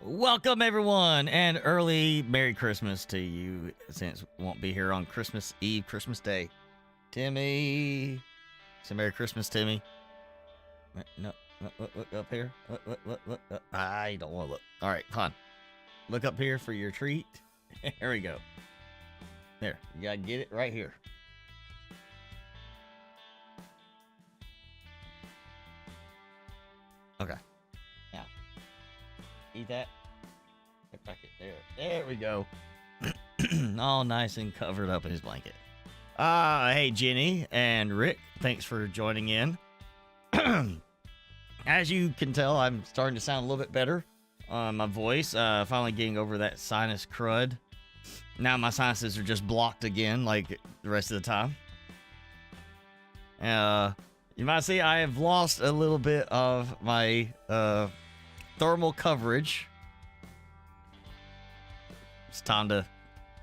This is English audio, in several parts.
Welcome everyone, and early Merry Christmas to you, since we won't be here on Christmas Eve, Christmas Day. Timmy, say Merry Christmas, Timmy. No, look up here. Look. I don't want to look. All right, fine. Look up here for your treat. Here we go. There, you gotta get it right here. Okay. Now, eat that. Get back it there. There we go. All nice and covered up in his blanket. Hey Jenny and Rick, thanks for joining in. As you can tell, I'm starting to sound a little bit better on my voice. Finally getting over that sinus crud. Now my sinuses are just blocked again, like the rest of the time. You might see I have lost a little bit of my thermal coverage. It's time to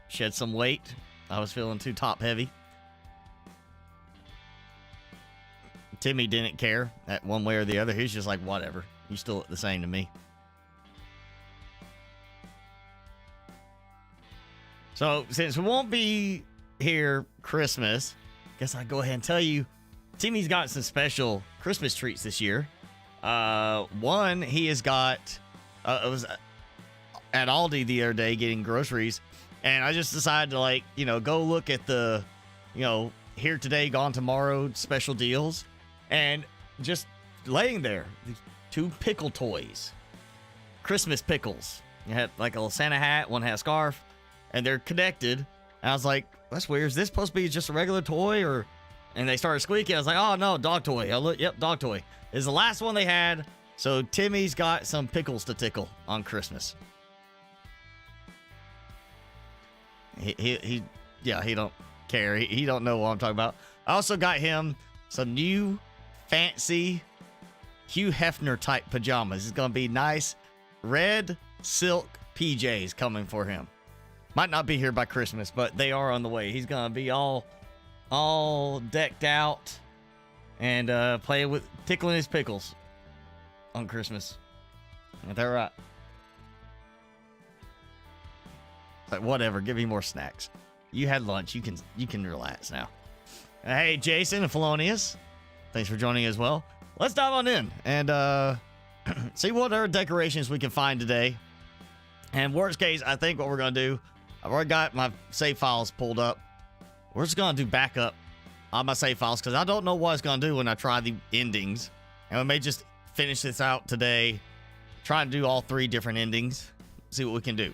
shed some weight. I was feeling too top heavy. Timmy didn't care that one way or the other. He's just like, whatever. You still look the same to me. So, since we won't be here Christmas, I guess I'll go ahead and tell you, Timmy's got some special Christmas treats this year. One, he has got, it was at Aldi the other day getting groceries, and I just decided to, like, you know, go look at the, you know, here today, gone tomorrow special deals, and just laying there, these two pickle toys, Christmas pickles. You had like a little Santa hat, one had a scarf, and they're connected. And I was like, that's weird. Is this supposed to be just a regular toy, or? And they started squeaking. I was like, oh no, dog toy. I look, yep, dog toy. This is the last one they had. So Timmy's got some pickles to tickle on Christmas. He don't care. He don't know what I'm talking about. I also got him some new fancy Hugh Hefner type pajamas. It's gonna be nice red silk PJs coming for him. Might not be here by Christmas, but they are on the way. He's gonna be all decked out and playing with tickling his pickles on Christmas. Ain't that right? Like, whatever, give me more snacks. You had lunch. You can relax now. Hey, Jason and Felonius, thanks for joining as well. Let's dive on in and see what other decorations we can find today. And worst case, I think what we're gonna do, I've already got my save files pulled up. We're just gonna do backup on my save files because I don't know what it's gonna do when I try the endings. And we may just finish this out today, try and do all three different endings, see what we can do.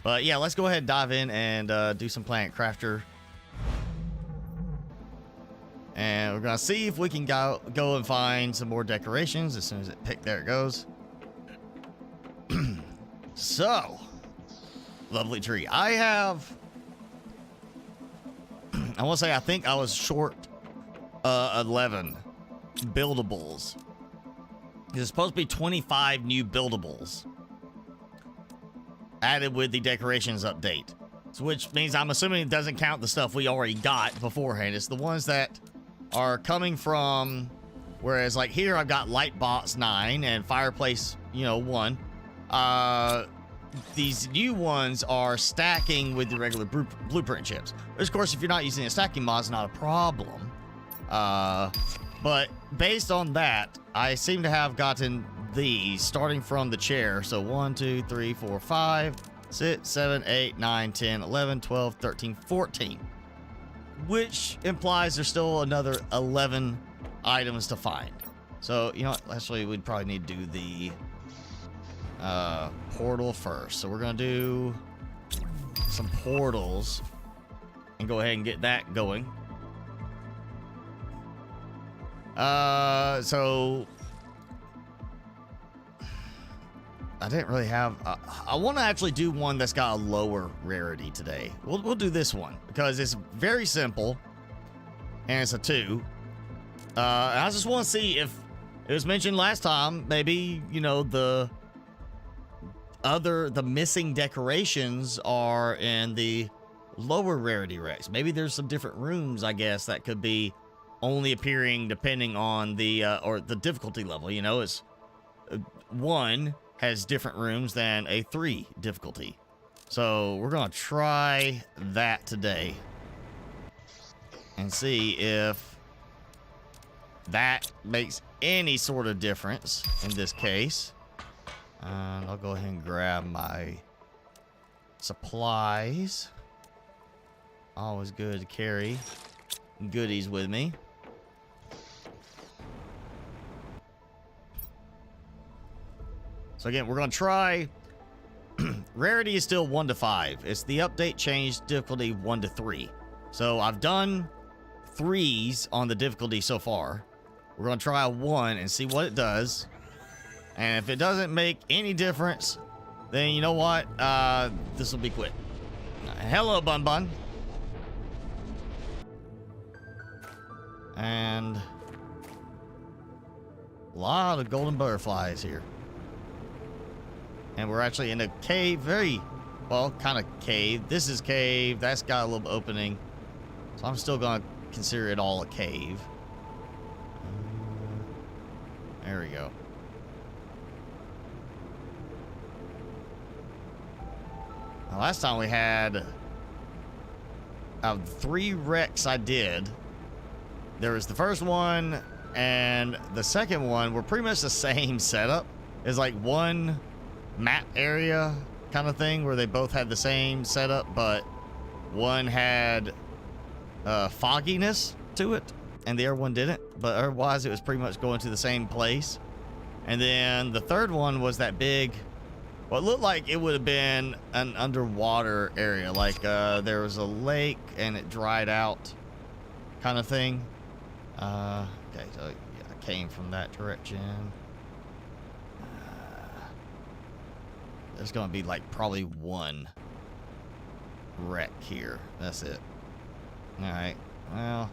But yeah, let's go ahead and dive in and do some Planet Crafter. And we're gonna see if we can go and find some more decorations as soon as it picked. There it goes. So, lovely tree. I want to say I think I was short 11 buildables. There's supposed to be 25 new buildables added with the decorations update. So which means I'm assuming it doesn't count the stuff we already got beforehand. It's the ones that are coming from, whereas like here I've got Lightbox 9 and Fireplace, 1. These new ones are stacking with the regular blueprint chips. Of course, if you're not using a stacking mod, it's not a problem. But based on that, I seem to have gotten these starting from the chair. So 1, 2, 3, 4, 5, 6, 7, 8, 9, 10, 11, 12, 13, 14. Which implies there's still another 11 items to find. So, you know what? Actually, we'd probably need to do the portal first. So we're gonna do some portals and go ahead and get that going. So I didn't really have I want to actually do one that's got a lower rarity today. We'll do this one because it's very simple and it's a 2. I just want to see if it was mentioned last time, maybe, the missing decorations are in the lower rarity Rex. Maybe there's some different rooms, I guess, that could be only appearing depending on the or the difficulty level. It's 1 has different rooms than a 3 difficulty. So we're gonna try that today and see if that makes any sort of difference in this case. And I'll go ahead and grab my supplies. Always good to carry goodies with me. So again, we're going to try. Rarity is still 1 to 5. It's the update changed difficulty 1 to 3. So I've done 3s on the difficulty so far. We're going to try a 1 and see what it does. And if it doesn't make any difference, then you know what? This will be quit. Hello, Bun Bun. And a lot of golden butterflies here. And we're actually in a cave, very, well, kind of cave. This is cave. That's got a little opening. So I'm still going to consider it all a cave. There we go. Now, last time we had, of the 3 wrecks I did, there was the first one and the second one were pretty much the same setup. It's like one map area kind of thing where they both had the same setup, but one had fogginess to it and the other one didn't. But otherwise, it was pretty much going to the same place. And then the third one was that big, well, it looked like it would have been an underwater area, like there was a lake and it dried out kind of thing. Okay, so yeah, I came from that direction. There's gonna be like probably 1 wreck here. That's it. All right. Well,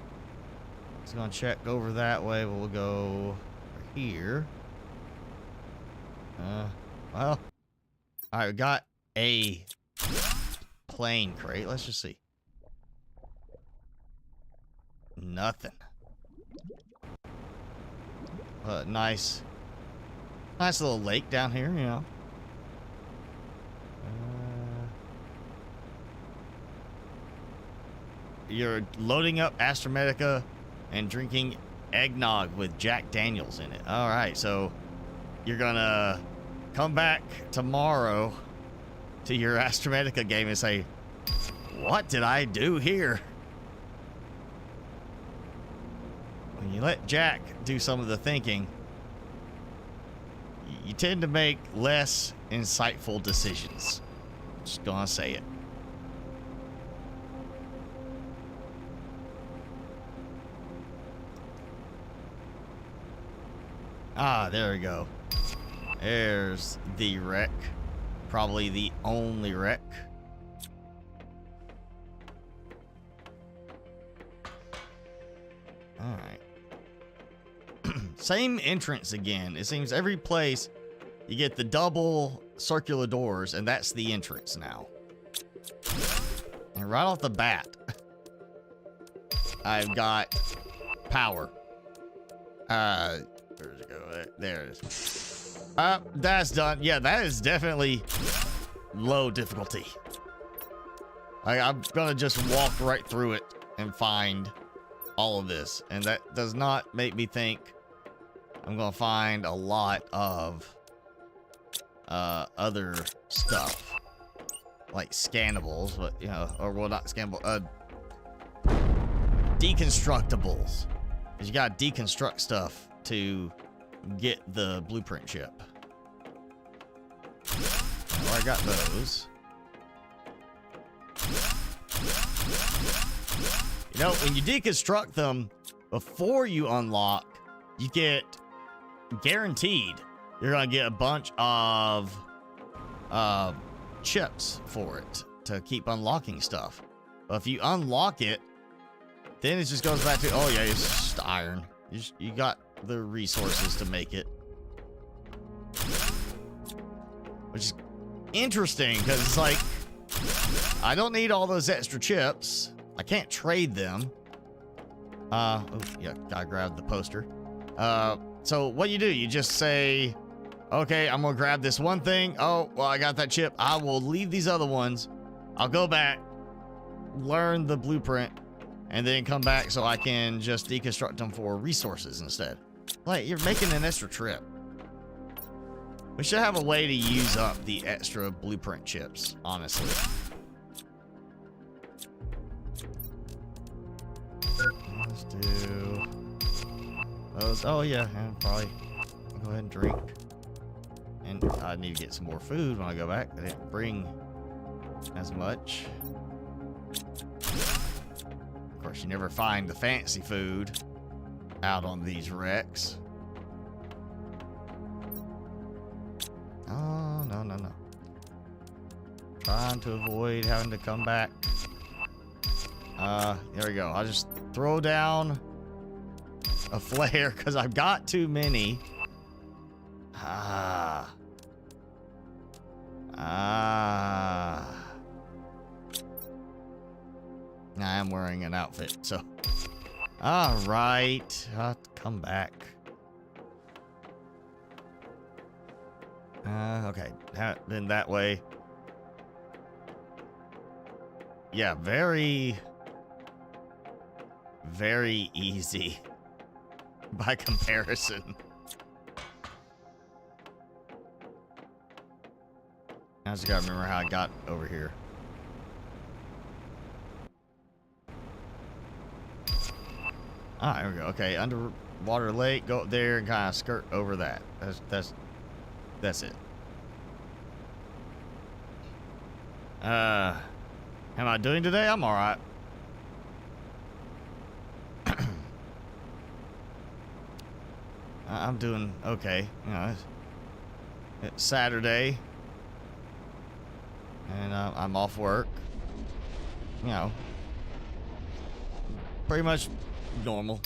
just gonna check over that way. We'll go here. Well, all right. We got a plane crate. Let's just see. Nothing. Nice little lake down here, you know. You're loading up Astromedica and drinking eggnog with Jack Daniels in it. All right, so you're gonna come back tomorrow to your Astromedica game and say, "What did I do here?" When you let Jack do some of the thinking, you tend to make less insightful decisions. Just gonna say it. Ah, there we go. There's the wreck. Probably the only wreck. All right. Same entrance again. It seems every place you get the double circular doors, and that's the entrance now. And right off the bat, I've got power. Where does it go? There it is. That's done. Yeah, that is definitely low difficulty. I'm gonna just walk right through it and find all of this, and that does not make me think I'm gonna find a lot of other stuff like scannables, but you know, or well, not scannable, deconstructibles, because you gotta deconstruct stuff to get the blueprint chip. Well, I got those. You know, when you deconstruct them before you unlock, you get guaranteed you're gonna get a bunch of chips for it to keep unlocking stuff. But if you unlock it, then it just goes back to, oh yeah, it's just iron. You got the resources to make it. Which is interesting, because it's like, I don't need all those extra chips. I can't trade them. Oh, yeah, I grabbed the poster. So what you do, you just say, Okay, I'm gonna grab this one thing. Oh, well, I got that chip. I will leave these other ones. I'll go back, learn the blueprint, and then come back so I can just deconstruct them for resources instead. Like, you're making an extra trip. We should have a way to use up the extra blueprint chips, honestly. Let's do those. Oh, yeah, and probably go ahead and drink. And I need to get some more food when I go back. I didn't bring as much. Of course, you never find the fancy food out on these wrecks. Oh, no, no, no. Trying to avoid having to come back. There we go. I'll just throw down a flare because I've got too many. I am wearing an outfit, so. All right. I'll come back. Okay. Then that way. Yeah, very easy by comparison. I just gotta remember how I got over here. Ah, there we go. Okay, underwater lake. Go up there and kind of skirt over that. That's it. How am I doing today? I'm all right. I'm doing okay. You know, it's Saturday, and I'm off work. You know, pretty much normal.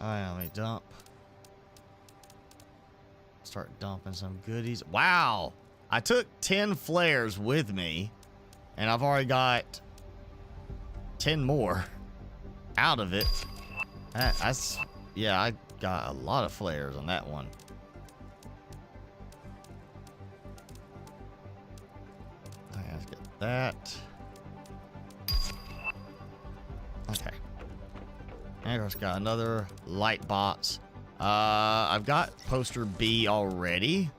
Alright, let me dump. Start dumping some goodies. Wow! I took 10 flares with me, and I've already got 10 more out of it. Yeah, I got a lot of flares on that one. Alright, let's get that. Okay. And of course, got another light box. I've got poster B already.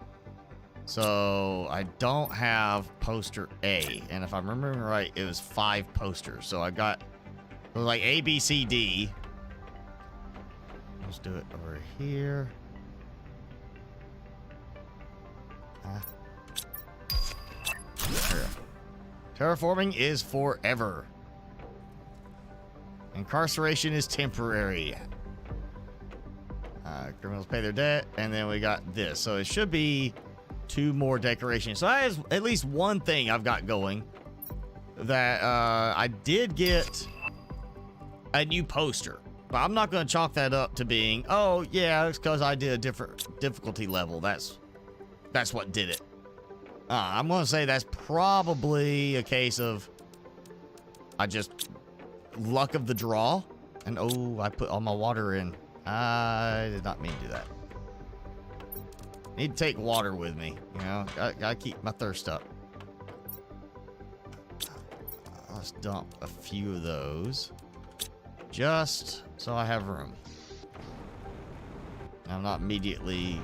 So I don't have poster A. And if I'm remembering right, it was 5 posters. So I got like A, B, C, D. Let's do it over here. There we go. Terraforming is forever. Incarceration is temporary. Criminals pay their debt, and then we got this. So it should be 2 more decorations. So that is at least one thing I've got going. That I did get a new poster, but I'm not going to chalk that up to being, oh yeah, it's because I did a different difficulty level. That's what did it. I'm going to say that's probably a case of I just luck of the draw. And oh, I put all my water in. I did not mean to do that. Need to take water with me, you know. Gotta keep my thirst up. Let's dump a few of those, just so I have room. I'm not immediately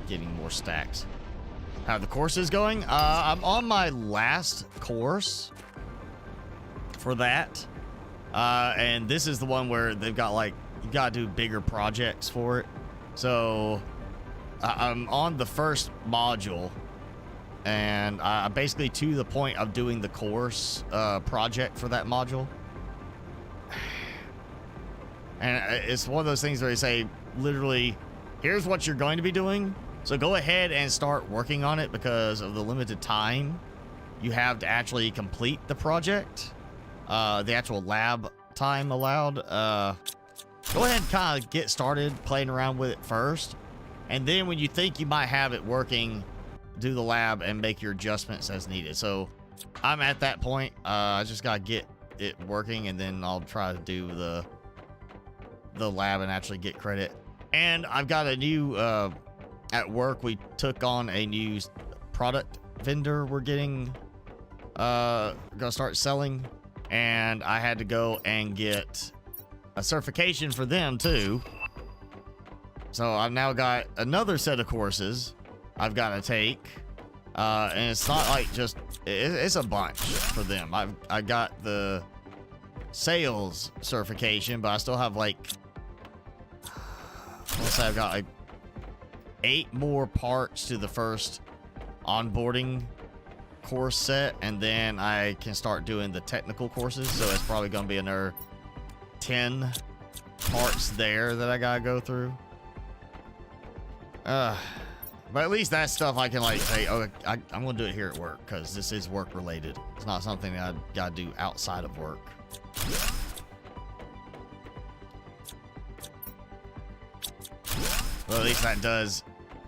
getting more stacks. How are the courses going? I'm on my last course for that. And this is the one where they've got like, you gotta do bigger projects for it. So I'm on the first module, and I'm basically to the point of doing the course project for that module. And it's one of those things where they say, literally, here's what you're going to be doing. So go ahead and start working on it because of the limited time you have to actually complete the project. The actual lab time allowed. Go ahead and kind of get started playing around with it first. And then when you think you might have it working, do the lab and make your adjustments as needed. So I'm at that point. I just got to get it working, and then I'll try to do the lab and actually get credit And I've got a new, at work, we took on a new product vendor we're getting, gonna start selling. And I had to go and get a certification for them too. So I've now got another set of courses I've got to take. And it's not like just, it's a bunch for them. I got the sales certification, but I still have like, let's say I've got like 8 more parts to the first onboarding course set, and then I can start doing the technical courses. So it's probably going to be another 10 parts there that I gotta go through. But at least that stuff I can like say, oh, I'm gonna do it here at work because this is work related. It's not something that I gotta do outside of work. Well, at least that does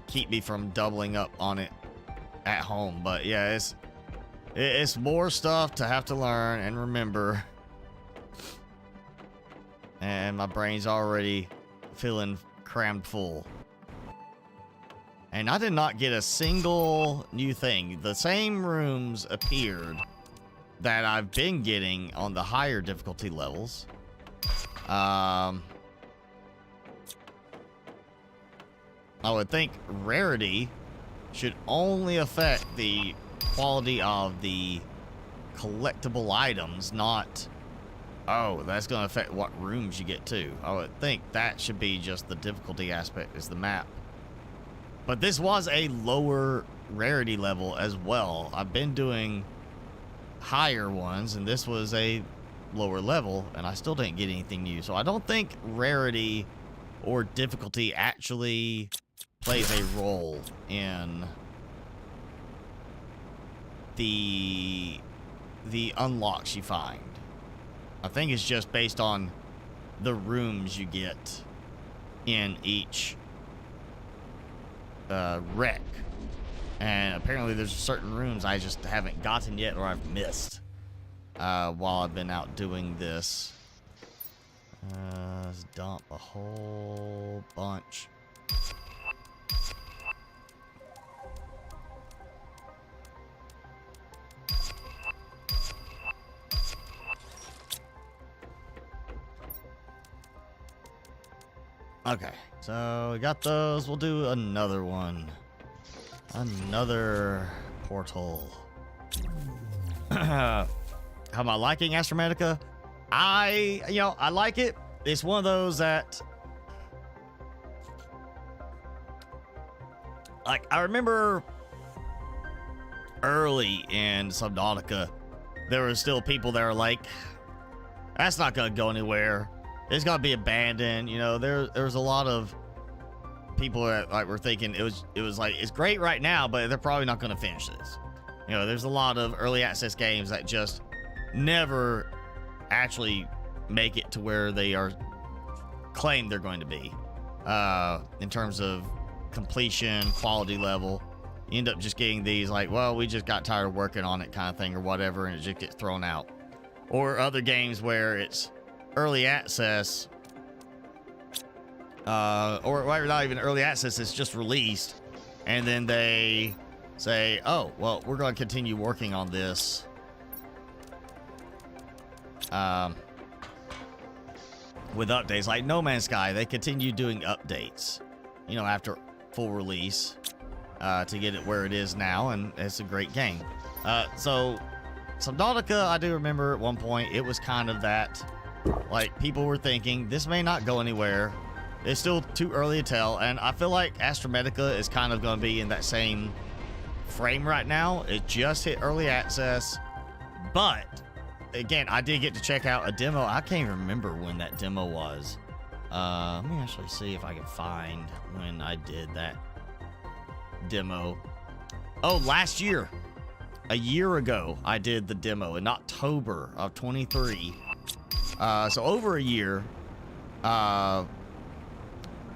keep me from doubling up on it at home. But yeah, it's more stuff to have to learn and remember. And my brain's already feeling crammed full. And I did not get a single new thing. The same rooms appeared that I've been getting on the higher difficulty levels. I would think rarity should only affect the quality of the collectible items, not, oh, that's going to affect what rooms you get to. I would think that should be just the difficulty aspect is the map. But this was a lower rarity level as well. I've been doing higher ones, and this was a lower level, and I still didn't get anything new. So I don't think rarity or difficulty actually plays a role in the unlocks you find. I think it's just based on the rooms you get in each wreck. And apparently there's certain rooms I just haven't gotten yet or I've missed while I've been out doing this. Let's dump a whole bunch. Okay, so we got those. We'll do another one. Another portal. How am I liking Astromedica? I like it. It's one of those that, like, I remember early in Subnautica, there were still people that were like, that's not gonna go anywhere. It's gonna be abandoned. You know, there was a lot of people that like were thinking it was like, it's great right now, but they're probably not gonna finish this. You know, there's a lot of early access games that just never actually make it to where they are claimed they're going to be in terms of completion, quality level. You end up just getting these like, well, we just got tired of working on it kind of thing or whatever, and it just gets thrown out. Or other games where it's early access, or not even early access, it's just released, and then they say, oh, well, we're going to continue working on this with updates. Like No Man's Sky, they continue doing updates, you know, after full release to get it where it is now, and it's a great game. So Subnautica, I do remember at one point it was kind of that, like, people were thinking this may not go anywhere, it's still too early to tell, and I feel like Astromedica is kind of going to be in that same frame right now. It just hit early access, but again, I did get to check out a demo. I can't even remember when that demo was. Let me actually see if I can find when I did that demo. Oh, last year, a year ago, I did the demo in October of 23. So over a year,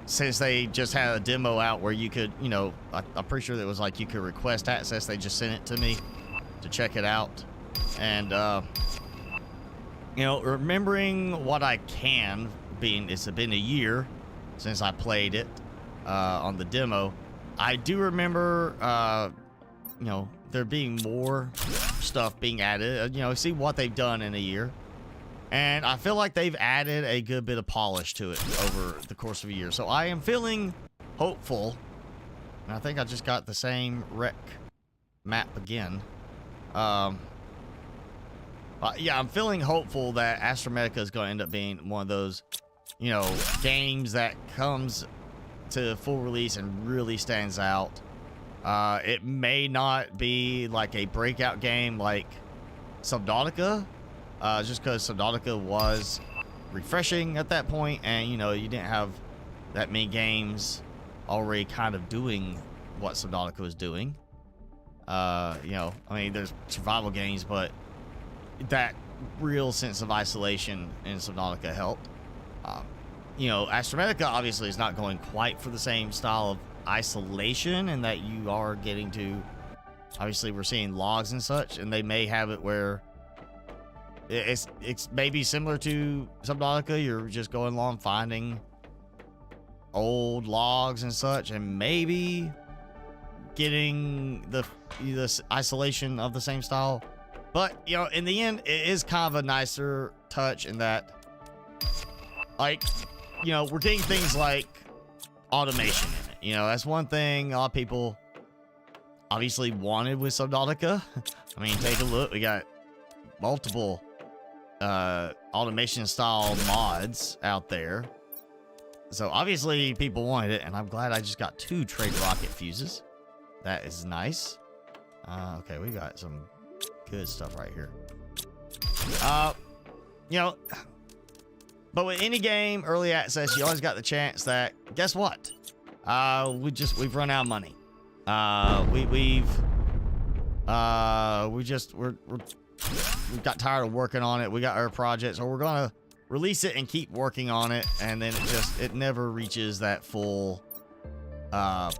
since they just had a demo out where you could, you know, I'm pretty sure that it was like you could request access. They just sent it to me to check it out. And, you know, remembering what I can, it's been a year, since I played it on the demo. I do remember, you know, there being more stuff being added. You know, see what they've done in a year. And I feel like they've added a good bit of polish to it over the course of a year. So I am feeling hopeful. And I think I just got the same wreck map again. Yeah, I'm feeling hopeful that Astromedica is going to end up being one of those, you know, games that comes to full release and really stands out. It may not be like a breakout game like Subnautica, just because Subnautica was refreshing at that point, and you know, you didn't have that many games already kind of doing what Subnautica was doing. You know, I mean, there's survival games, but that real sense of isolation in Subnautica helped. You know, Astromedica obviously is not going quite for the same style of isolation, and that you are getting to, obviously we're seeing logs and such, and they may have it where it's maybe similar to Subnautica. You're just going along finding old logs and such, and maybe getting the isolation of the same style. But you know, in the end, it is kind of a nicer touch in that, like, you know, we're getting things like automation in it. You know, that's one thing a lot of people obviously wanted with Subnautica. I mean, take a look. We got multiple automation style mods out there. So obviously people wanted it, and I'm glad I just got 2 trade rocket fuses. That is nice. Okay, we got some good stuff right here. You know, but with any game early access, you always got the chance that, guess what? We've run out of money. We've got tired of working on it. We got our projects, or we're gonna release it and keep working on it, and then it never reaches that full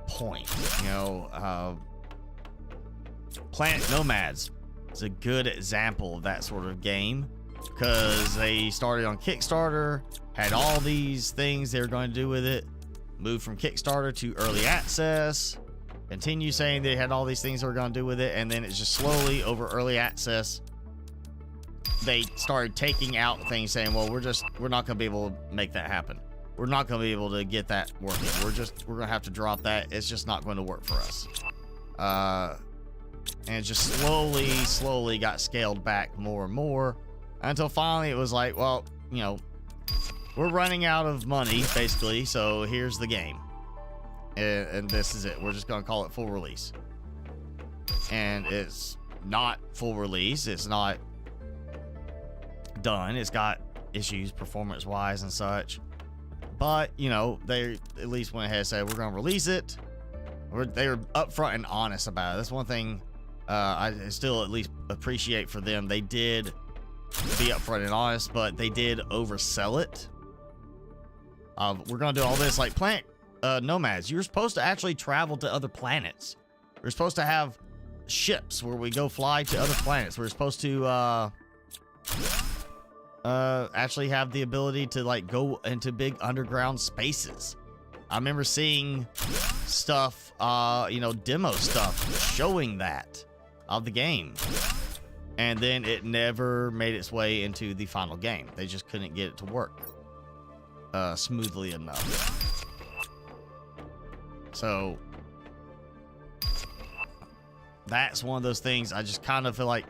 point. You know, Planet Nomads is a good example of that sort of game, because they started on Kickstarter, had all these things they were going to do with it, moved from Kickstarter to early access, continue saying they had all these things they were going to do with it, and then it's just slowly over early access they started taking out things, saying, well, we're not going to be able to make that happen. We're not going to be able to get that working. We're going to have to drop that. It's just not going to work for us. And it just slowly got scaled back more and more, until finally it was like, well, you know, we're running out of money, basically, so here's the game. And this is it. We're just going to call it full release. And it's not full release. It's not done. It's got issues performance-wise and such. But, you know, they at least went ahead and said, we're going to release it. They were upfront and honest about it. That's one thing I still at least appreciate for them. They did be upfront and honest, but they did oversell it. We're going to do all this like Planet Nomads. You're supposed to actually travel to other planets. We're supposed to have ships where we go fly to other planets. We're supposed to actually have the ability to like go into big underground spaces. I remember seeing stuff, you know, demo stuff showing that of the game, and then it never made its way into the final game. They just couldn't get it to work smoothly enough. So that's one of those things. I just kind of feel like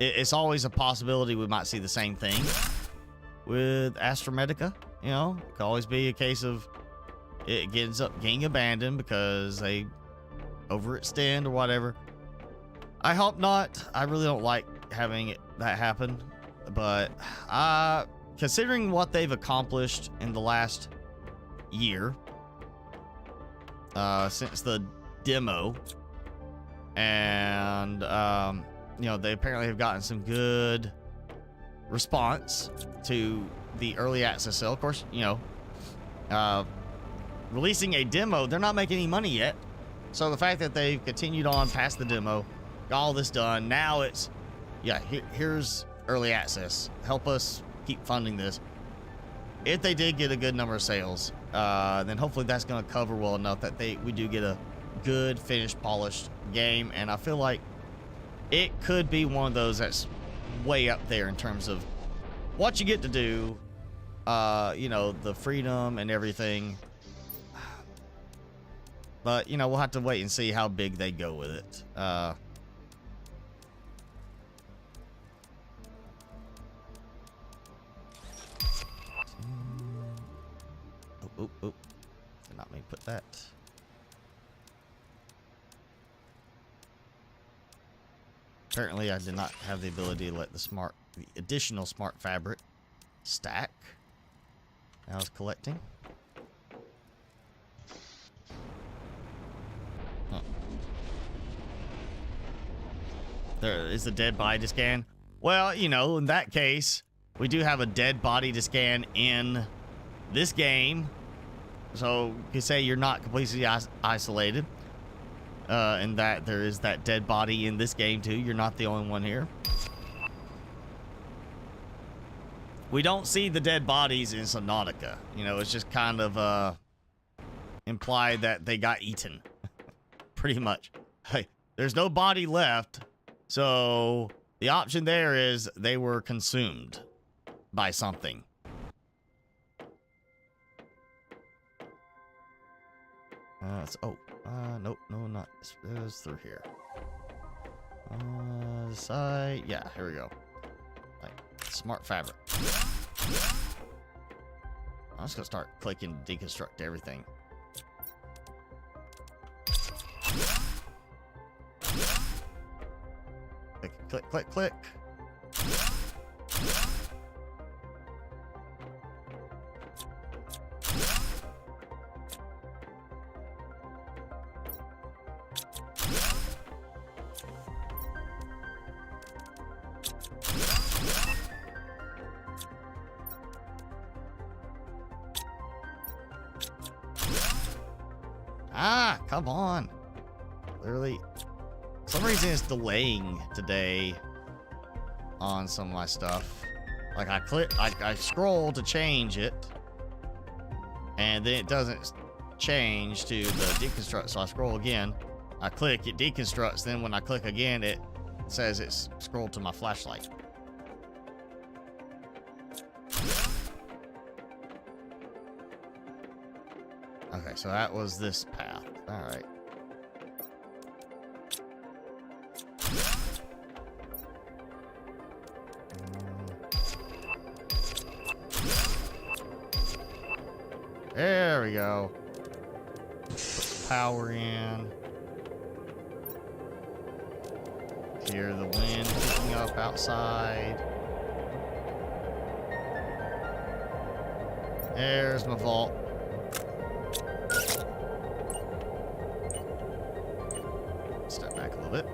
it's always a possibility we might see the same thing with Astromedica. You know, it could always be a case of it ends up getting abandoned because they overextend or whatever. I hope not. I really don't like having that happen. But considering what they've accomplished in the last year, since the demo, and you know, they apparently have gotten some good response to the early access sale. Of course, you know, releasing a demo, they're not making any money yet. So the fact that they've continued on past the demo, got all this done, now it's, yeah, here's early access. Help us keep funding this. if they did get a good number of sales, then hopefully that's going to cover well enough that we do get a good, finished, polished game. And I feel like it could be one of those that's way up there in terms of what you get to do, you know, the freedom and everything. But, you know, we'll have to wait and see how big they go with it. Oh. Did not mean to put that. Apparently, I did not have the ability to let the additional smart fabric stack. I was collecting. Huh. There is a dead body to scan. Well, you know, in that case, we do have a dead body to scan in this game. So you could say you're not completely isolated. And that there is that dead body in this game too. You're not the only one here. We don't see the dead bodies in Subnautica. You know, it's just kind of implied that they got eaten. Pretty much. Hey, there's no body left. So the option there is they were consumed by something. Nope, no, not this. It was through here. Side, yeah, here we go. Like, smart fabric. I'm just gonna start clicking to deconstruct everything. Click, click, click, click. Ah, come on. Literally, for some reason it's delaying today on some of my stuff. Like I scroll to change it, and then it doesn't change to the deconstruct. So I scroll again, I click, it deconstructs. Then when I click again, it says it's scrolled to my flashlight. Okay, so that was this path. All right. There we go. Put the power in. Hear the wind picking up outside. There's my vault. Step back a little bit.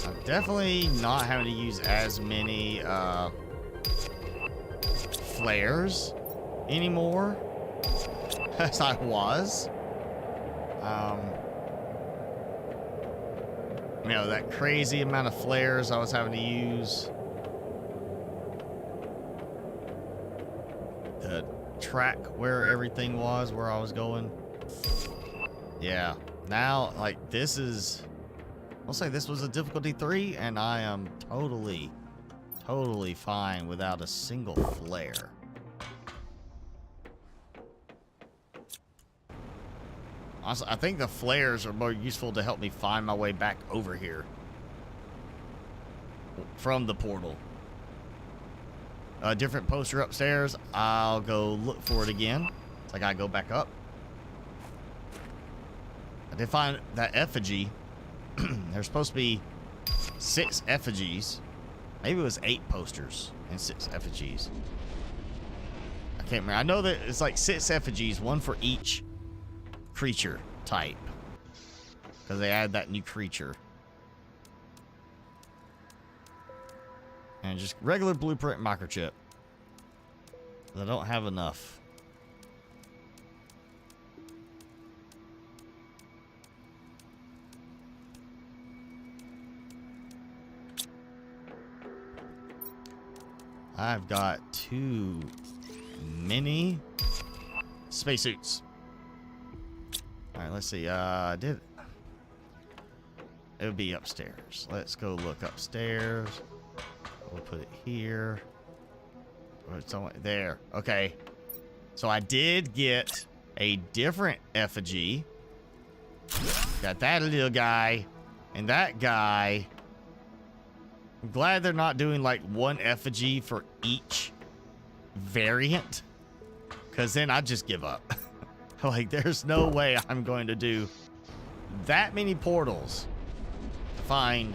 I'm definitely not having to use as many flares anymore as I was. You know, that crazy amount of flares I was having to use to track where everything was, where I was going. Yeah, now, like, this is, I'll say this was a difficulty 3, and I am totally fine without a single flare. Honestly, I think the flares are more useful to help me find my way back over here from the portal. A different poster upstairs. I'll go look for it again. So I gotta go back up. I did find that effigy. There's supposed to be 6 effigies. Maybe it was 8 posters and 6 effigies. I can't remember. I know that it's like 6 effigies, 1 for each creature type, because they add that new creature. And just regular blueprint microchip. I don't have enough. I've got too many spacesuits. All right, let's see. It would be upstairs. Let's go look upstairs. We'll put it here. Oh, it's somewhere there. Okay. So I did get a different effigy. Got that little guy and that guy. I'm glad they're not doing like one effigy for each variant, because then I'd just give up. Like, there's no way I'm going to do that many portals to find,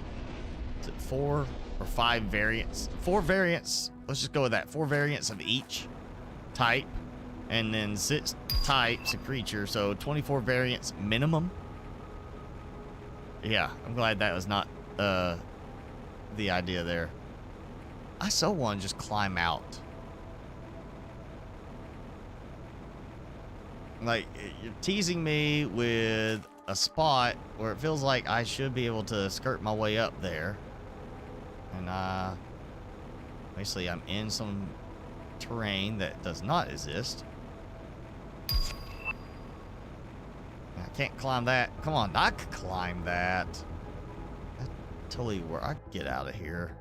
is it 4 or 5 variants? 4 variants. Let's just go with that. 4 variants of each type, and then 6 types of creature, so 24 variants minimum. Yeah, I'm glad that was not the idea there. I so want to just climb out. Like, you're teasing me with a spot where it feels like I should be able to skirt my way up there. And basically I'm in some terrain that does not exist. I can't climb that. Come on, I could climb that. That's totally where I could get out of here.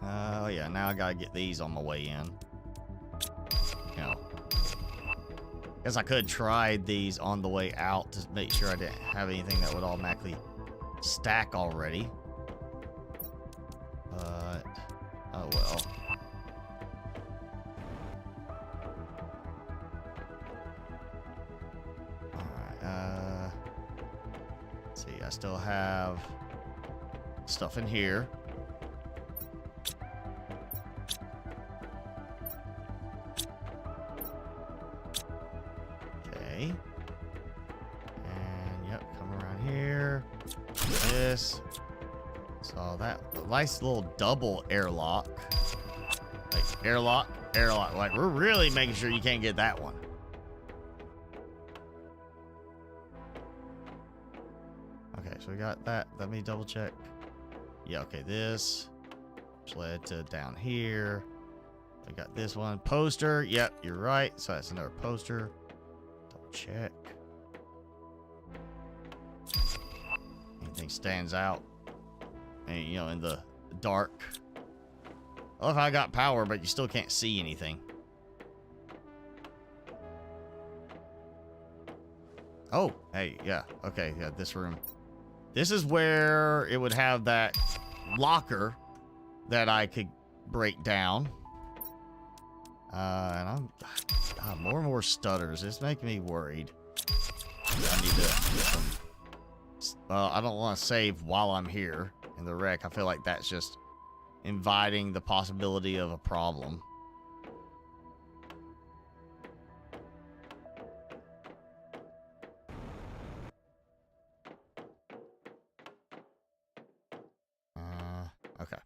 Oh yeah, now I gotta get these on my way in. You know, guess I could try these on the way out to make sure I didn't have anything that would automatically stack already. But oh well. Alright, let's see, I still have stuff in here. Okay. And yep, come around here. This. So that nice little double airlock. Like airlock, airlock. Like, we're really making sure you can't get that one. Okay, so we got that. Let me double check. Yeah, okay, this led to down here. We got this one. Poster. Yep, you're right. So that's another poster. Double check. Anything stands out. And, you know, in the dark. I love how I got power, but you still can't see anything. Oh, hey, yeah. Okay, yeah, this room. This is where it would have that locker that I could break down. And I'm God, more and more stutters. It's making me worried. I need to get some. Well, I don't want to save while I'm here in the wreck. I feel like that's just inviting the possibility of a problem. Okay.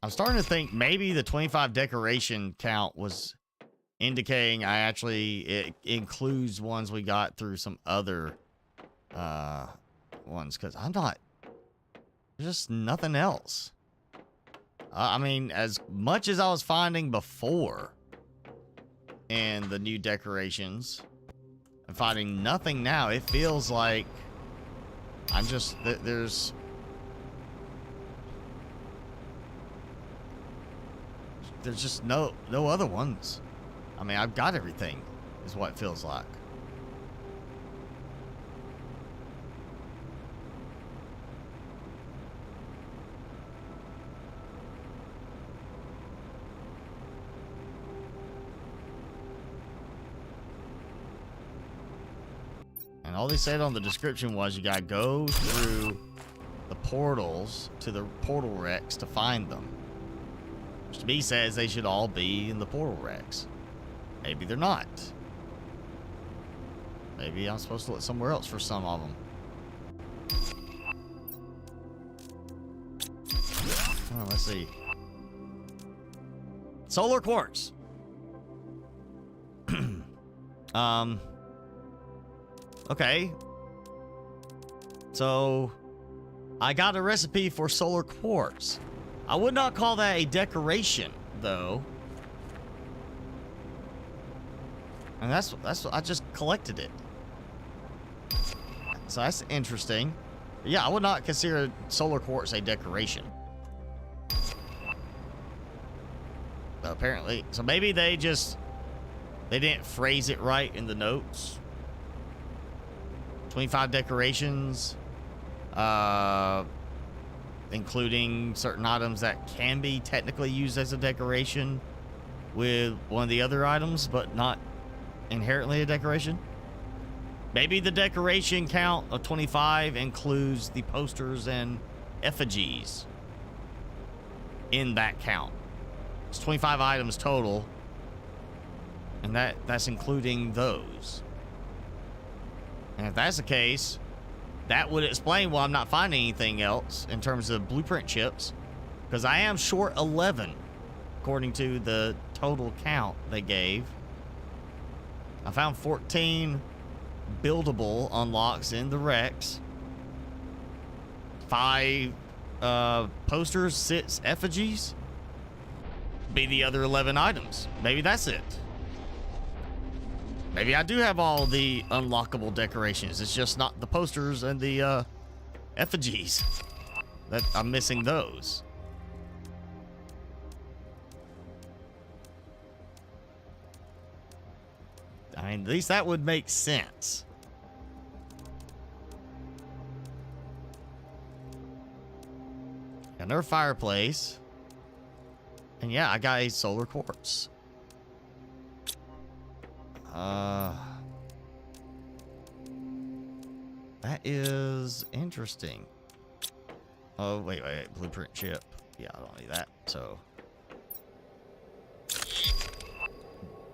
I'm starting to think maybe the 25 decoration count was indicating it includes ones we got through some other ones, because I'm not, there's just nothing else. I mean, as much as I was finding before in the new decorations, I'm finding nothing now. It feels like I'm just, there's just no other ones. I mean, I've got everything, is what it feels like. And all they said on the description was you gotta go through the portals to the portal wrecks to find them. Which to me says they should all be in the portal wrecks. Maybe they're not. Maybe I'm supposed to look somewhere else for some of them. Oh, let's see. Solar quartz. Okay. So I got a recipe for solar quartz. I would not call that a decoration, though. And that's what I just collected it. So that's interesting. Yeah, I would not consider solar quartz a decoration. Apparently. So maybe they didn't phrase it right in the notes. 25 decorations, including certain items that can be technically used as a decoration with one of the other items, but not inherently a decoration. Maybe the decoration count of 25 includes the posters and effigies in that count. It's 25 items total, and that's including those. And if that's the case, that would explain why I'm not finding anything else in terms of blueprint chips, because I am short 11 according to the total count they gave. I found 14 buildable unlocks in the Rex, 5 posters, 6 effigies. Be the other 11 items. Maybe that's it. Maybe I do have all the unlockable decorations. It's just not the posters and the effigies. That I'm missing those. I mean, at least that would make sense. Another fireplace. And yeah, I got a solar quartz. That is interesting. Oh, wait. Blueprint chip. Yeah, I don't need that, so.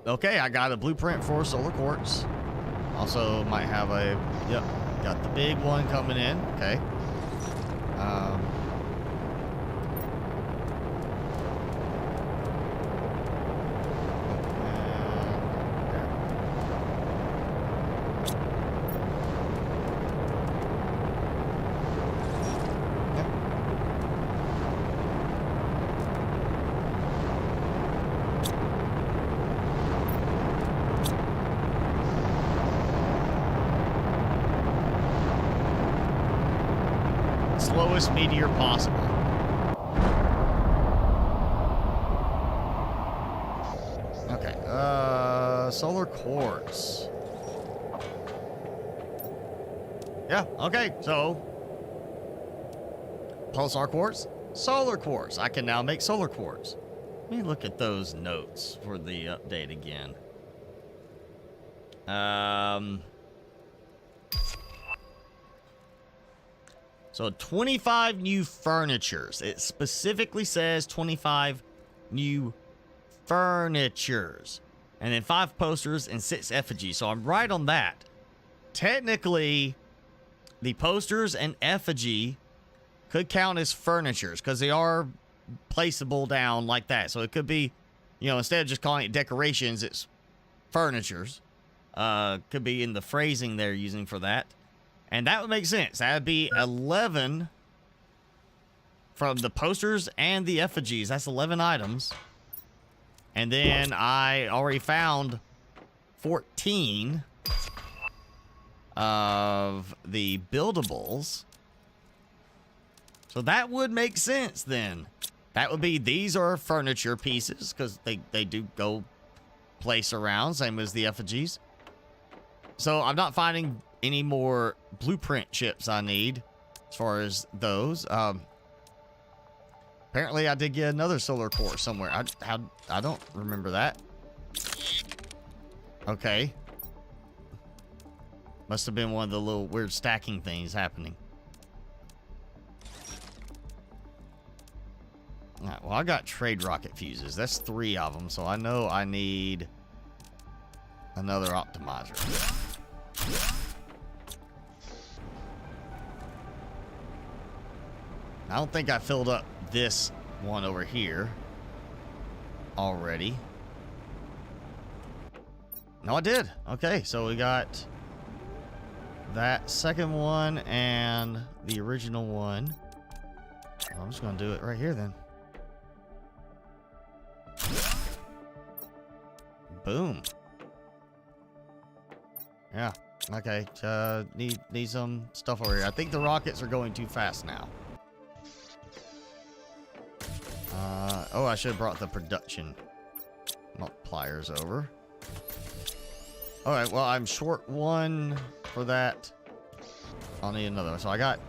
Okay, I got a blueprint for solar quartz. Also might have a, yep, got the big one coming in. Okay. Slowest meteor possible. Okay, solar quartz. Yeah, okay, so pulsar quartz, solar quartz. I can now make solar quartz. Let me look at those notes for the update again. So 25 new furnitures. It specifically says 25 new furnitures. And then 5 posters and 6 effigies. So I'm right on that. Technically, the posters and effigy could count as furnitures because they are placeable down like that. So it could be, you know, instead of just calling it decorations, it's furnitures. Could be in the phrasing they're using for that. And that would make sense. That would be 11 from the posters and the effigies. That's 11 items. And then I already found 14 of the buildables. So that would make sense then. That would be, these are furniture pieces because they do go place around, same as the effigies. So I'm not finding any more blueprint chips I need as far as those. Apparently I did get another solar quartz somewhere. I don't remember that. Okay. Must have been one of the little weird stacking things happening. All right, well, I got trade rocket fuses. That's 3 of them, so I know I need another optimizer. I don't think I filled up this one over here already. No, I did. Okay, so we got that second one and the original one. I'm just gonna do it right here then. Boom. Yeah. Okay. Need some stuff over here. I think the rockets are going too fast now. Oh, I should have brought the production multipliers over. All right. Well, I'm short one for that. I'll need another one. So I got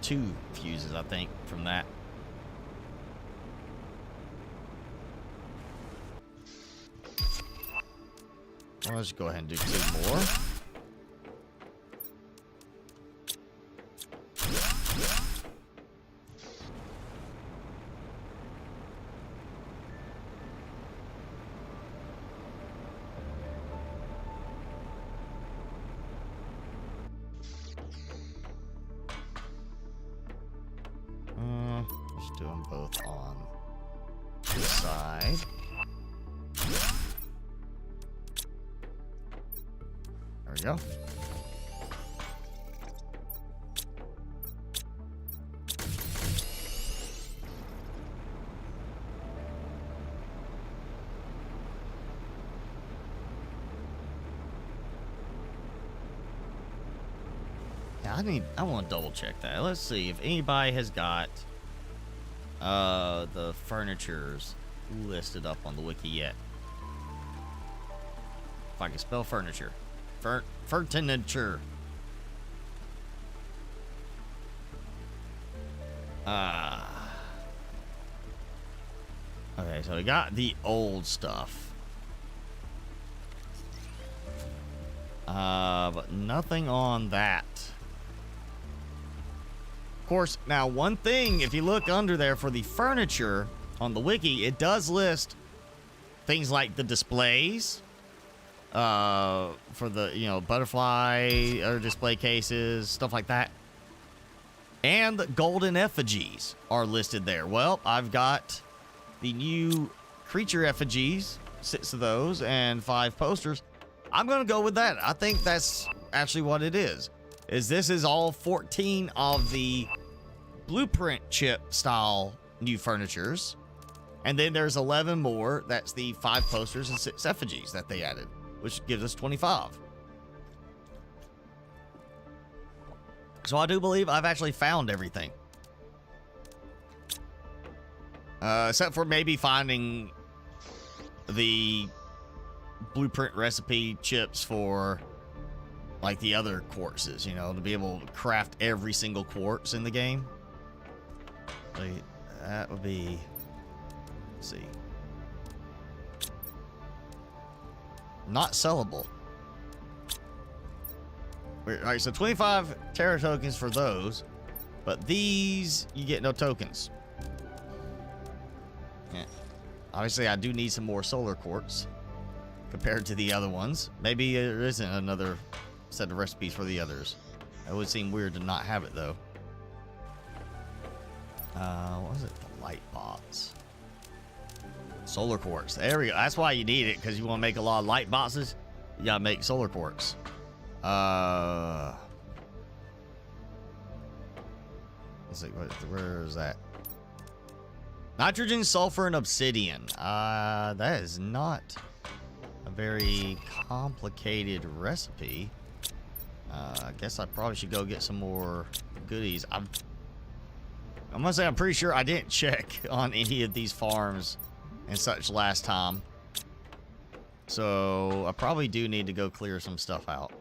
2 fuses, I think, from that. Well, let's go ahead and do 2 more. Let's do them both on this side. There we go. Yeah, I want to double check that. Let's see if anybody has got the furnitures listed up on the wiki yet. If I can spell furniture. Furniture. Okay, so we got the old stuff. But nothing on that. Of course, now one thing, if you look under there for the furniture on the wiki, it does list things like the displays, for the, butterfly or display cases, stuff like that. And the golden effigies are listed there. Well, I've got the new creature effigies, 6 of those, and 5 posters. I'm going to go with that. I think that's actually what it is. This is all 14 of the blueprint chip style new furnitures. And then there's 11 more. That's the 5 posters and 6 effigies that they added, which gives us 25. So I do believe I've actually found everything. Except for maybe finding the blueprint recipe chips for like the other quartzes, to be able to craft every single quartz in the game. So that would be, let's see, not sellable. All right, so 25 Terra tokens for those, but these you get no tokens. Yeah. Obviously, I do need some more solar quartz compared to the other ones. Maybe there isn't another set of recipes for the others. It would seem weird to not have it though. What was it? The light box. Solar quartz. There we go. That's why you need it, because you want to make a lot of light boxes. You gotta make solar quartz. Let's see. Where is that? Nitrogen, sulfur, and obsidian. That is not a very complicated recipe. I guess I probably should go get some more goodies. I must say, I'm pretty sure I didn't check on any of these farms and such last time. So I probably do need to go clear some stuff out.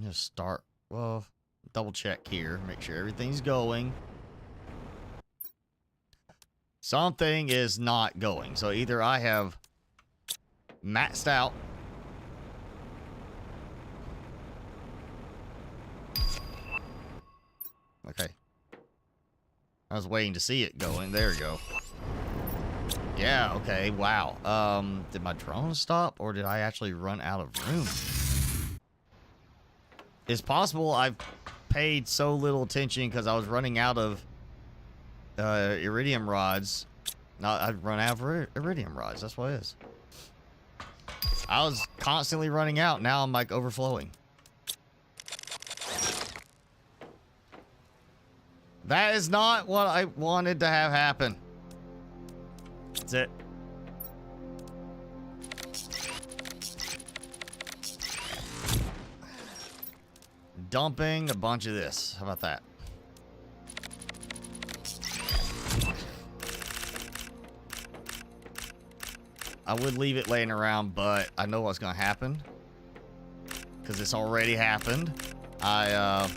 Just start. Well, double check here. Make sure everything's going. Something is not going. So either I have maxed out. Okay. I was waiting to see it going. There we go. Yeah, okay. Wow. Did my drone stop, or did I actually run out of room? It's possible I've paid so little attention because I was running out of iridium rods No, I'd run out of iridium rods. That's what it is. I was constantly running out. Now I'm like overflowing. That is not what I wanted to have happen. That's it. Dumping a bunch of this. How about that? I would leave it laying around, but I know what's going to happen. Because it's already happened. I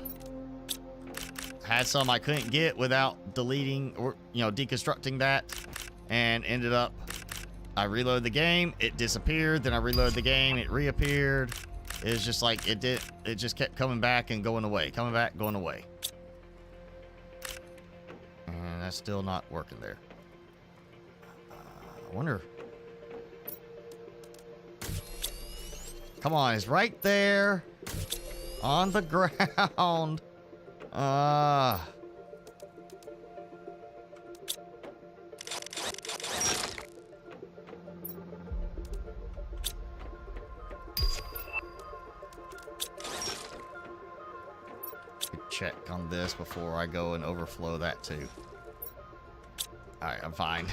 had some I couldn't get without deleting or, deconstructing that. And ended up, I reloaded the game. It disappeared. Then I reloaded the game. It reappeared. It was just like, it just kept coming back and going away. Coming back, going away. And that's still not working there. I wonder... Come on, it's right there on the ground. Check on this before I go and overflow that too. All right, I'm fine.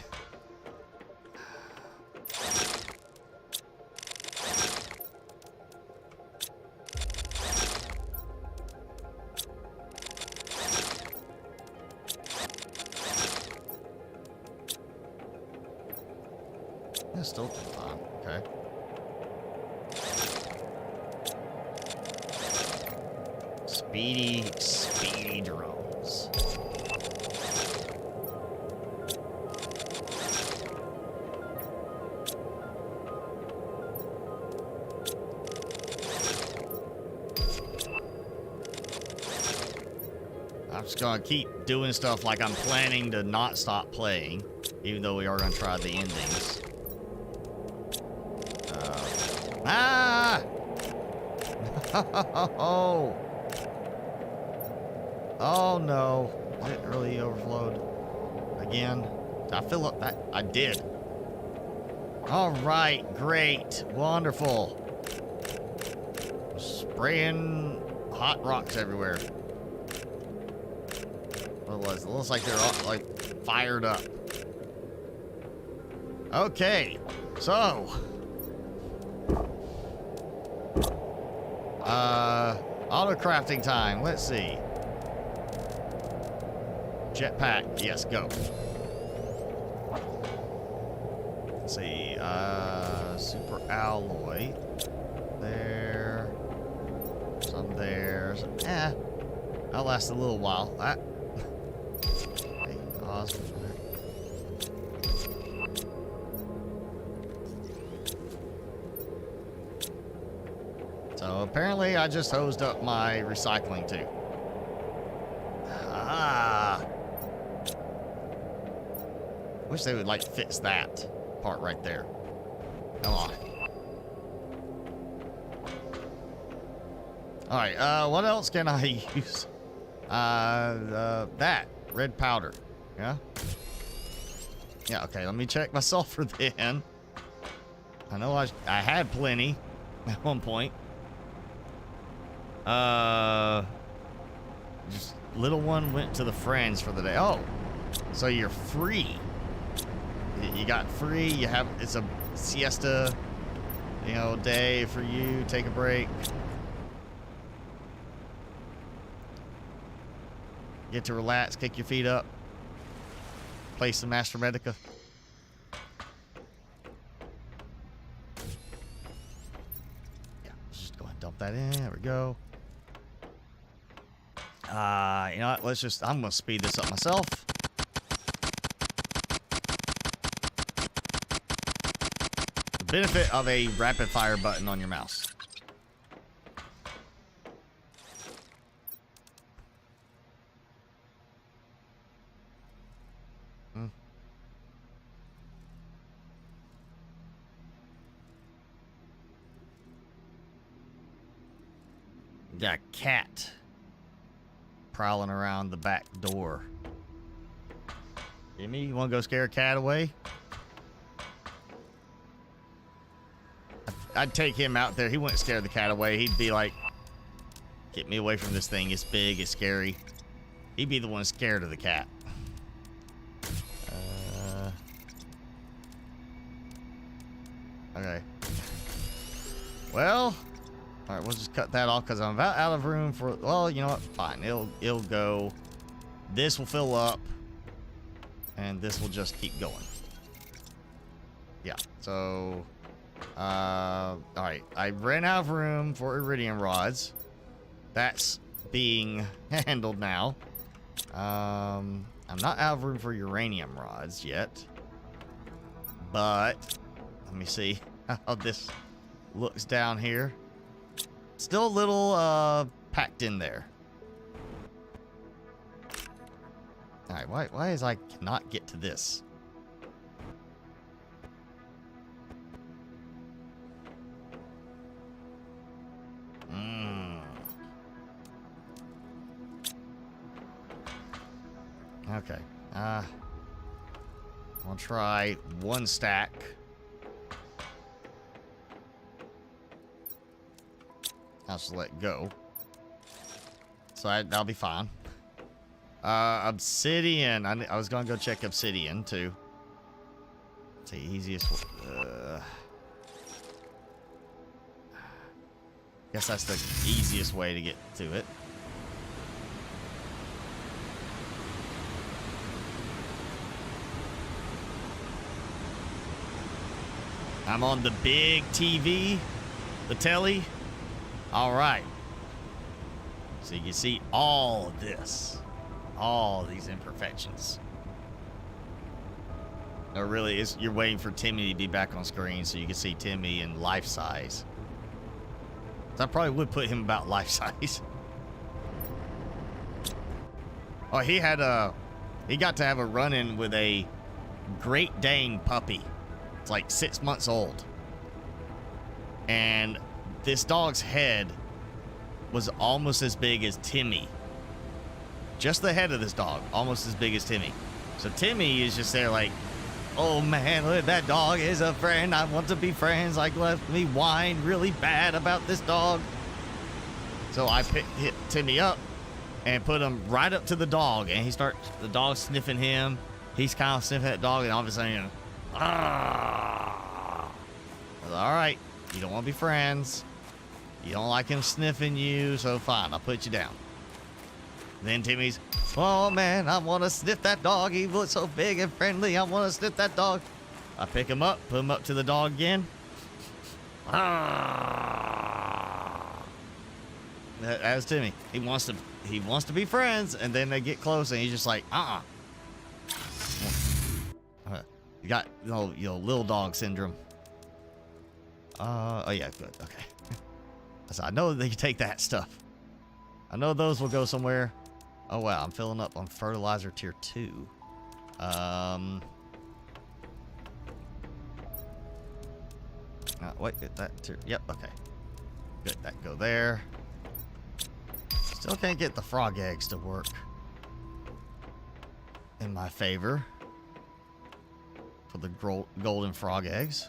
It's still fine. Okay. Speedy drones. I'm just gonna keep doing stuff like I'm planning to not stop playing, even though we are gonna try the endings. Oh! Oh no. It really overflowed. Again. Did I fill up that? I did. Alright, great. Wonderful. Spraying hot rocks everywhere. What was it? It looks like they're all, like, fired up. Okay. So. Auto crafting time. Let's see. Jetpack. Yes, go. Let's see. Super alloy. There. Some there. That'll last a little while. Hey, awesome. So apparently I just hosed up my recycling too. Wish they would like fix that part right there. Come on. Alright, what else can I use? That red powder. Yeah? Yeah, okay, let me check my sulfur then. I know I had plenty at one point. Just little one went to the friends for the day. Oh, so you're free. You got free. You have, it's a siesta, day for you. Take a break. Get to relax, kick your feet up. Play some Master Medica. Yeah, let's just go ahead and dump that in. There we go. You know what? I'm gonna speed this up myself. The benefit of a rapid fire button on your mouse. Got a cat prowling around the back door. Jimmy, you want to go scare a cat away? I'd take him out there. He wouldn't scare the cat away. He'd be like, get me away from this thing. It's big. It's scary. He'd be the one scared of the cat. Okay. Well, all right, we'll just cut that off because I'm about out of room for, well, you know what? Fine. It'll go. This will fill up. And this will just keep going. Yeah, so, all right. I ran out of room for iridium rods. That's being handled now. I'm not out of room for uranium rods yet. But, let me see how this looks down here. Still a little, packed in there. Alright, why is I cannot get to this? Okay. I'll try one stack. I'll just let go. So that'll be fine. Obsidian. I was gonna go check obsidian too. It's the easiest. Guess that's the easiest way to get to it. I'm on the big TV, the telly. All right. So you can see all of this. All these imperfections. No, really, you're waiting for Timmy to be back on screen so you can see Timmy in life size. So I probably would put him about life size. Oh, he got to have a run-in with a Great Dane puppy. It's like 6 months old. And this dog's head was almost as big as Timmy. Just the head of this dog, almost as big as Timmy. So Timmy is just there like, oh man, look, that dog is a friend. I want to be friends. Like, let me whine really bad about this dog. So I hit Timmy up and put him right up to the dog. And the dog sniffing him. He's kind of sniffing that dog. And all of a sudden, you know, ah. All right, you don't want to be friends. You don't like him sniffing you. So fine, I'll put you down. Then Timmy's, oh man, I want to sniff that dog. He looks so big and friendly. I want to sniff that dog. I pick him up, put him up to the dog again. That was Timmy. He wants to be friends, and then they get close, and he's just like, You got little dog syndrome. Oh yeah, good. Okay. I know they can take that stuff. I know those will go somewhere. Oh wow, I'm filling up on fertilizer tier 2. Wait, that tier. Yep, okay. Good, that go there. Still can't get the frog eggs to work in my favor for the golden frog eggs.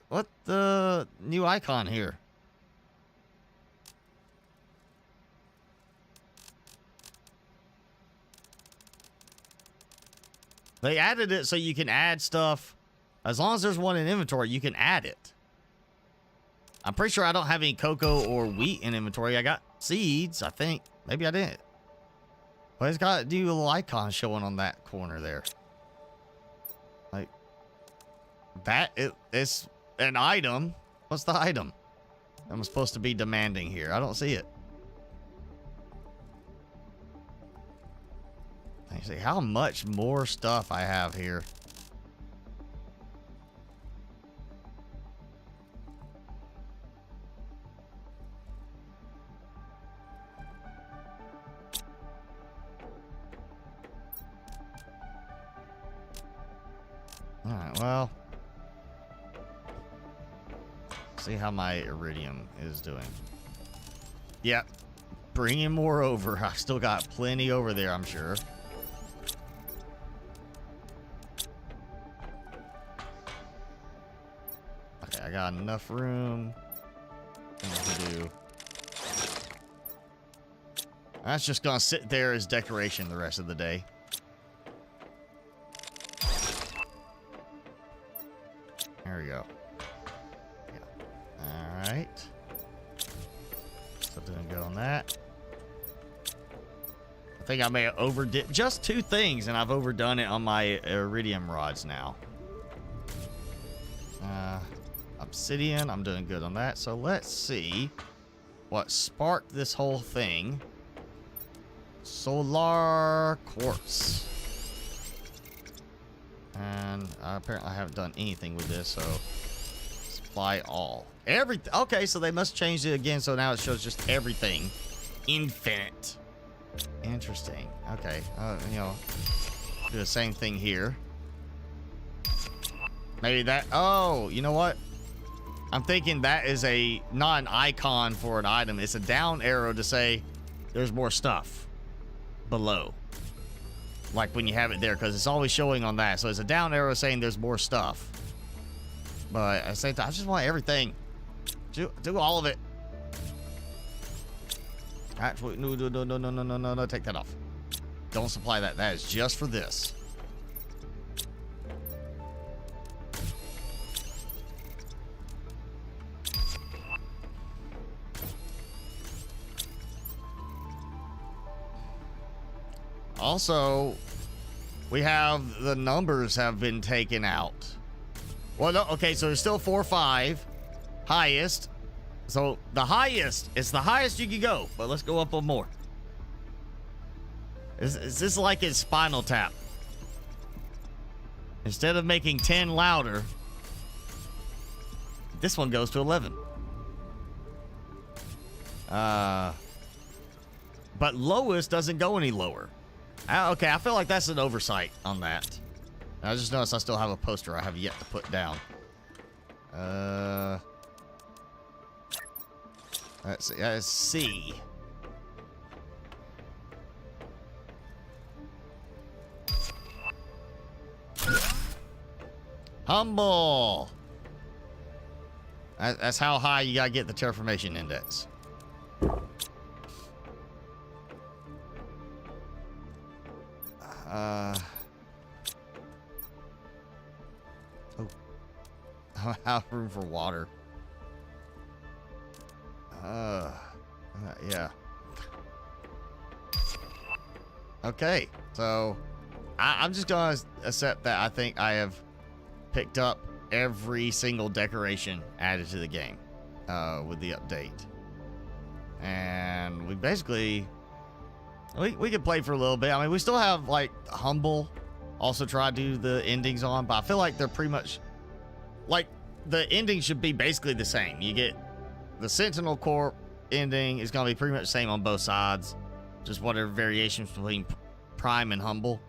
What the new icon here? They added it so you can add stuff. As long as there's one in inventory, you can add it. I'm pretty sure I don't have any cocoa or wheat in inventory. I got seeds, I think. Maybe I didn't. But it's got a new little icon showing on that corner there. Like, that, it's an item. What's the item I'm supposed to be demanding here? I don't see it. Let me see how much more stuff I have here. All right, well, See how my iridium is doing. Yep. Bringing more over. I still got plenty over there, I'm sure. Okay, I got enough room. Things to do. That's just gonna sit there as decoration the rest of the day. There we go. Yeah. Alright. Still doing good on that. I think I may have overdid just 2 things, and I've overdone it on my iridium rods now. Obsidian, I'm doing good on that. So let's see what sparked this whole thing. Solar quartz. And apparently I haven't done anything with this, so supply all. Everything. Okay, so they must change it again, so now it shows just everything. Infinite. Interesting. Okay, you know, do the same thing here. Maybe that. Oh, you know what? I'm thinking that is not an icon for an item. It's a down arrow to say there's more stuff below. Like when you have it there, because it's always showing on that. So it's a down arrow saying there's more stuff. But at the same time, I just want everything. Do all of it. Actually, no, take that off. Don't supply that. That is just for this. Also, we have the numbers have been taken out. Well, no, okay, so there's still 4, 5. Highest. So the highest, it's the highest you can go, but let's go up one more. Is this like in Spinal Tap? Instead of making 10 louder, this one goes to 11. But lowest doesn't go any lower. Okay, I feel like that's an oversight on that. I just noticed I still have a poster I have yet to put down. Let's see. Let's see. Humble. That's how high you gotta get the terraformation index. Oh. I have room for water. Yeah. Okay, so I'm just gonna accept that I think I have picked up every single decoration added to the game with the update, and we basically we could play for a little bit. I mean, we still have like Humble, also try to do the endings on, but I feel like they're pretty much like the ending should be basically the same. You get the Sentinel Corp ending is going to be pretty much the same on both sides. Just whatever variations between Prime and Humble.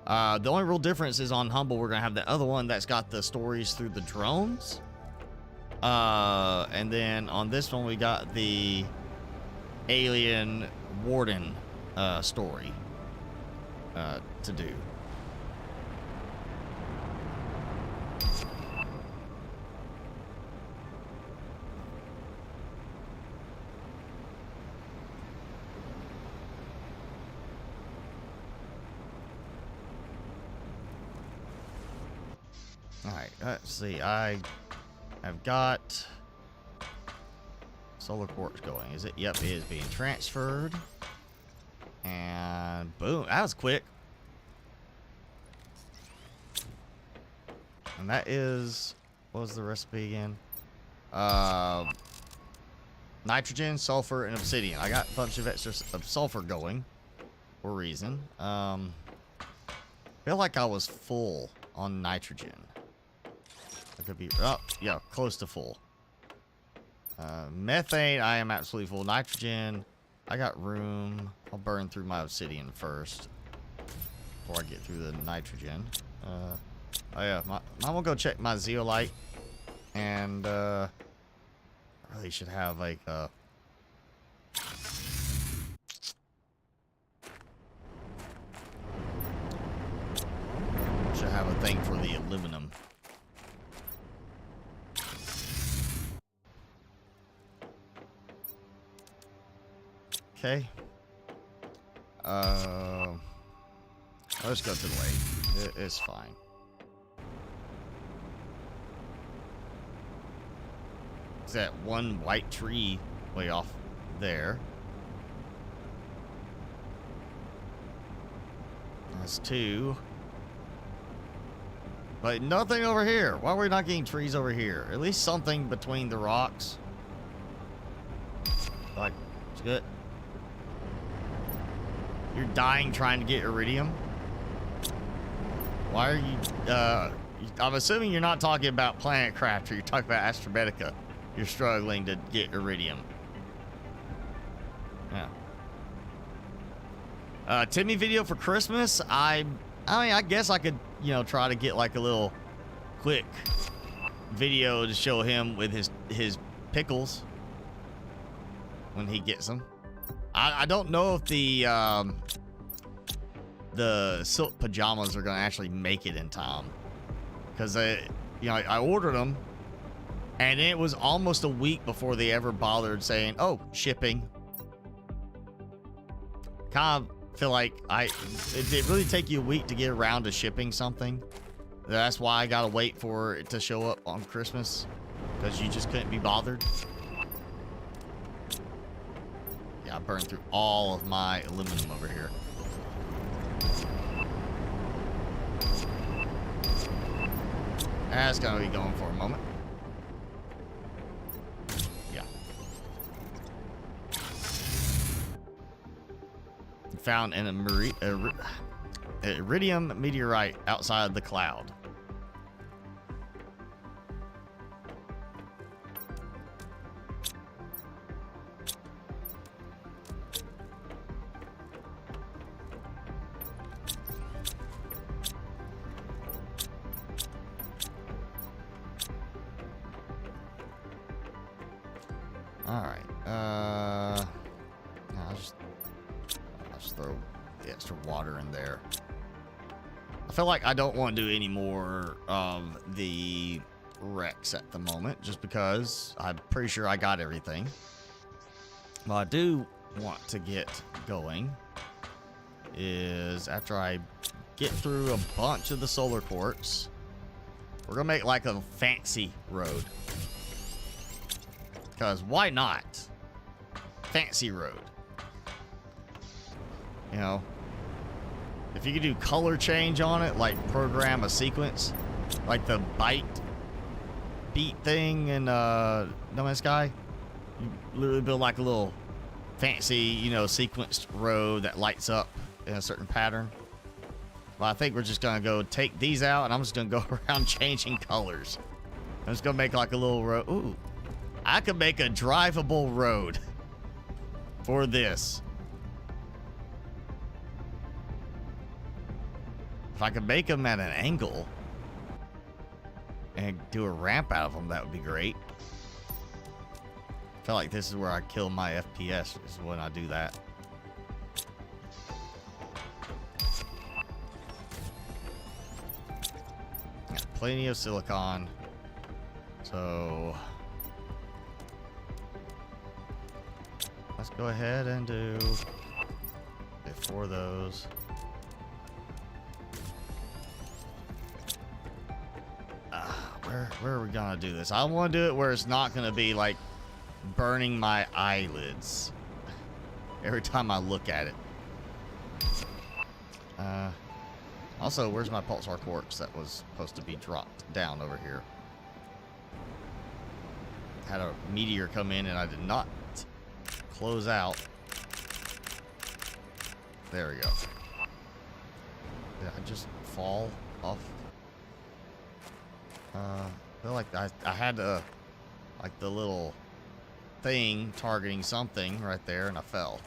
The only real difference is on Humble, we're going to have the other one that's got the stories through the drones. And then on this one, we got the Alien Warden story to do. Alright, let's see. I have got solar quartz going. Is it? Yep, it is being transferred. And boom, that was quick. And that is, what was the recipe again? Nitrogen, sulfur, and obsidian. I got a bunch of extra of sulfur going for a reason. Feel like I was full on nitrogen. I could be, oh, yeah, close to full. Methane, I am absolutely full. Nitrogen, I got room. I'll burn through my obsidian first before I get through the nitrogen. Oh yeah, I'm gonna go check my zeolite and really should have like should have a thing for the aluminum. Okay. Let's go to the lake. It's fine. Is that one white tree way off there? That's two. But nothing over here. Why are we not getting trees over here? At least something between the rocks. Like, it's good. You're dying trying to get iridium? Why are you, I'm assuming you're not talking about Planet Craft, or you're talking about Astrobetica. You're struggling to get iridium. Yeah. Timmy video for Christmas? I mean, I guess I could, you know, try to get like a little quick video to show him with his pickles when he gets them. I don't know if the silk pajamas are gonna actually make it in time, because I ordered them, and it was almost a week before they ever bothered saying, "Oh, shipping." Kind of feel like it really take you a week to get around to shipping something. That's why I gotta wait for it to show up on Christmas, because you just couldn't be bothered. Yeah, I burned through all of my aluminum over here. That's gonna be going for a moment. Yeah. Found an iridium meteorite outside the cloud. All right. I'll just throw the extra water in there. I feel like I don't want to do any more of the wrecks at the moment, just because I'm pretty sure I got everything. What I do want to get going is, after I get through a bunch of the solar quartz, we're gonna make like a fancy road. Because why not? Fancy road. You know, if you could do color change on it, like program a sequence, like the beat thing in No Man's Sky, you literally build like a little fancy, you know, sequenced road that lights up in a certain pattern. Well, I think we're just gonna go take these out, and I'm just gonna go around changing colors. I'm just gonna make like a little road. Ooh. I could make a drivable road for this. If I could make them at an angle and do a ramp out of them, that would be great. I feel like this is where I kill my FPS, is when I do that. Got plenty of silicon. So let's go ahead and do 4 of those. Where are we gonna do this? I want to do it where it's not gonna be like burning my eyelids every time I look at it. Also, where's my pulsar quartz that was supposed to be dropped down over here? Had a meteor come in and I did not close out. There we go. Did I just fall off? I feel like I had like the little thing targeting something right there, and I fell.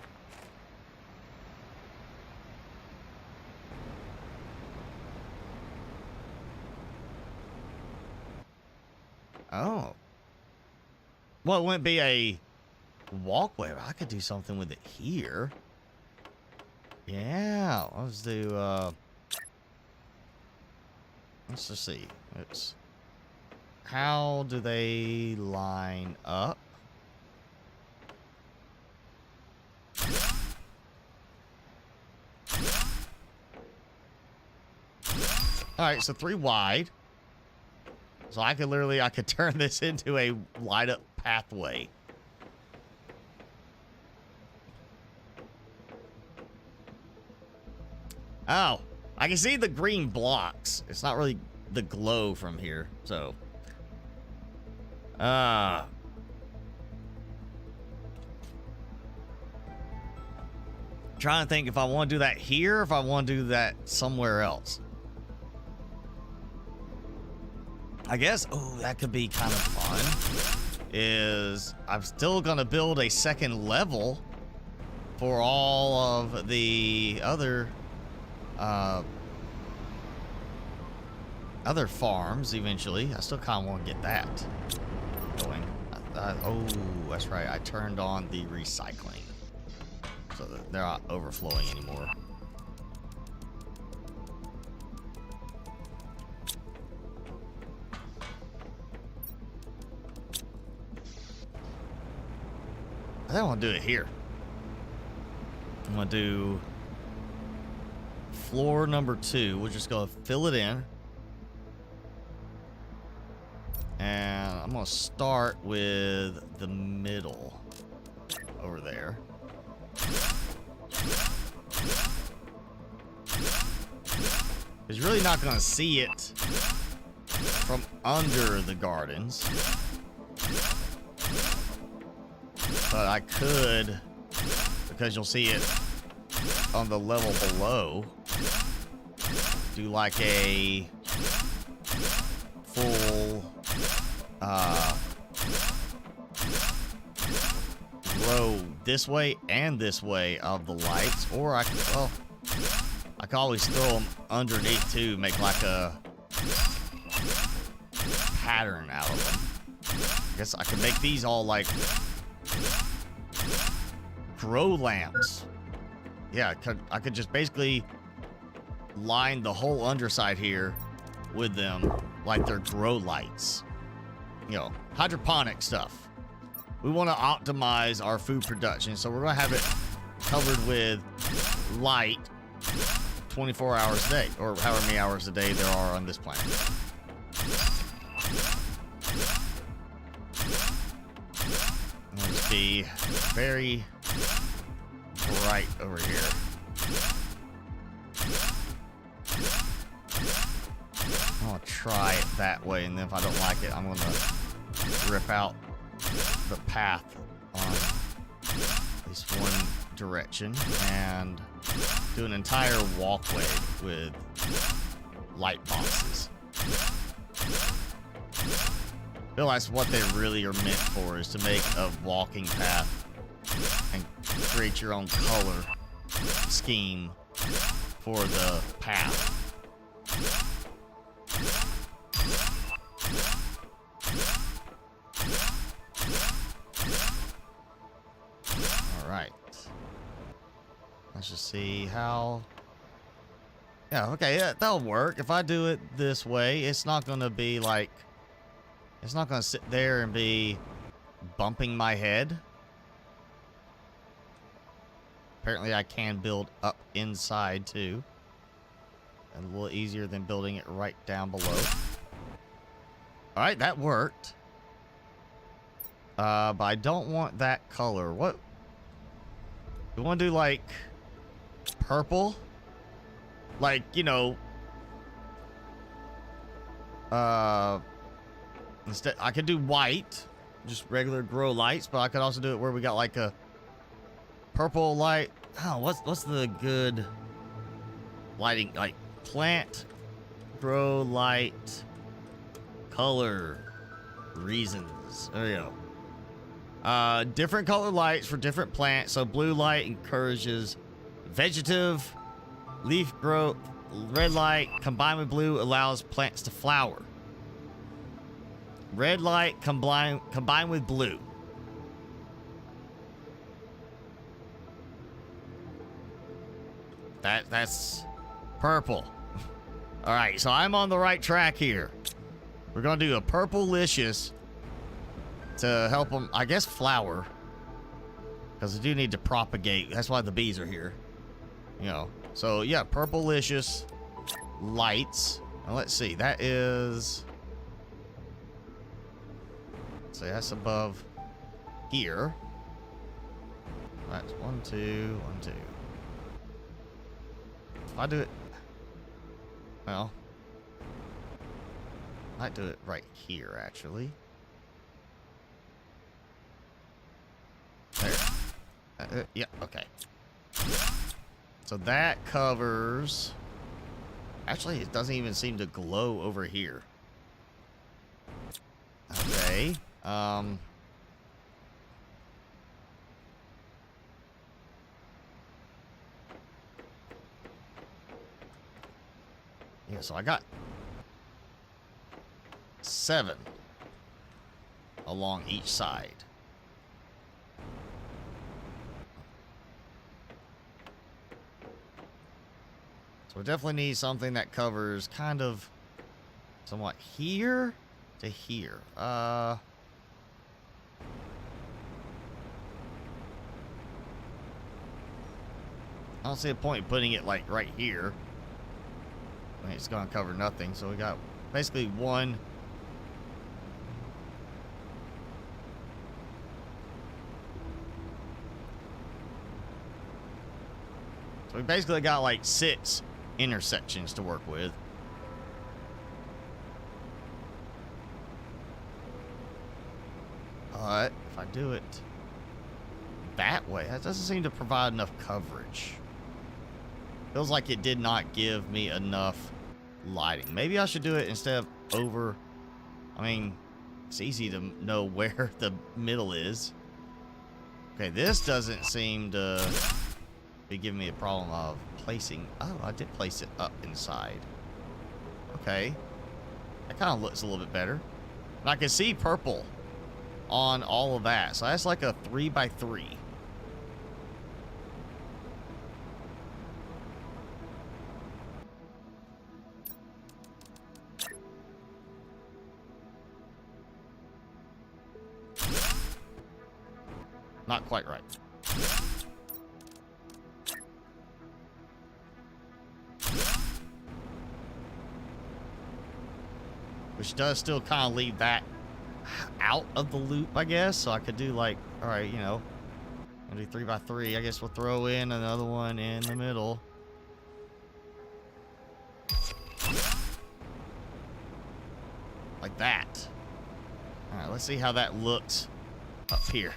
Oh. Well, it wouldn't be a walkway. I could do something with it here. Yeah, let's do, let's just see. It's, how do they line up? All right, so 3 wide. So I could turn this into a light up pathway. Oh, I can see the green blocks. It's not really the glow from here, so. Trying to think if I want to do that here, or if I want to do that somewhere else. I guess, oh, that could be kind of fun. Is I'm still gonna build a second level for all of the other farms eventually. I still kind of want to get that going. Oh, that's right. I turned on the recycling, so that they're not overflowing anymore. I don't want to do it here. I'm going to do floor number 2. We're just going to fill it in. And I'm going to start with the middle over there. Because you're really not going to see it from under the gardens. But I could, because you'll see it on the level below, do like a full row this way and this way of the lights. Or I could, well, I could always throw them underneath too, make like a pattern out of them. I guess I could make these all like grow lamps. Yeah, I could just basically line the whole underside here with them like they're grow lights. You know, hydroponic stuff. We want to optimize our food production, so we're going to have it covered with light 24 hours a day, or however many hours a day there are on this planet. Let's be very bright over here. I'm gonna try it that way, and then if I don't like it, I'm gonna rip out the path on at least one direction and do an entire walkway with light boxes. I feel that's what they really are meant for, is to make a walking path and create your own color scheme for the path. All right. Let's just see how. Yeah, okay, yeah, that'll work. If I do it this way, it's not going to be like, it's not going to sit there and be bumping my head. Apparently I can build up inside too. And a little easier than building it right down below. Alright, that worked. But I don't want that color. What? We want to do like purple? Like, you know. Instead, I could do white. Just regular grow lights. But I could also do it where we got like a purple light. Oh, what's the good lighting? Like plant, grow light, color, reasons. There you go. Different color lights for different plants. So blue light encourages vegetative leaf growth. Red light combined with blue allows plants to flower. Red light combined with blue That's purple. All right, so I'm on the right track here. We're gonna do a purple-licious to help them, I guess, flower. Because they do need to propagate. That's why the bees are here. You know. So, yeah, purple-licious lights. Now, let's see. That is... let's see, that's above here. That's 1, 2, 1, 2. If I do it... well... I might do it right here, actually. There. Yeah, okay. So that covers... actually, it doesn't even seem to glow over here. Okay. Yeah, so I got 7 along each side. So we definitely need something that covers kind of somewhat here to here. I don't see a point in putting it like right here. I mean, it's gonna cover nothing. So we got basically one. So we basically got like 6 intersections to work with. But if I do it that way, that doesn't seem to provide enough coverage. Feels like it did not give me enough lighting. Maybe I should do it instead of over. I mean, it's easy to know where the middle is. Okay, this doesn't seem to be giving me a problem of placing. Oh, I did place it up inside. Okay, that kind of looks a little bit better. And I can see purple on all of that, so that's like a 3x3. Not quite right. Which does still kind of leave that out of the loop, I guess. So I could do like, all right, you know, I'll do 3x3. I guess we'll throw in another one in the middle. Like that. All right, let's see how that looks up here.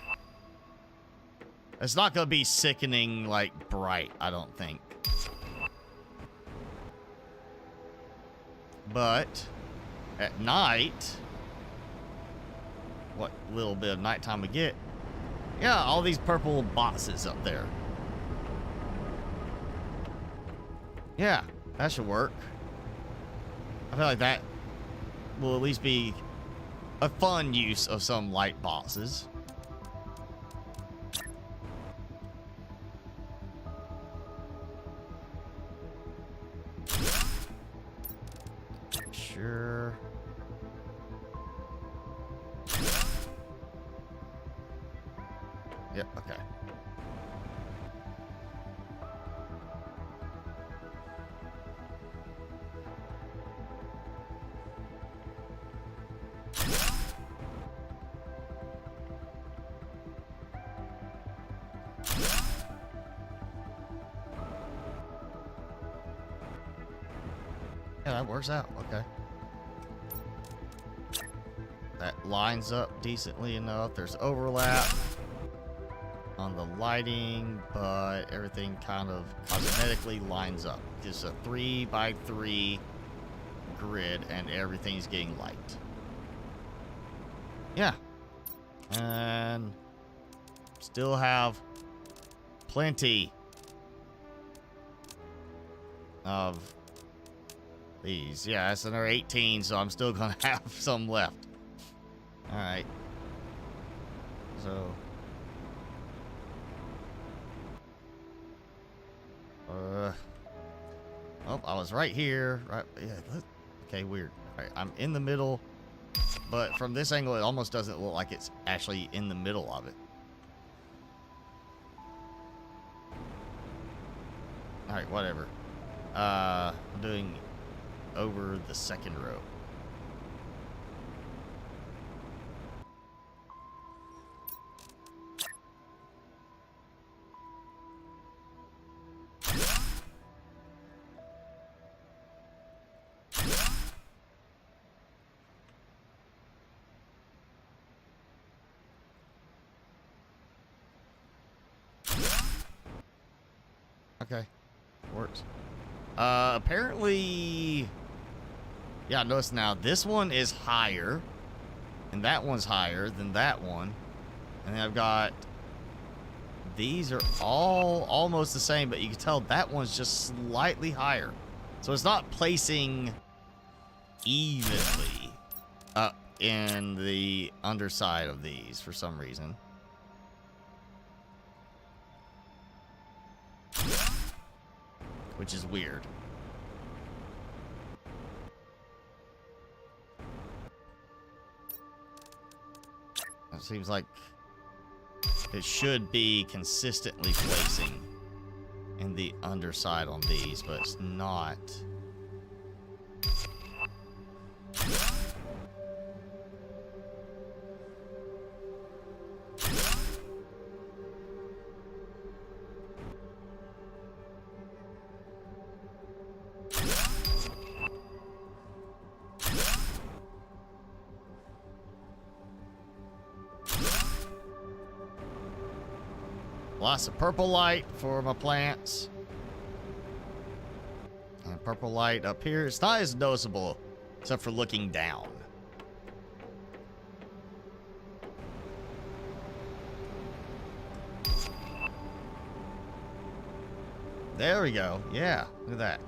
It's not going to be sickening, like, bright, I don't think. But at night, what little bit of nighttime we get, yeah, all these purple boxes up there. Yeah, that should work. I feel like that will at least be a fun use of some light boxes. Sure. Yep, okay. Yeah, that works out. Okay. That lines up decently enough. There's overlap on the lighting, but everything kind of cosmetically lines up. Just a 3x3 grid, and everything's getting light. Yeah. And still have plenty of these. Yeah, that's another 18, so I'm still gonna have some left. All right. So, Oh, I was right here. Right. Yeah. Okay, weird. All right, I'm in the middle, but from this angle, it almost doesn't look like it's actually in the middle of it. All right, whatever. I'm doing over the second row. Okay, works. Apparently, yeah, notice now this one is higher, and that one's higher than that one, and then I've got these are all almost the same, but you can tell that one's just slightly higher, so it's not placing evenly up in the underside of these for some reason. Which is weird. It seems like it should be consistently placing in the underside on these, but it's not. Lots of purple light for my plants. And purple light up here. It's not as noticeable, except for looking down. There we go. Yeah, look at that.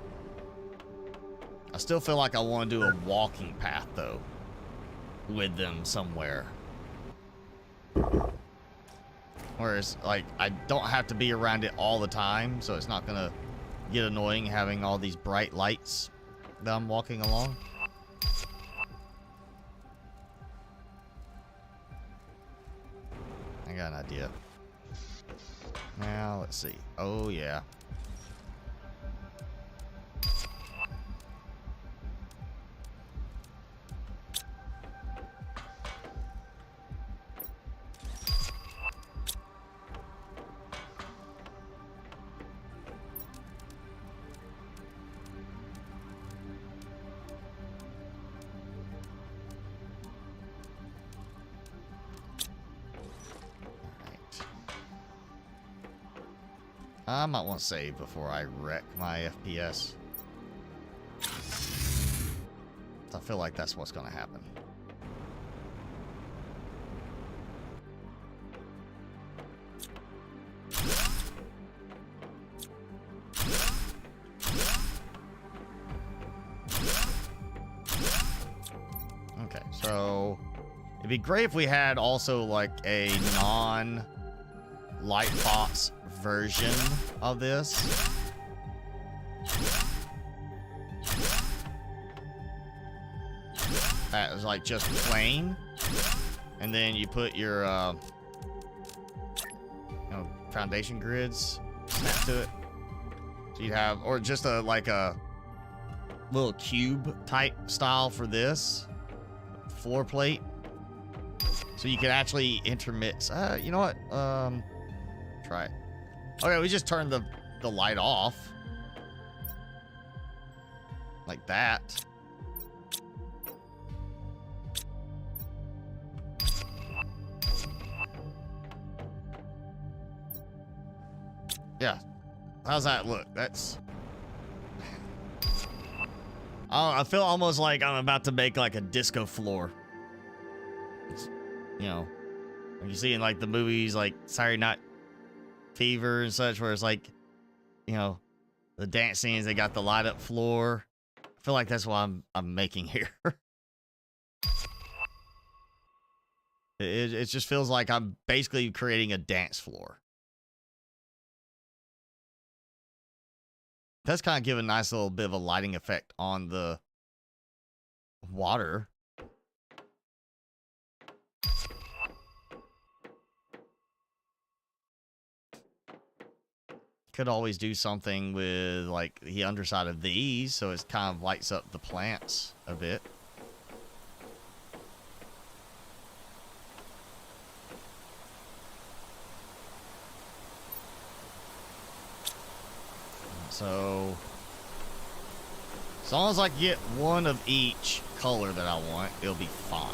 I still feel like I want to do a walking path, though, with them somewhere. Whereas, like, I don't have to be around it all the time, so it's not gonna get annoying having all these bright lights that I'm walking along. I got an idea. Now, let's see. Oh, yeah. I might want to save before I wreck my FPS. I feel like that's what's going to happen. Okay, so it'd be great if we had also like a non-Lightbox version of this. That was like just plain, and then you put your foundation grids snap to it. So you have, or just a like a little cube type style for this floor plate, so you can actually intermix. You know what? Try it. Okay, we just turned the light off. Like that. Yeah. How's that look? That's... I feel almost like I'm about to make like a disco floor. It's, you know, like you see in like the movies like Saturday Night Fever and such, where it's like, you know, the dance scenes, they got the light up floor. I feel like that's what I'm making here. It just feels like I'm basically creating a dance floor. That's kind of give a nice little bit of a lighting effect on the water. Could always do something with like the underside of these so it kind of lights up the plants a bit. So as long as I get one of each color that I want, it'll be fine.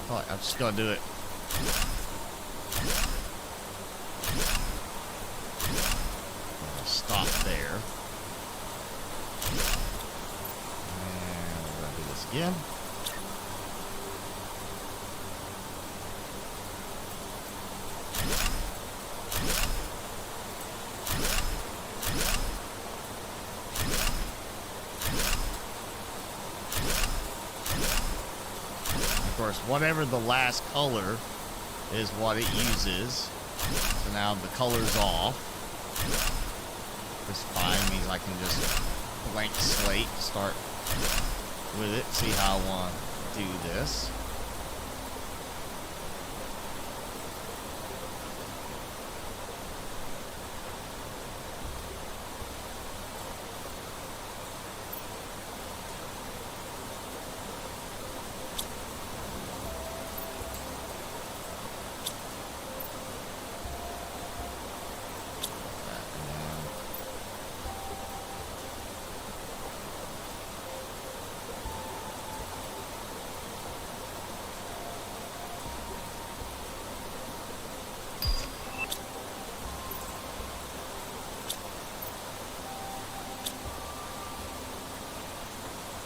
I'm just gonna do it. I'll stop there. And we're gonna do this again. Of course, whatever the last color is what it uses. So now the color's off. Which fine, means I can just blank slate, start with it, see how I want to do this.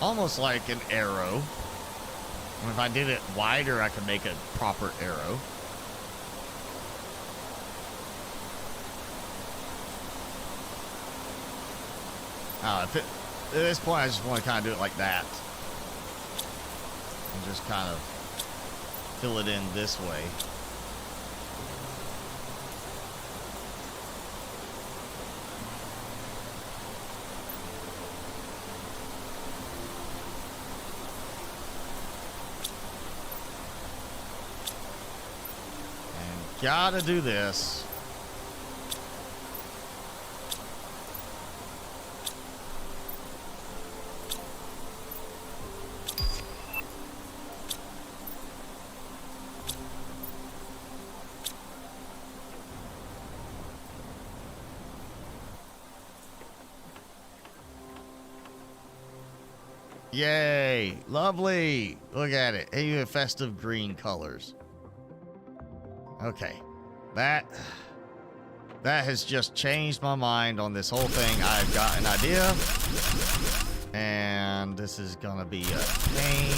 Almost like an arrow. And if I did it wider, I could make a proper arrow. At this point, I just want to kind of do it like that. And just kind of fill it in this way. Gotta do this. Yay! Lovely! Look at it. Even festive green colors. Okay, that has just changed my mind on this whole thing. I've got an idea, and this is gonna be a pain,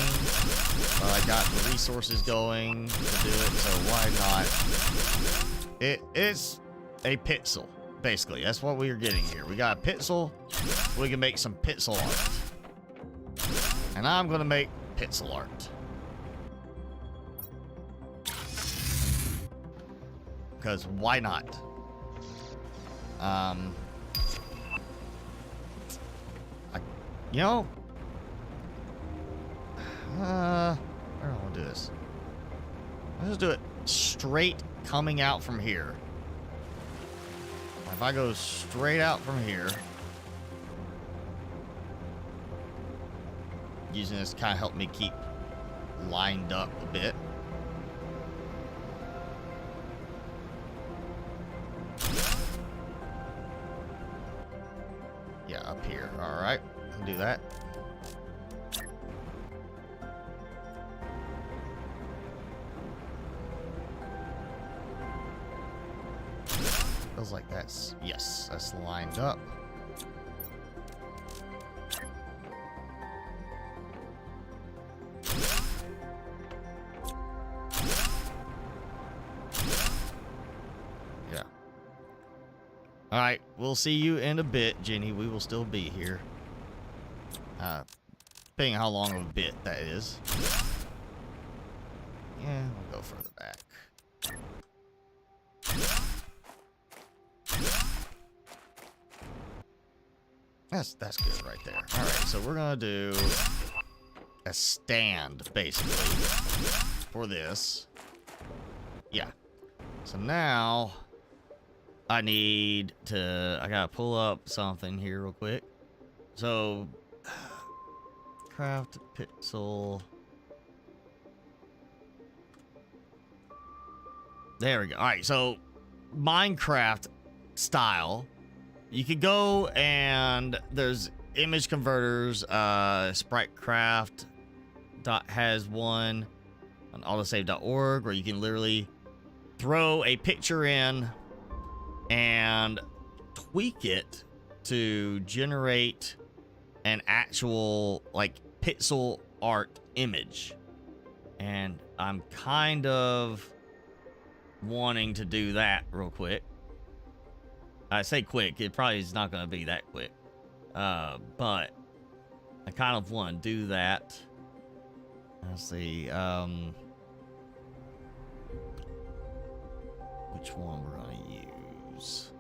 but I got the resources going to do it, so why not? It's a pixel, basically. That's what we are getting here. We got a pixel. We can make some pixel art, and I'm gonna make pixel art. Because why not? You know, I don't want to do this. Let's just do it straight coming out from here. If I go straight out from here, using this kind of help me keep lined up a bit. Yeah, up here. All right, I'll do that. Feels like that's, yes, that's lined up. All right, we'll see you in a bit, Jenny. We will still be here. Depending on how long of a bit that is. Yeah, we'll go further back. That's good right there. All right, so we're gonna do a stand basically for this. Yeah. So now I gotta pull up something here real quick. So craft pixel. There we go. All right, so Minecraft style. You could go and there's image converters. Spritecraft has one on autosave.org where you can literally throw a picture in and tweak it to generate an actual like pixel art image. And I'm kind of wanting to do that real quick. I say quick, it probably is not going to be that quick, but I kind of want to do that. Let's see, which one we're going to use.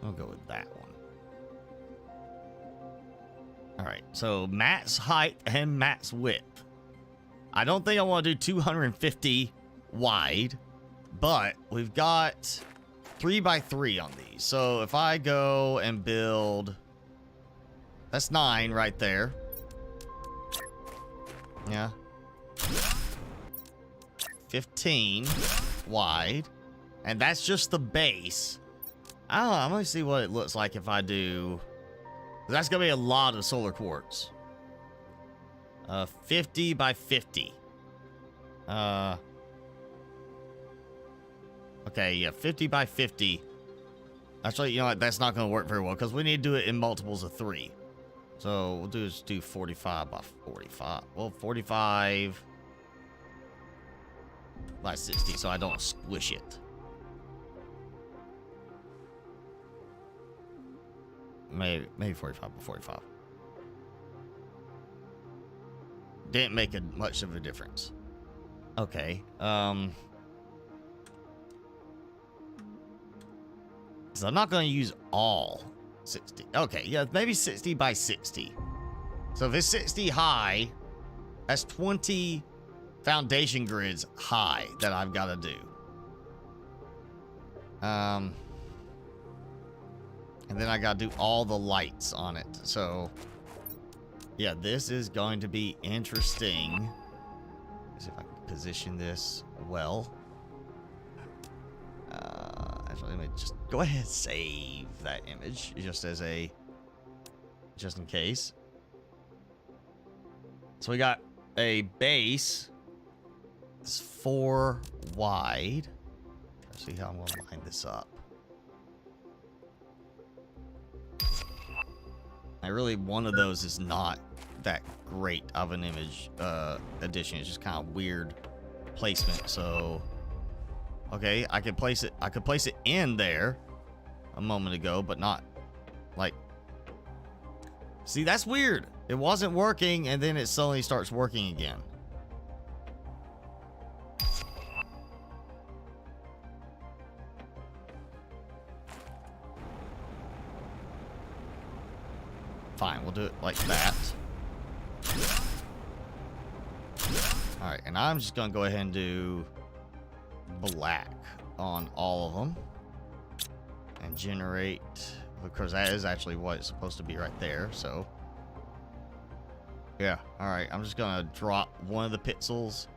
I'll go with that one. All right, so max height and max width. I don't think I want to do 250 wide, but we've got 3x3 on these. So if I go and build, that's 9 right there. Yeah. 15 wide, and that's just the base. I don't know, I'm gonna see what it looks like if I do. That's gonna be a lot of solar quartz. 50 by 50. Okay, yeah, 50 by 50. Actually, you know what? That's not gonna work very well because we need to do it in multiples of 3. So we'll do 45 by 45. Well, 45 by 60, so I don't squish it. Maybe 45 by 45. Didn't make much of a difference. Okay. So I'm not going to use all 60. Okay, yeah, maybe 60 by 60. So if it's 60 high, that's 20 foundation grids high that I've got to do. And then I got to do all the lights on it. So yeah, this is going to be interesting. Let's see if I can position this well. Actually, let me just go ahead and save that image just in case. So we got a base. It's 4 wide. Let's see how I'm going to line this up. One of those is not that great of an image addition. It's just kind of weird placement. So okay, I could place it in there a moment ago, but not like, see, that's weird. It wasn't working and then it suddenly starts working again. Fine, we'll do it like that. All right, and I'm just gonna go ahead and do black on all of them and generate, because that is actually what it's supposed to be right there. So yeah, all right, I'm just gonna drop one of the pixels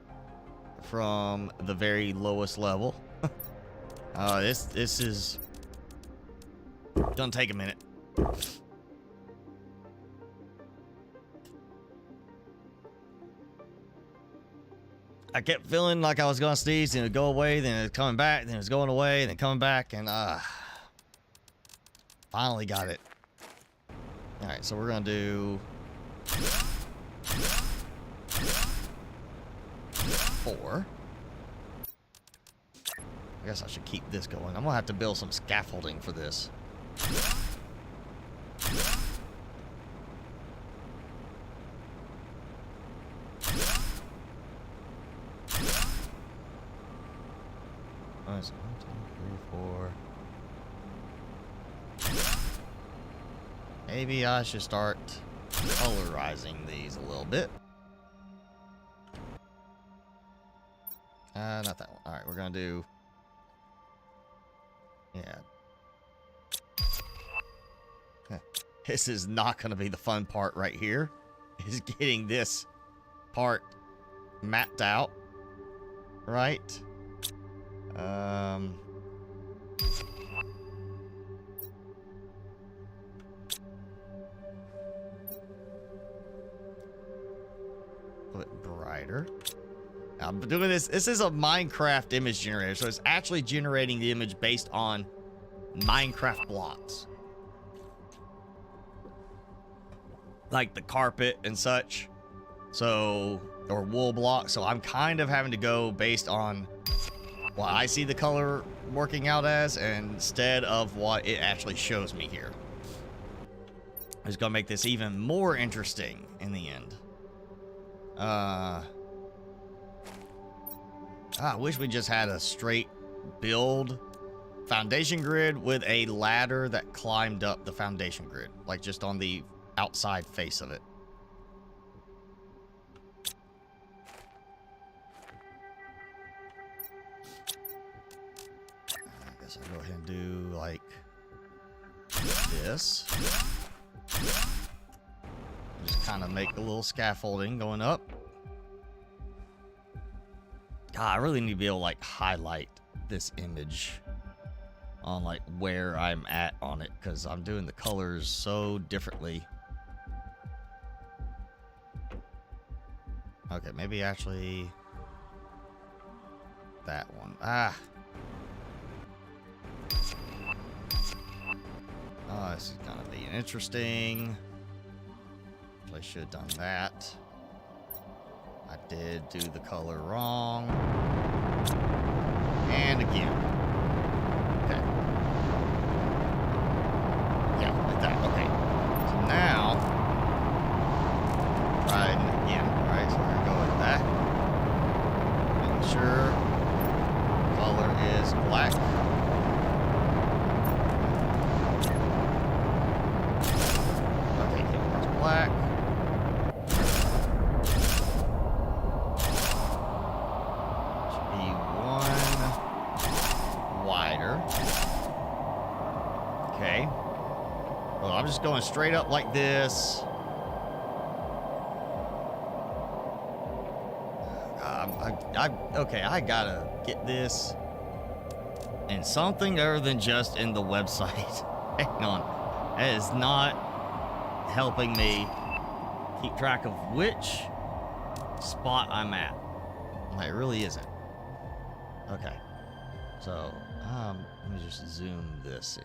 from the very lowest level. This is gonna take a minute. I kept feeling like I was gonna sneeze and it would go away, then it was coming back, then it was going away, then coming back, and finally got it. All right, so we're gonna do 4. I guess I should keep this going. I'm gonna have to build some scaffolding for this. One, two, three, four. Maybe I should start colorizing these a little bit. Not that one. All right, we're gonna do. Yeah. This is not gonna be the fun part right here. Is getting this part mapped out, right? A bit brighter. I'm doing this. This is a Minecraft image generator, so it's actually generating the image based on Minecraft blocks, like the carpet and such. So, or wool blocks. So I'm kind of having to go based on what I see the color working out as, instead of what it actually shows me here. It's gonna make this even more interesting in the end. I wish we just had a straight build foundation grid with a ladder that climbed up the foundation grid, like just on the outside face of it. I guess I'll go ahead and do like this. Just kind of make a little scaffolding going up. God, I really need to be able to like highlight this image on like where I'm at on it, because I'm doing the colors so differently. Okay, maybe actually that one. Oh, this is gonna be interesting. I should have done that. I did do the color wrong. And again. Okay. Yeah, like that. Okay. So now, try it again. Alright, so we're going to go with that. Making sure color is black. Okay, color's black. Okay. Well, I'm just going straight up like this. Okay, I gotta get this in something other than just in the website. Hang on. That is not helping me keep track of which spot I'm at. It really isn't. Okay. So, let me just zoom this in.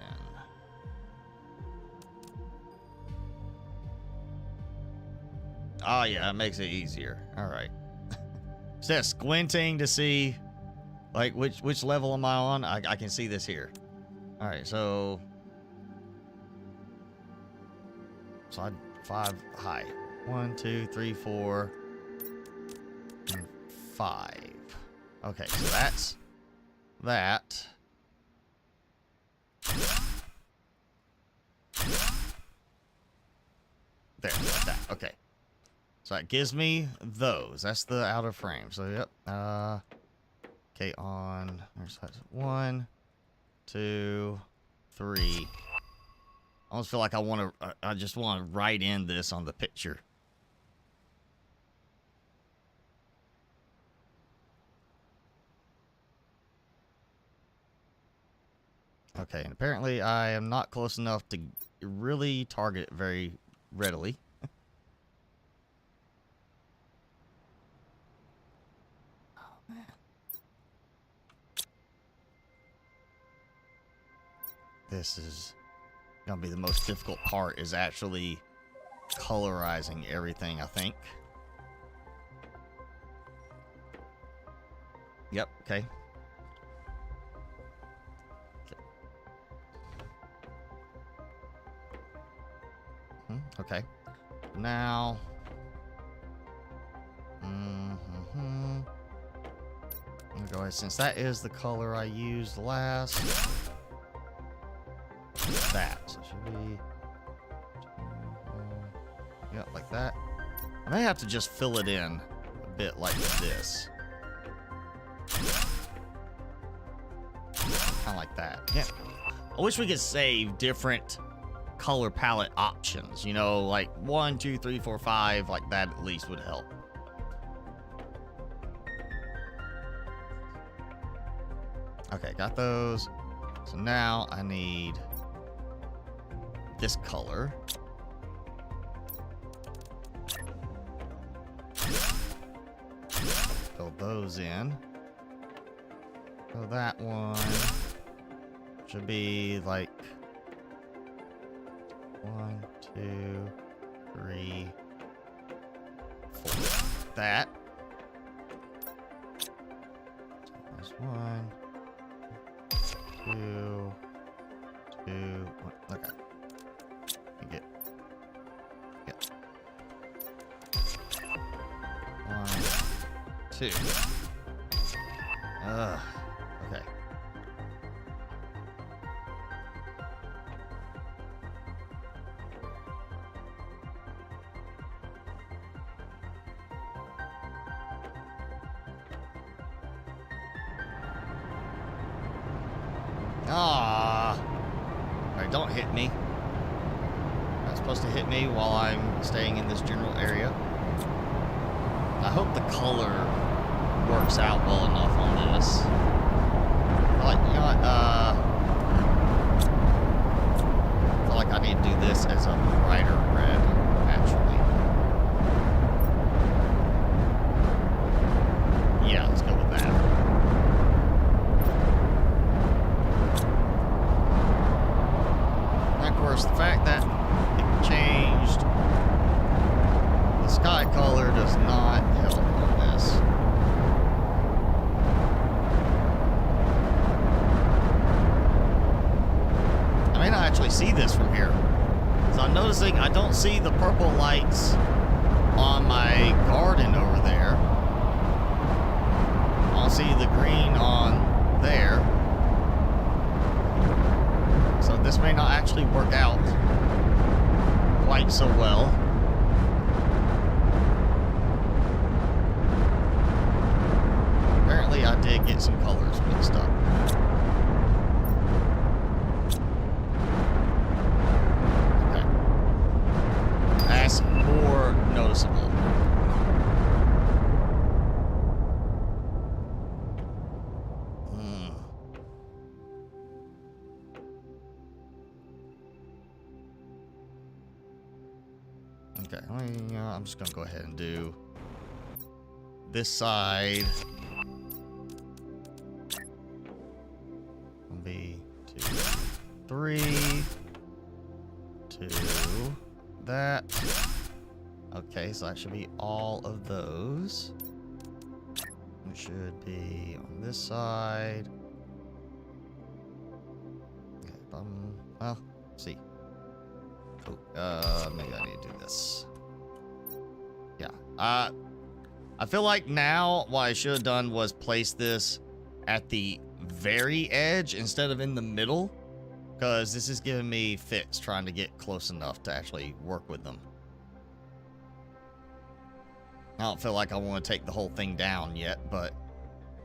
Oh, yeah, it makes it easier. All right. Instead of squinting to see, like, which level am I on, I can see this here. All right, so slide 5 high. 1, 2, 3, 4, and 5. Okay, so that's that. There, like that. Okay. So that gives me those. That's the outer frame. So, yep. Okay, on. There's 1, 2, 3. I almost feel like I just want to write in this on the picture. Okay, and apparently I am not close enough to really target it very readily. Oh, man. This is gonna be the most difficult part, is actually colorizing everything, I think. Yep, okay. Okay. Now. go ahead, since that is the color I used last. That. So it should be... yeah, like that. I may have to just fill it in a bit like this. Kind of like that. Yeah. I wish we could save different color palette options. You know, like 1, 2, 3, 4, 5. Like that at least would help. Okay, got those. So now I need this color. Fill those in. So that one should be like 1, 2, 3, 4. That. That's 1, 2, 2, 1. Okay. Get. 1, 2. Okay. Alright, don't hit me. Not supposed to hit me while I'm staying in this general area. I hope the color works out well enough on this. Like, you know what, I feel like I need to do this as a brighter red, actually. Yeah, let's go with that. And of course, the fact that it changed the sky color does not help on this. I may not actually see this from here. So I'm noticing I don't see the purple lights on my garden over there. I'll see the green on there. So this may not actually work out quite so well. Apparently I did get some colors mixed up. Okay. That's more noticeable. Okay, I'm just gonna go ahead and do this side. 1, 2, 3, 2, that. Okay, so that should be all of those. It should be on this side. Okay, well, let's see. Oh, maybe I need to do this. Yeah. I feel like now what I should have done was place this at the very edge instead of in the middle, because this is giving me fits trying to get close enough to actually work with them. I don't feel like I want to take the whole thing down yet, but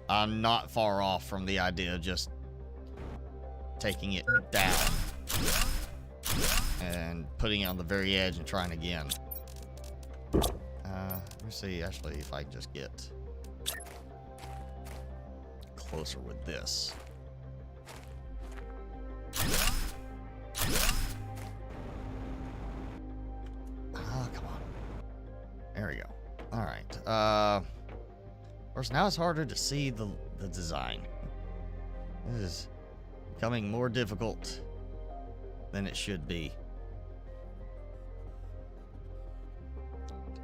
I'm not far off from the idea of just taking it down and putting it on the very edge and trying again. Let me see, actually, if I can just get closer with this. Come on. There we go. All right. Of course, now it's harder to see the design. This is becoming more difficult than it should be.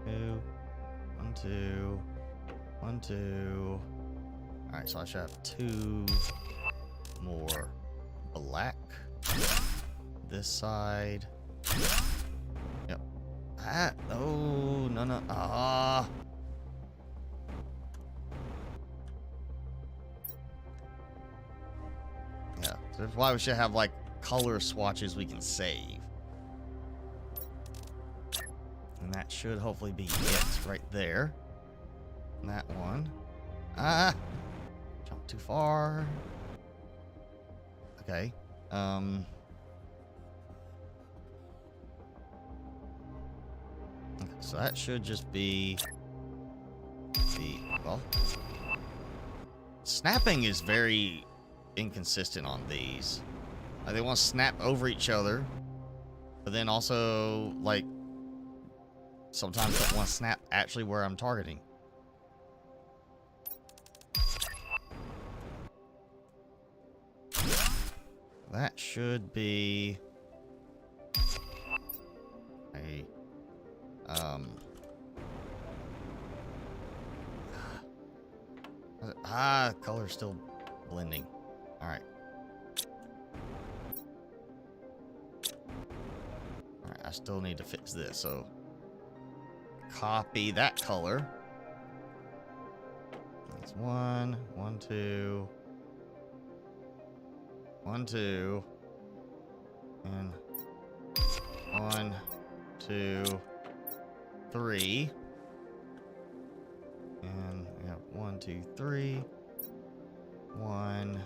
2, 1, 2, 1, 2. All right, so I should have 2 more black. This side. Yep. Ah, oh, no. That's why we should have like color swatches we can save. And that should hopefully be it right there. And that one. Ah! Jump too far. Okay. Okay, so that should just be the, well, snapping is very inconsistent on these. They want to snap over each other, but then also, like, sometimes don't want to snap actually where I'm targeting. That should be a color's still blending. All right. All right, I still need to fix this. So copy that color. That's 1, 1, 2, 1, 2, and 1, 2, 3, and we have 1, 2, 3, 1,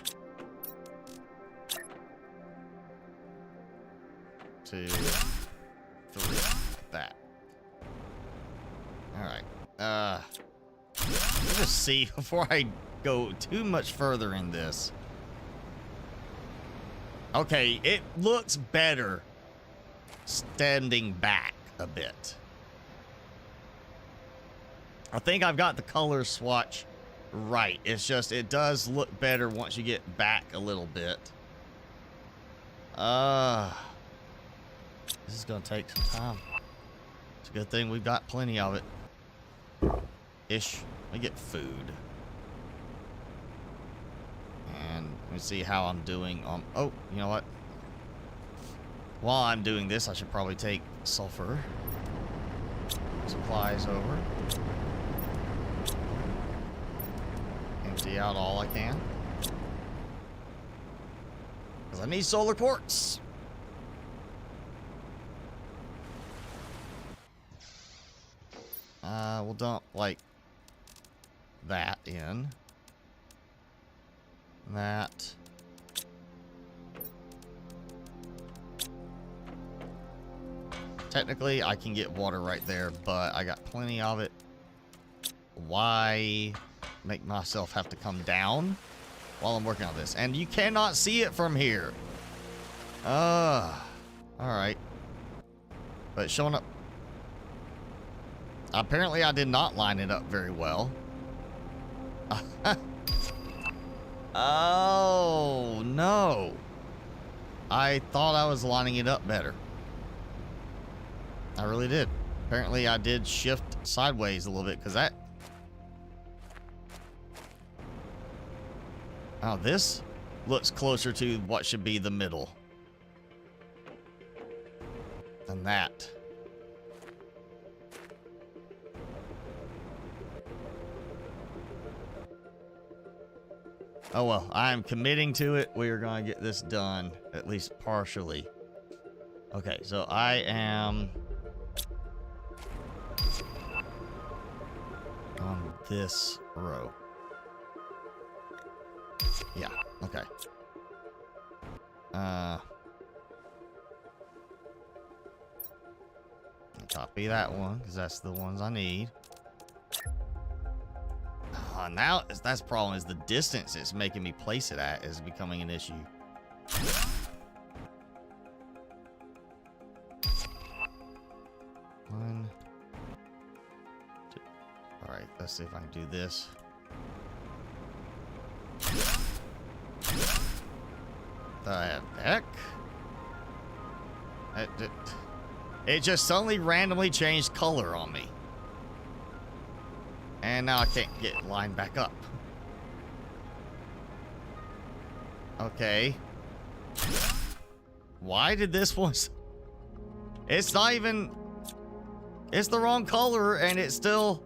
2, 3. That. All right. Let's just see before I go too much further in this. Okay, it looks better standing back a bit. I think I've got the color swatch right. It's just, it does look better once you get back a little bit. This is gonna take some time. It's a good thing we've got plenty of it. Ish. Let me get food. And let me see how I'm doing on... Oh, you know what? While I'm doing this, I should probably take sulfur supplies over. Empty out all I can. Because I need solar quartz. We'll dump, like, that in. That. Technically, I can get water right there, but I got plenty of it. Why make myself have to come down while I'm working on this? And you cannot see it from here. Alright. But it's showing up. Apparently, I did not line it up very well. Oh, no. I thought I was lining it up better. I really did. Apparently, I did shift sideways a little bit, because that... Oh, this looks closer to what should be the middle than that. Oh well, I'm committing to it. We are going to get this done, at least partially. Okay, so I am on this row. Yeah, okay. Copy that one, because that's the ones I need. Now, that's the problem, is the distance it's making me place it at is becoming an issue. One, two. All right, let's see if I can do this. The heck? It just suddenly randomly changed color on me. And now I can't get lined back up. Okay. Why did this one... It's not even... It's the wrong color and it's still...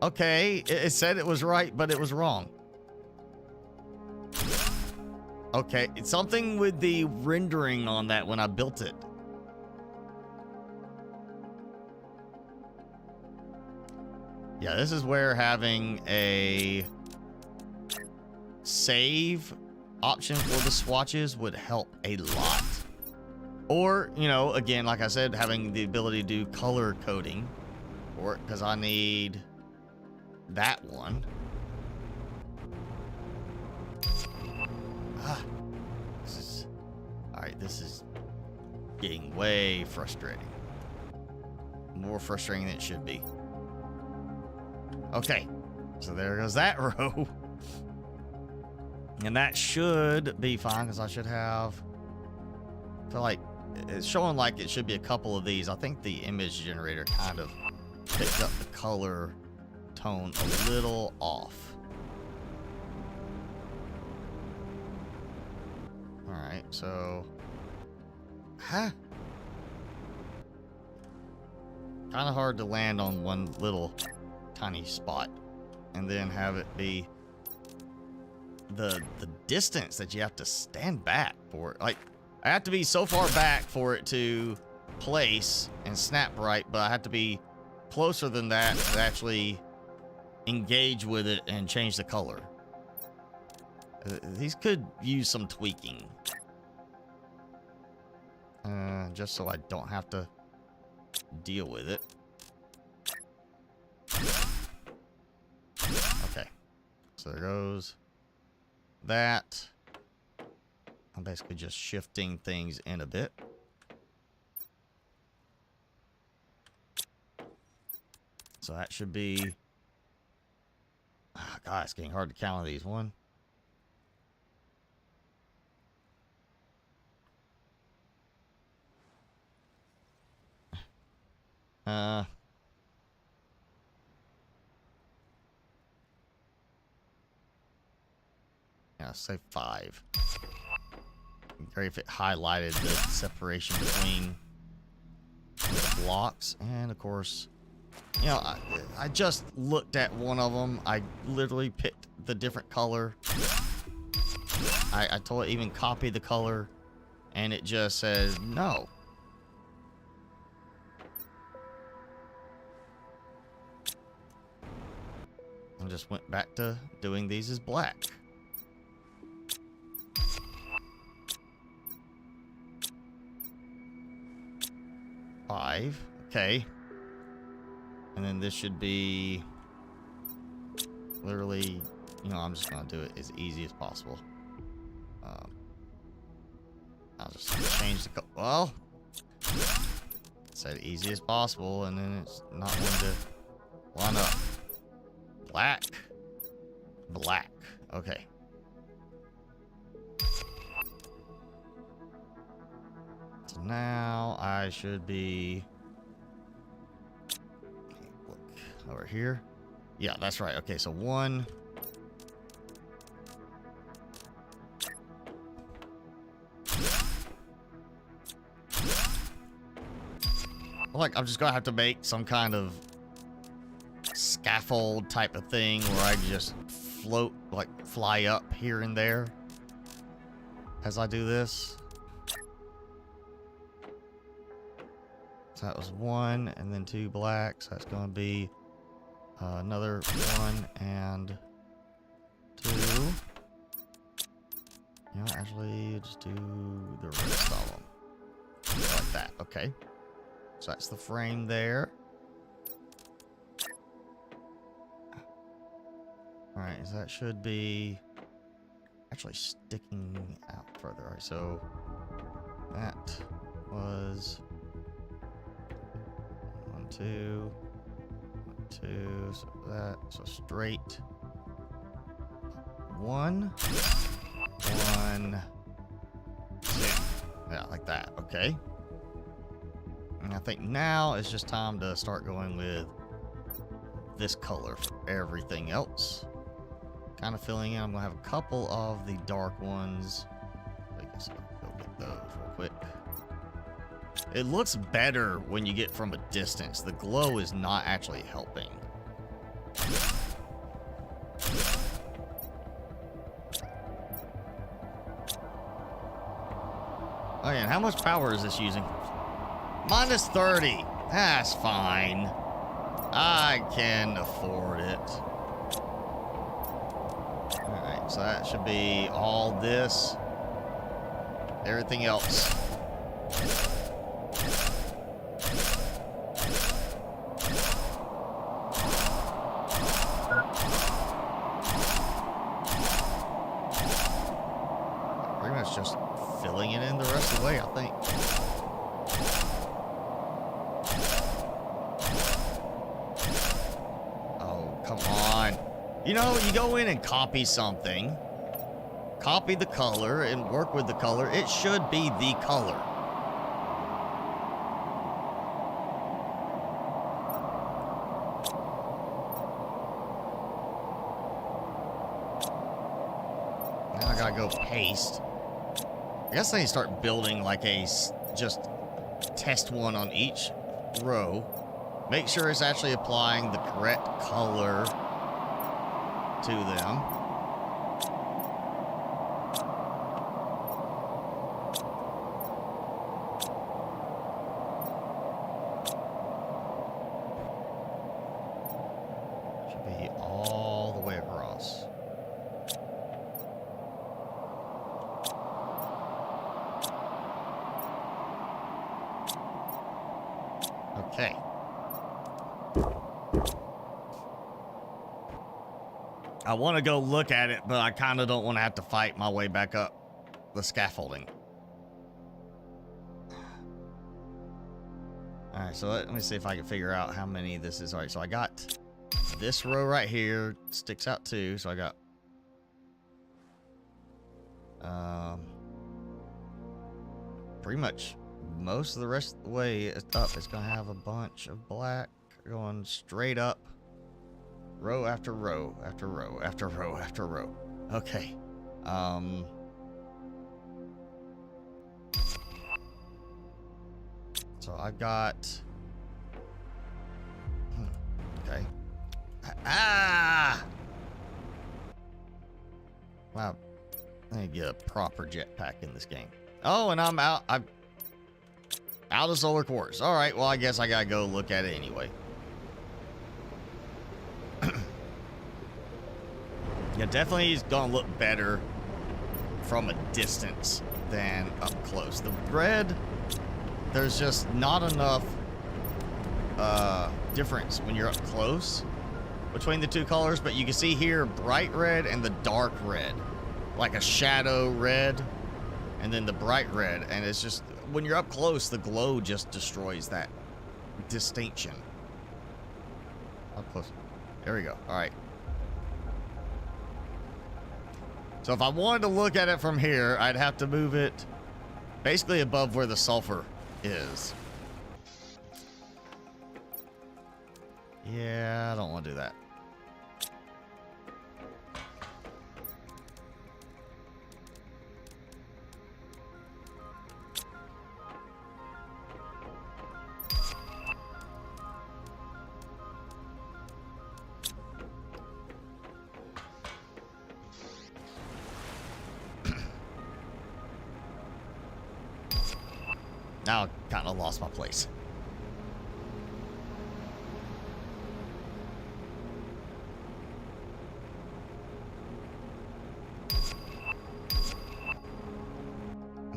Okay, it said it was right, but it was wrong. Okay, it's something with the rendering on that when I built it. Yeah, this is where having a save option for the swatches would help a lot. Or, you know, again, like I said, having the ability to do color coding for it, because I need that one. Alright, this is getting way frustrating. More frustrating than it should be. Okay, so there goes that row. And that should be fine, because I should have... I feel like it's showing like it should be a couple of these. I think the image generator kind of picked up the color tone a little off. Alright, so... Huh? Kind of hard to land on one little tiny spot and then have it be the distance that you have to stand back for it. Like, I have to be so far back for it to place and snap right, but I have to be closer than that to actually engage with it and change the color. These could use some tweaking. Just so I don't have to deal with it. Okay. So there goes that. I'm basically just shifting things in a bit. So that should be... Oh, God, it's getting hard to count on these. One. Yeah, say 5. Great if it highlighted the separation between the blocks. And of course, you know, I just looked at one of them. I literally picked the different color. I told it even copy the color, and it just says no. I just went back to doing these as black. Five, okay. And then this should be literally, you know, I'm just gonna do it as easy as possible. I'll just change the color. Well, said easy as possible, and then it's not going to line up. Black, black. Okay. So now I should be... Look over here. Yeah, that's right. Okay, so 1. Like, I'm just gonna have to make some kind of scaffold type of thing where I just float, like fly up here and there as I do this. So that was 1 and then 2 black, so that's gonna be another 1 and 2. You know, actually just do the rest of them like that. Okay, so that's the frame there. Alright, so that should be actually sticking out further. Alright, so that was 1, 2, 1, 2, so that, so straight 1, 1, 2. Yeah, like that. Okay. And I think now it's just time to start going with this color for everything else. Kind of filling in. I'm gonna have a couple of the dark ones. I guess I'll go get those real quick. It looks better when you get from a distance. The glow is not actually helping. Oh yeah, and how much power is this using? Minus 30. That's fine. I can afford it. Alright, so that should be all this. Everything else. Pretty much just filling it in the rest of the way, I think. Oh, come on. You know, you go in and copy something, copy the color, and work with the color. It should be the color. Now I gotta go paste. I guess I need to start building like a just test one on each row. Make sure it's actually applying the correct color to them. Should be all the way across. Okay. I want to go look at it, but I kind of don't want to have to fight my way back up the scaffolding. All right, so let me see if I can figure out how many this is. All right, so I got this row right here, sticks out too. So I got pretty much most of the rest of the way up. It's gonna have a bunch of black going straight up. Row after row after row after row after row. Okay. So I've got. Okay. Ah! Wow. I need to get a proper jetpack in this game. Oh, and I'm out. I'm out of solar quartz. All right. Well, I guess I gotta go look at it anyway. Yeah, definitely is gonna look better from a distance than up close. The red, there's just not enough difference when you're up close between the two colors, but you can see here bright red and the dark red, like a shadow red, and then the bright red, and it's just when you're up close, the glow just destroys that distinction. Up close. There we go. All right. So if I wanted to look at it from here, I'd have to move it basically above where the sulfur is. Yeah, I don't want to do that. Now I kind of lost my place.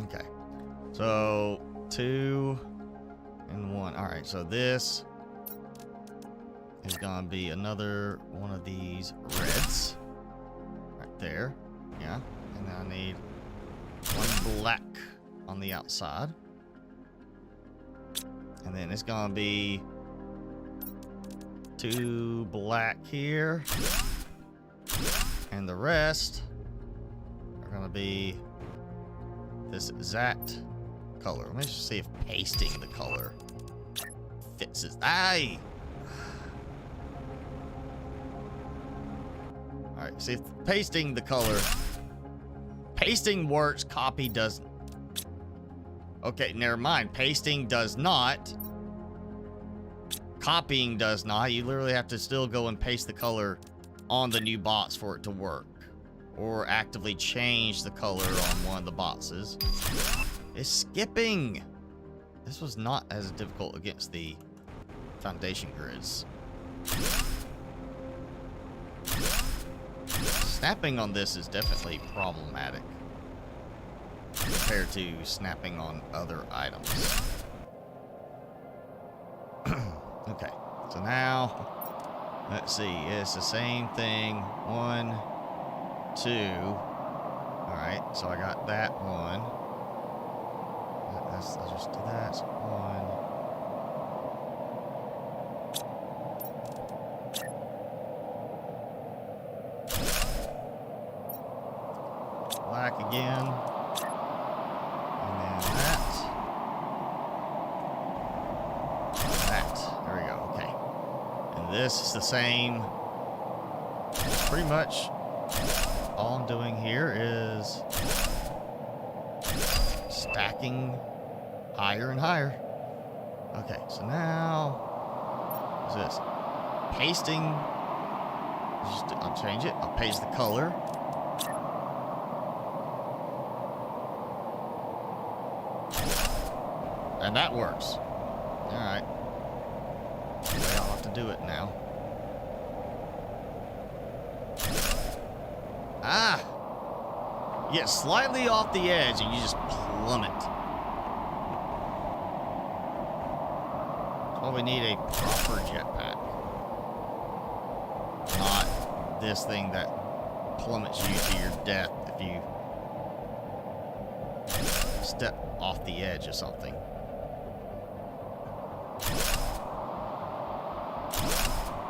Okay. So 2 and 1. All right. So this is going to be another one of these reds right there. Yeah. And then I need one black on the outside. And then it's gonna be 2 black here. And the rest are gonna be this exact color. Let me just see if pasting the color fits it. Aye! Alright, see if pasting the color. Pasting works, copy doesn't. Okay, never mind. Pasting does not. Copying does not. You literally have to still go and paste the color on the new box for it to work. Or actively change the color on one of the boxes. It's skipping. This was not as difficult against the foundation grids. Snapping on this is definitely problematic compared to snapping on other items. Okay, so now, let's see, it's the same thing. 1, 2. Alright, so I got that one. I'll just do that. So 1. Black again. And then that. That. There we go. Okay. And this is the same. Pretty much all I'm doing here is stacking higher and higher. Okay, so now what's this? Pasting. I'll change it. I'll paste the color. And that works. Alright. I'll have to do it now. Ah! You get slightly off the edge and you just plummet. Well, we need a proper jetpack. Not this thing that plummets you to your death if you step off the edge or something.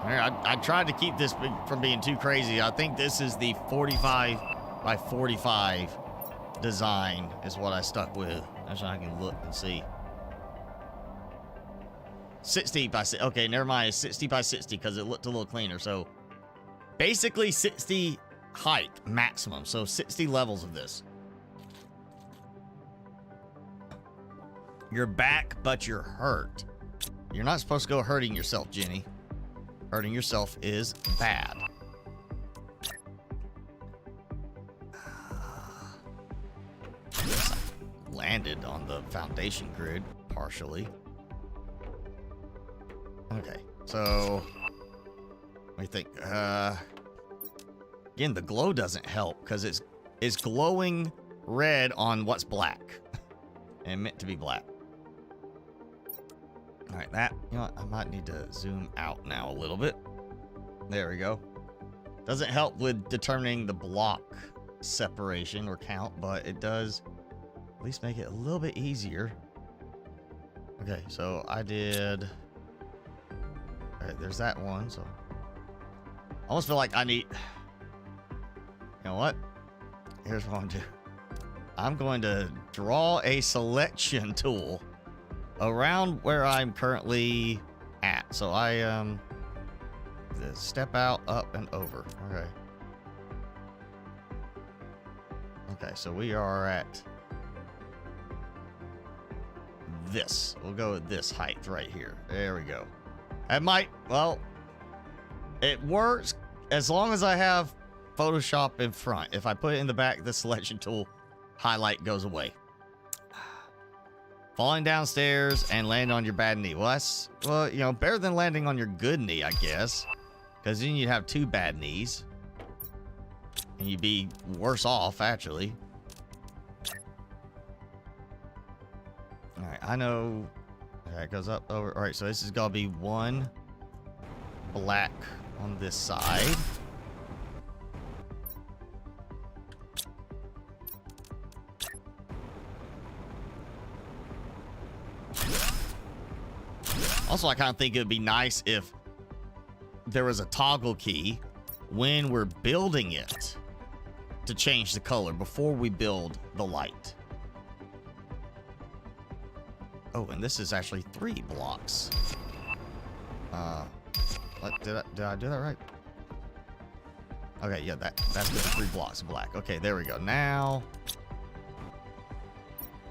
I tried to keep this from being too crazy. I think this is the 45 by 45 design is what I stuck with. Actually, I can look and see. 60 by 60. Okay, never mind. It's 60 by 60 because it looked a little cleaner. So basically 60 height maximum. So 60 levels of this. You're back, but you're hurt. You're not supposed to go hurting yourself, Jenny. Hurting yourself is bad. Landed on the foundation grid partially. Okay, so what do you think? Again, the glow doesn't help because it's glowing red on what's black and meant to be black. All right, that, you know what, I might need to zoom out now a little bit. There we go. Doesn't help with determining the block separation or count, but it does at least make it a little bit easier. Okay, so I did. All right, there's that one. So I almost feel like I need. You know what? Here's what I'm gonna do. I'm going to draw a selection tool around where I'm currently at. So I step out, up, and over. Okay. Okay, so we are at this. We'll go with this height right here. There we go. It might, well, it works as long as I have Photoshop in front. If I put it in the back, the selection tool highlight goes away. Falling downstairs and land on your bad knee. Well, that's, well, you know, better than landing on your good knee, I guess. Because then you'd have 2 bad knees. And you'd be worse off, actually. Alright, I know. Okay, it goes up, over. Alright, so this is going to be 1 black on this side. Also, I kind of think it would be nice if there was a toggle key when we're building it to change the color before we build the light. Oh, and this is actually 3 blocks. Did I do that right? Okay, yeah, that's gonna be 3 blocks of black. Okay, there we go. Now,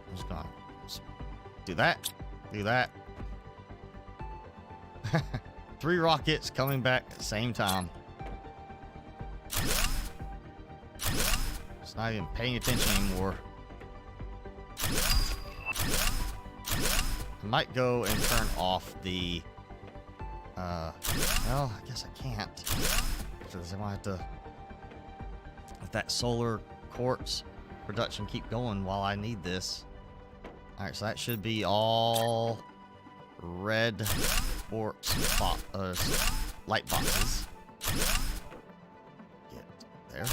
I'm just gonna do that, do that. 3 rockets coming back at the same time. It's not even paying attention anymore. I might go and turn off the, well, I guess I can't. Because I might have to let that solar quartz production keep going while I need this. All right, so that should be all red quartz light boxes. Get there.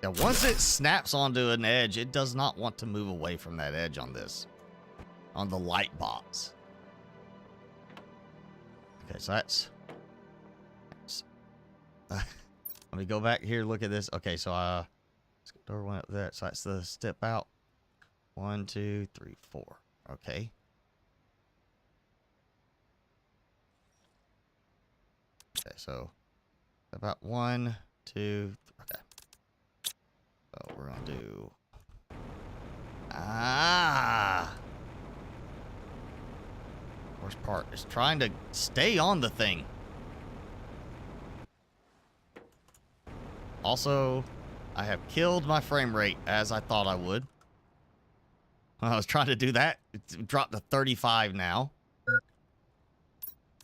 Yeah, once it snaps onto an edge, it does not want to move away from that edge on this, on the light box. Okay, so that's let me go back here, look at this. Okay, so door went up there, so that's the step out. 1, 2, 3, 4. Okay. Okay, so about 1, 2, okay. So we're gonna do worst part is trying to stay on the thing. Also, I have killed my frame rate as I thought I would. When I was trying to do that, it dropped to 35 now.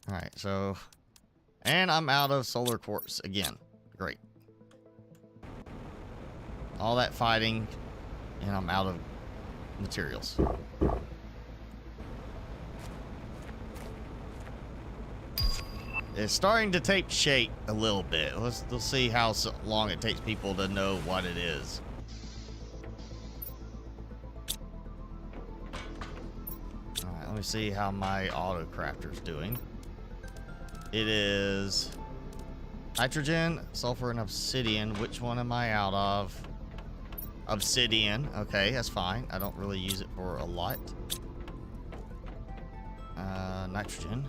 All right, so, and I'm out of solar quartz again. Great. All that fighting, and I'm out of materials. It's starting to take shape a little bit. Let's see how long it takes people to know what it is. All right, let me see how my auto crafter's doing. It is nitrogen, sulfur, and obsidian. Which one am I out of? Obsidian. Okay, that's fine. I don't really use it for a lot. Nitrogen.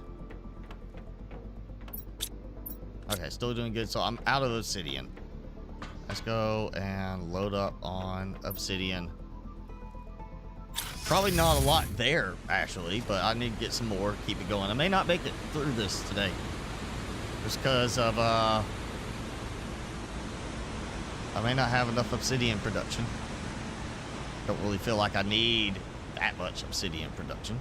Okay, still doing good. So I'm out of obsidian. Let's go and load up on obsidian. Probably not a lot there, actually, but I need to get some more, keep it going. I may not make it through this today. Just because of, I may not have enough obsidian production. Don't really feel like I need that much obsidian production.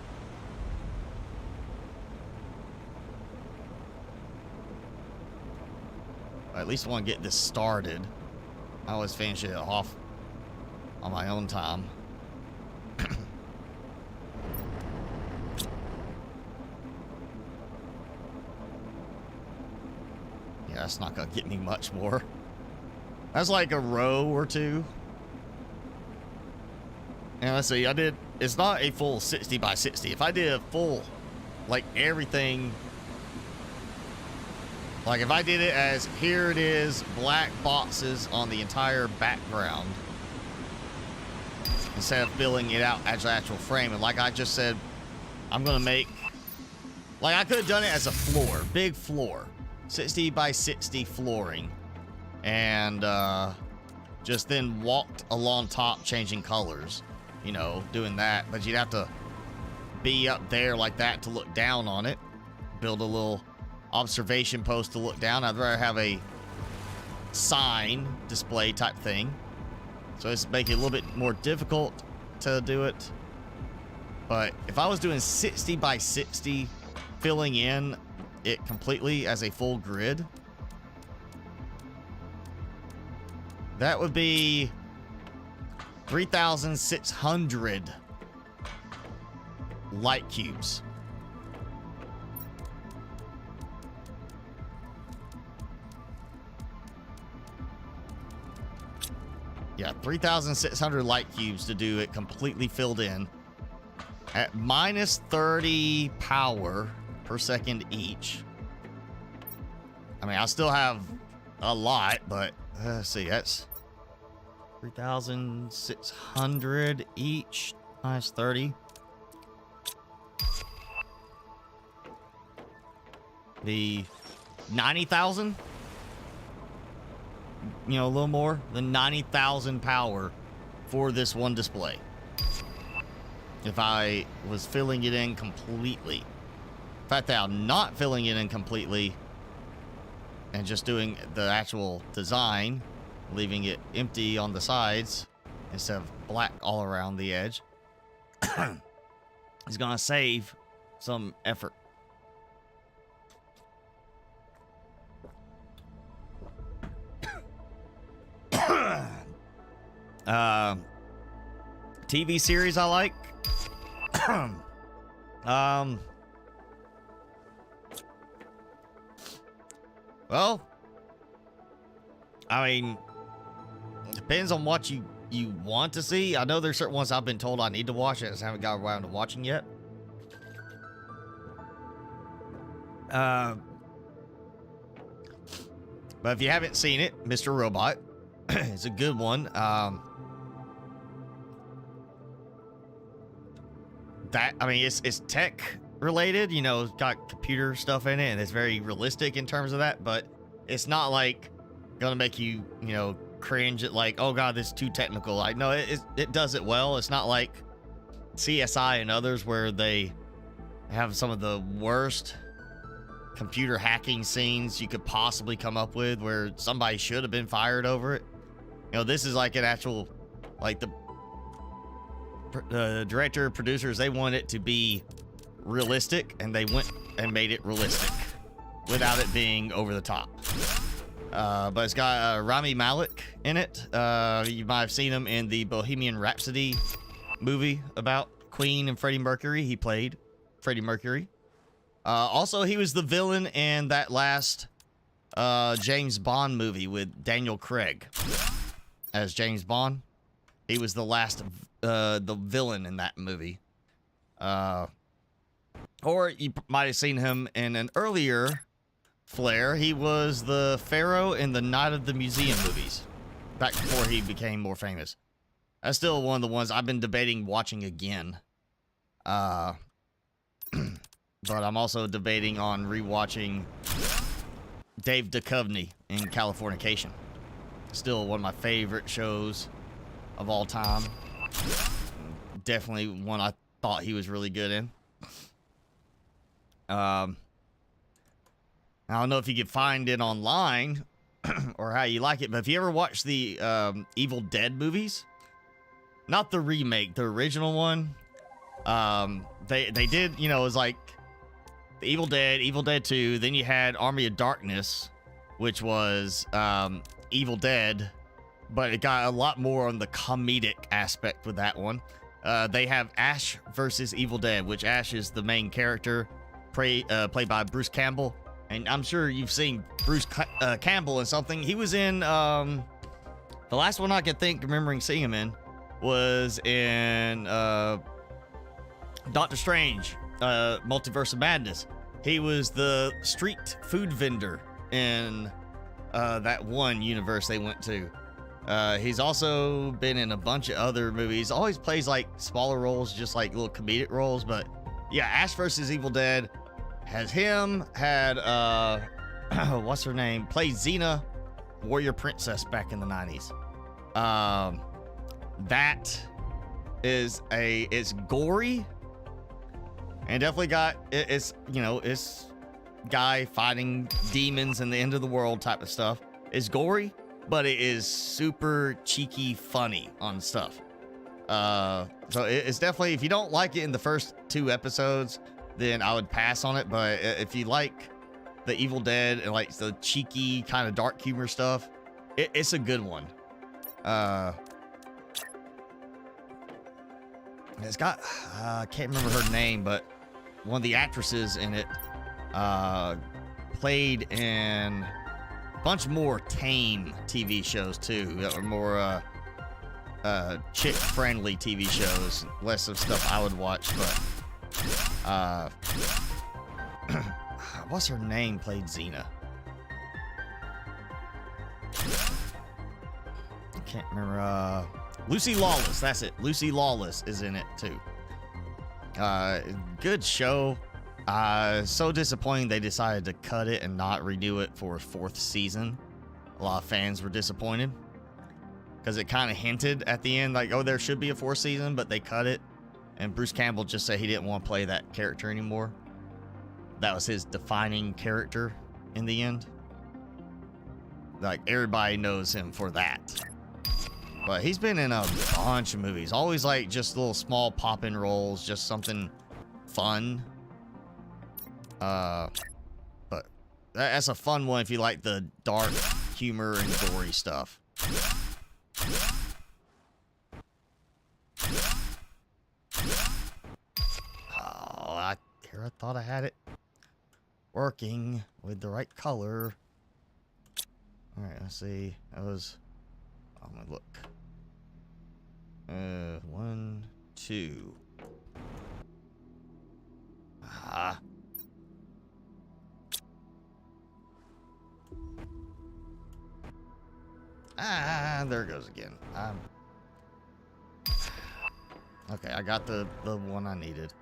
I at least want to get this started. I always finish it off on my own time. Yeah, that's not gonna get me much more. That's like a row or two. And let's see, it's not a full 60 by 60. If I did a full, like everything, like if I did it as here it is, black boxes on the entire background, instead of filling it out as an actual frame, and like I just said, I'm gonna make, like I could have done it as a floor, big floor, 60 by 60 flooring, and just then walked along top changing colors, you know, doing that. But you'd have to be up there like that to look down on it, build a little observation post to look down. I'd rather have a sign display type thing, so it's making it a little bit more difficult to do it. But if I was doing 60 by 60, filling in it completely as a full grid, that would be 3,600 light cubes. Yeah, 3,600 light cubes to do it completely filled in at minus 30 power per second each. I mean, I still have a lot, but let's see, that's 3,600 each minus 30. The 90,000. You know, a little more than 90,000 power for this one display. If I was filling it in completely. The fact that I'm not filling it in completely and just doing the actual design, leaving it empty on the sides instead of black all around the edge, is going to save some effort. TV series I like. Well, I mean, it depends on what you want to see. I know there's certain ones I've been told I need to watch and I just haven't got around to watching yet. But if you haven't seen it, Mr. Robot, it's a good one. It's tech related, you know, it's got computer stuff in it and it's very realistic in terms of that, but it's not like gonna make you, you know, cringe at like, oh god, this is too technical. Like, no, it does it well. It's not like CSI and others where they have some of the worst computer hacking scenes you could possibly come up with, where somebody should have been fired over it. You know, this is like an actual, like the director, producers, they want it to be realistic, and they went and made it realistic without it being over the top. But it's got Rami Malek in it. You might have seen him in the Bohemian Rhapsody movie about Queen and Freddie Mercury. He played Freddie Mercury. Also, he was the villain in that last James Bond movie with Daniel Craig as James Bond. He was the last the villain in that movie. Or you might have seen him in an earlier flair. He was the Pharaoh in the Night of the Museum movies, back before he became more famous. That's still one of the ones I've been debating watching again. But I'm also debating on rewatching Dave Duchovny in Californication. Still one of my favorite shows of all time. Definitely one I thought he was really good in. I don't know if you could find it online or how you like it, but if you ever watched the Evil Dead movies, not the remake, the original one, they did, you know, it was like the Evil Dead 2, then you had Army of Darkness, which was Evil Dead, but it got a lot more on the comedic aspect with that one. They have Ash versus Evil Dead, which Ash is the main character, played by Bruce Campbell. And I'm sure you've seen Bruce Campbell in something. He was in, the last one I could think, remembering seeing him in, was in Doctor Strange, Multiverse of Madness. He was the street food vendor in that one universe they went to. He's also been in a bunch of other movies. Always plays like smaller roles, just like little comedic roles. But yeah, Ash vs. Evil Dead has him. Had what's her name? Played Xena, Warrior Princess back in the 90s. That is it's gory and definitely got it's, you know, it's guy fighting demons and the end of the world type of stuff. It's gory, but it is super cheeky funny on stuff. So it's definitely, if you don't like it in the first 2 episodes, then I would pass on it. But if you like the Evil Dead and like the cheeky kind of dark humor stuff, it's a good one. It's got I can't remember her name, but one of the actresses in it played in a bunch more tame TV shows too, that were more chick friendly TV shows, less of stuff I would watch. But what's her name played Xena? I can't remember. Lucy Lawless, that's it. Lucy Lawless is in it too. Good show. So disappointing they decided to cut it and not renew it for a 4th season. A lot of fans were disappointed because it kind of hinted at the end like, oh, there should be a 4th season, but they cut it. And Bruce Campbell just said he didn't want to play that character anymore. That was his defining character in the end. like everybody knows him for that. But he's been in a bunch of movies. Always like just little small pop-in roles, just something fun. But that's a fun one if you like the dark humor and gory stuff. Oh, I thought I had it working with the right color. All right, let's see. That was. I'm gonna look. 1, 2. Ah. Ah, there it goes again. Okay, I got the one I needed.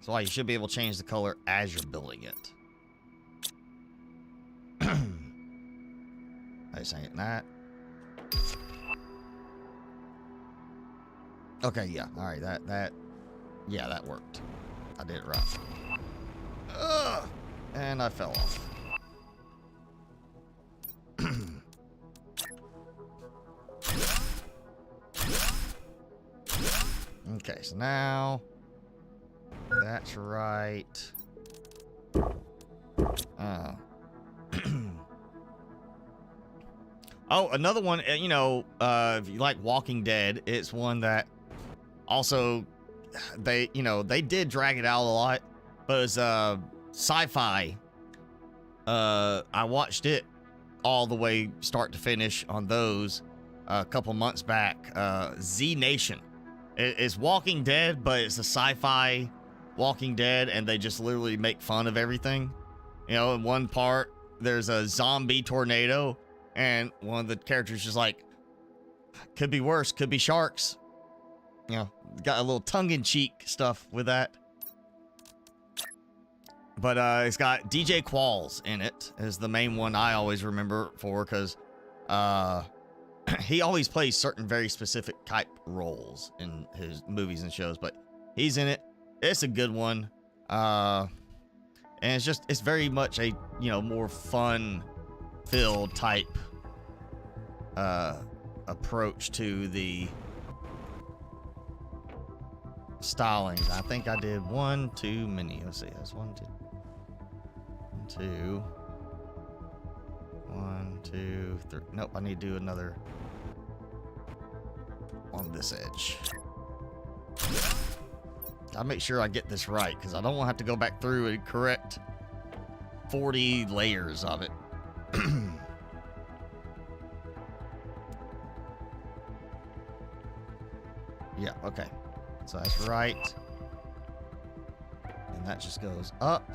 So you should be able to change the color as you're building it. I just ain't that. Okay, yeah. All right, yeah, that worked. I did it right. Ugh, and I fell off. Okay, so now that's right. Oh, another one, you know, if you like Walking Dead, it's one that also they did drag it out a lot, but it's sci-fi. I watched it all the way start to finish on those a couple months back. Z Nation. It's Walking Dead, but it's a sci-fi Walking Dead, and they just literally make fun of everything. You know, in one part, there's a zombie tornado, and one of the characters just like, could be worse, could be sharks. You know, got a little tongue-in-cheek stuff with that. But it's got DJ Qualls in it, is the main one I always remember for, because he always plays certain very specific type roles in his movies and shows, but he's in it. It's a good one. And it's very much a, you know, more fun-filled type approach to the stylings. I think I did one too many. Let's see. That's 1, 2. 1, 2. 1, 2, 3. Nope, I need to do another on this edge. Gotta make sure I get this right, because I don't want to have to go back through and correct 40 layers of it. Yeah, okay. So that's right. And that just goes up.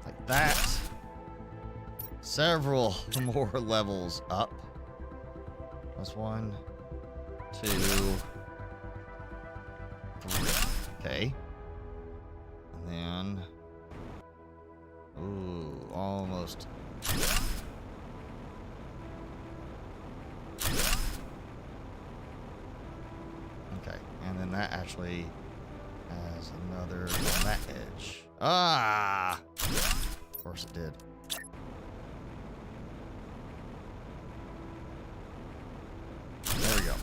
Like that. Several more levels up. That's 1, 2, 3. Okay. And then. Ooh, almost. Okay, and then that actually has another on that edge. Ah! Of course it did. There we go.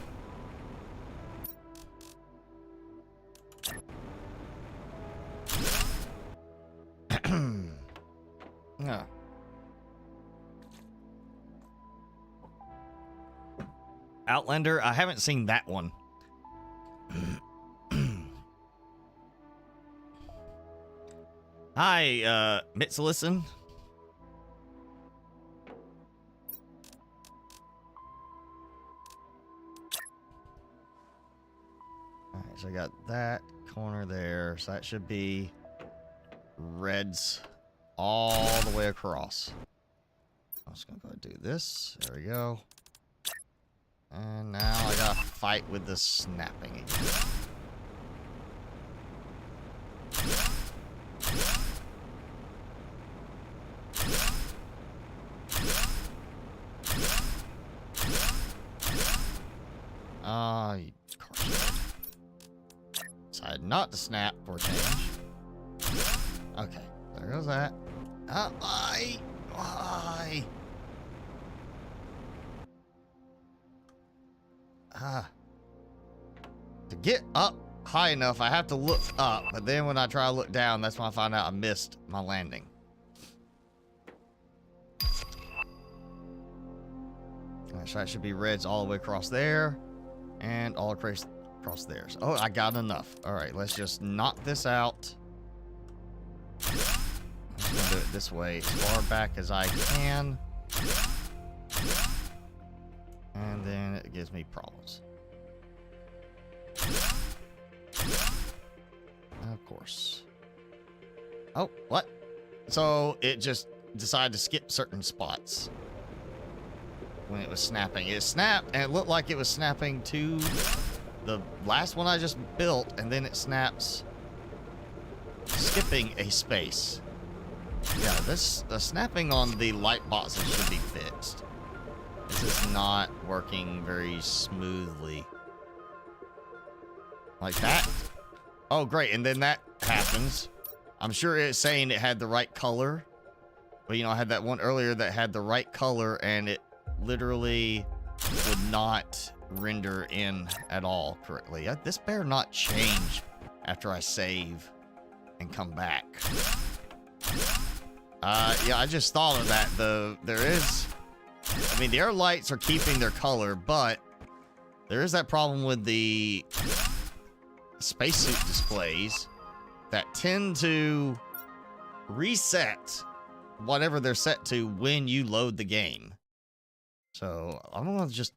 Yeah. Outlander, I haven't seen that one. Hi, Mitzelison. Alright, so I got that corner there. So that should be reds all the way across. I'm just gonna go ahead and do this. There we go. And now I gotta fight with the snapping again. Ah, of course. Decide not to snap for change. Okay, there goes that. Why? To get up high enough, I have to look up, but then when I try to look down, that's when I find out I missed my landing. Alright, so that should be reds all the way across there, and all across there. So, oh, I got enough. Alright, let's just knock this out. I'm gonna do it this way, as far back as I can. And then it gives me problems. Of course. Oh, what? So it just decided to skip certain spots when it was snapping. It snapped, and it looked like it was snapping to the last one I just built, and then it snaps skipping a space. Yeah, the snapping on the light boxes should be fixed. This is not working very smoothly. Like that. Oh, great. And then that happens. I'm sure it's saying it had the right color. But, you know, I had that one earlier that had the right color, and it literally would not render in at all correctly. This better not change after I save and come back. Yeah, I just thought of that. There is... I mean, the air lights are keeping their color, but there is that problem with the spacesuit displays that tend to reset whatever they're set to when you load the game. So I'm gonna just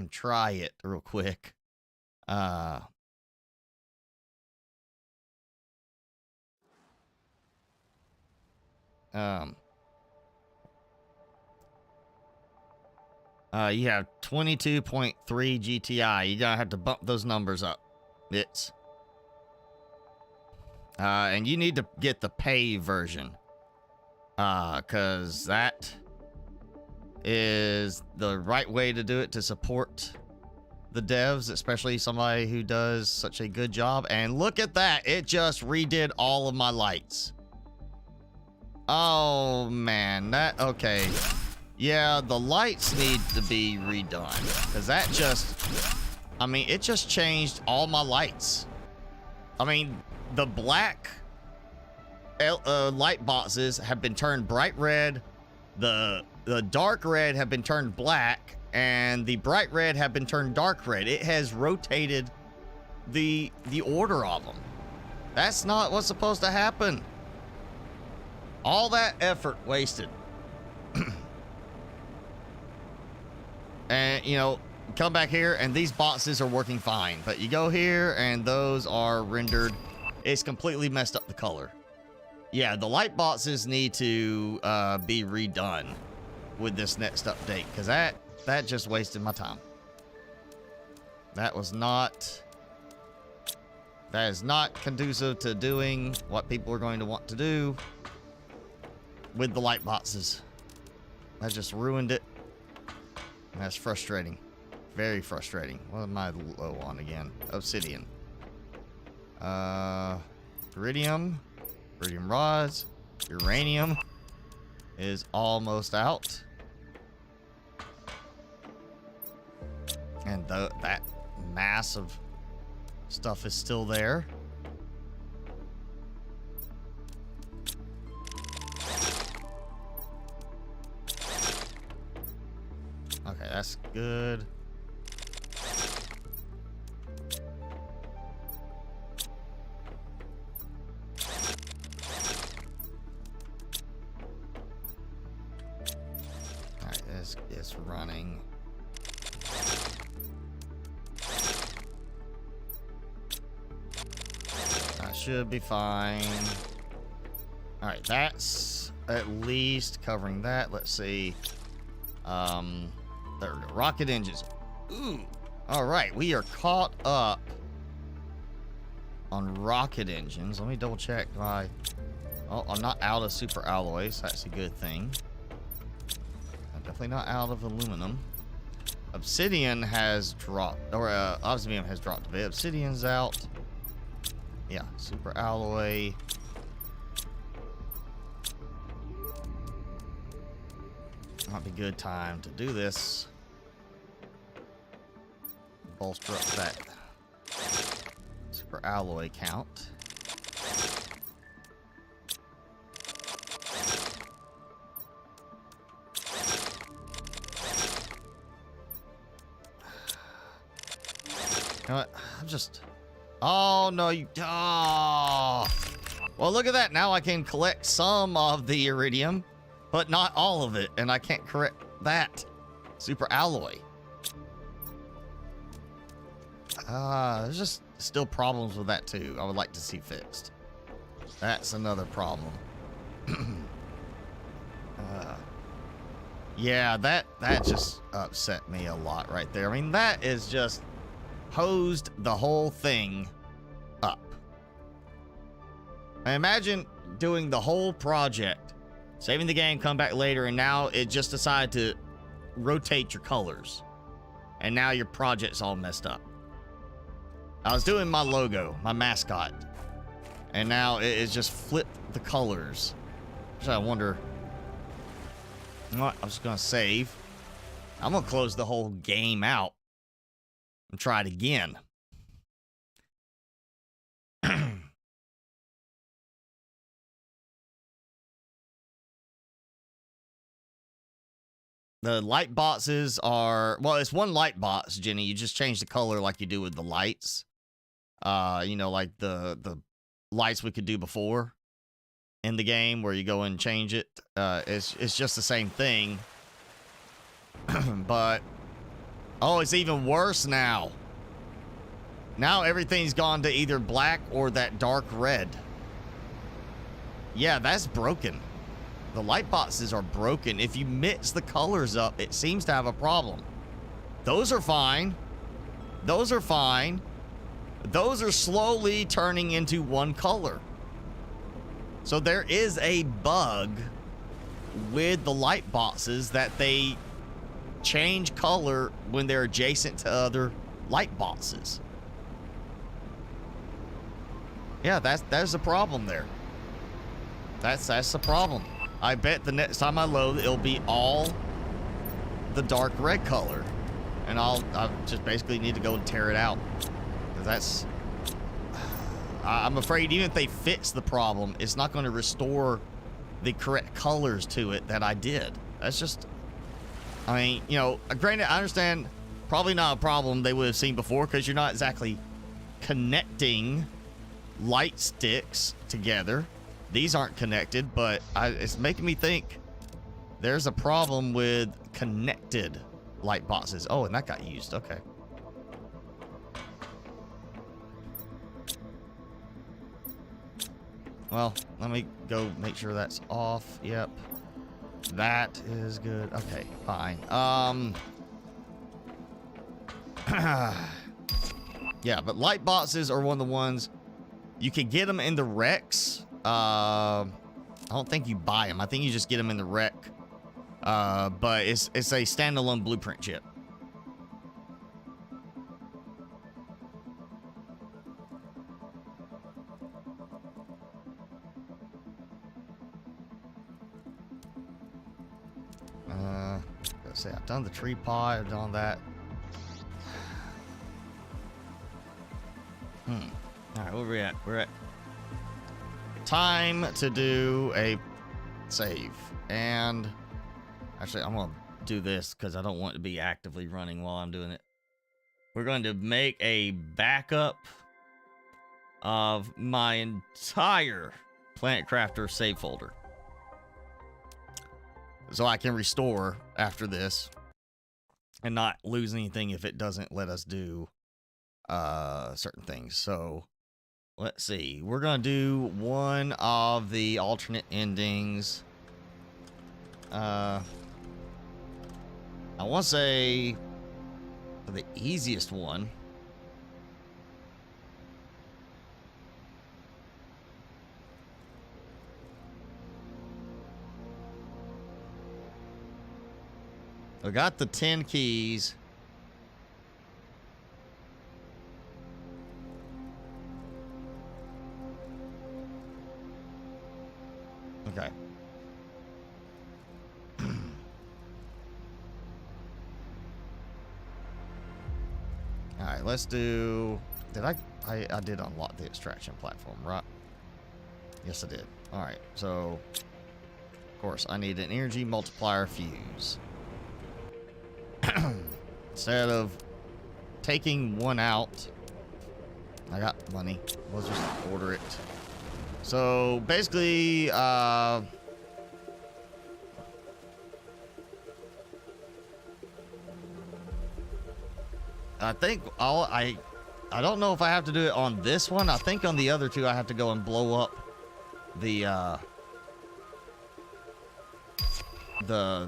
try it real quick. You have 22.3 GTI. You gotta have to bump those numbers up. It's and you need to get the pay version, cause that is the right way to do it to support the devs, especially somebody who does such a good job. And look at that, it just redid all of my lights. Oh man, okay. Yeah, the lights need to be redone, because that just, I mean, it just changed all my lights. I mean, the black light boxes have been turned bright red, the dark red have been turned black, and the bright red have been turned dark red. It has rotated the order of them. That's not what's supposed to happen. All that effort wasted. And, you know, come back here, and these boxes are working fine. But you go here, and those are rendered. It's completely messed up the color. Yeah, the light boxes need to be redone with this next update, because that just wasted my time. That is not conducive to doing what people are going to want to do with the light boxes. That just ruined it. And that's frustrating. Very frustrating. What am I low on again? Obsidian. Iridium rods. Uranium is almost out. And that mass of stuff is still there. Okay, that's good. Alright, it's running. I should be fine. Alright, that's at least covering that. Let's see. There we go. Rocket engines. Ooh. All right, we are caught up on rocket engines. Let me double check my... Oh, I'm not out of super alloys. That's a good thing. I'm definitely not out of aluminum. Obsidian has dropped, or osmium has dropped a bit. Obsidian's out. Yeah, super alloy. Might be a good time to do this. Bolster up that super alloy count. You know what? I'm just... Oh, no, you... Oh. Well, look at that. Now I can collect some of the iridium, but not all of it, and I can't correct that. Super alloy. There's just still problems with that, too. I would like to see fixed. That's another problem. Yeah, that just upset me a lot right there. I mean, that is just... hosed the whole thing up. I imagine doing the whole project, saving the game, come back later, and now it just decided to rotate your colors. And now your project's all messed up. I was doing my logo, my mascot, and now it's just flipped the colors. So I wonder... You know what? I'm just going to save. I'm going to close the whole game out and try it again. The light boxes are... Well, it's one light box, Jenny. You just change the color like you do with the lights. You know, like the lights we could do before in the game where you go and change it. It's just the same thing. But... Oh, it's even worse now. Now everything's gone to either black or that dark red. Yeah, that's broken. The light boxes are broken. If you mix the colors up, it seems to have a problem. Those are fine. Those are fine. Those are slowly turning into one color. So there is a bug with the light boxes that they change color when they're adjacent to other light boxes. Yeah, there's a problem there. That's the problem. I bet the next time I load, it'll be all the dark red color, and I'll just basically need to go and tear it out. 'Cause that's... I'm afraid even if they fix the problem, it's not going to restore the correct colors to it that I did. That's just... I mean, you know, granted, I understand probably not a problem they would have seen before because you're not exactly connecting light sticks together. These aren't connected, but it's making me think there's a problem with connected light boxes. Oh, and that got used. Okay. Well, let me go make sure that's off. Yep. That is good. Okay, fine. Yeah, but light boxes are one of the ones you can get them in the Rex. I don't think you buy them. I think you just get them in the Rec. But it's a standalone blueprint chip. Let's see. I've done the tree pot. I've done that. All right, where we at? We're at time to do a save. And actually, I'm gonna do this because I don't want it to be actively running while I'm doing it. We're going to make a backup of my entire Planet Crafter save folder, so I can restore after this and not lose anything if it doesn't let us do certain things. So let's see. We're going to do one of the alternate endings. I want to say the easiest one. I got the 10 keys. Okay. All right, let's do... Did I did unlock the extraction platform, right? Yes, I did. All right, so... Of course, I need an energy multiplier fuse. Instead of taking one out, I got money. We'll just order it. So basically, I think I don't know if I have to do it on this one. I think on the other two, I have to go and blow up the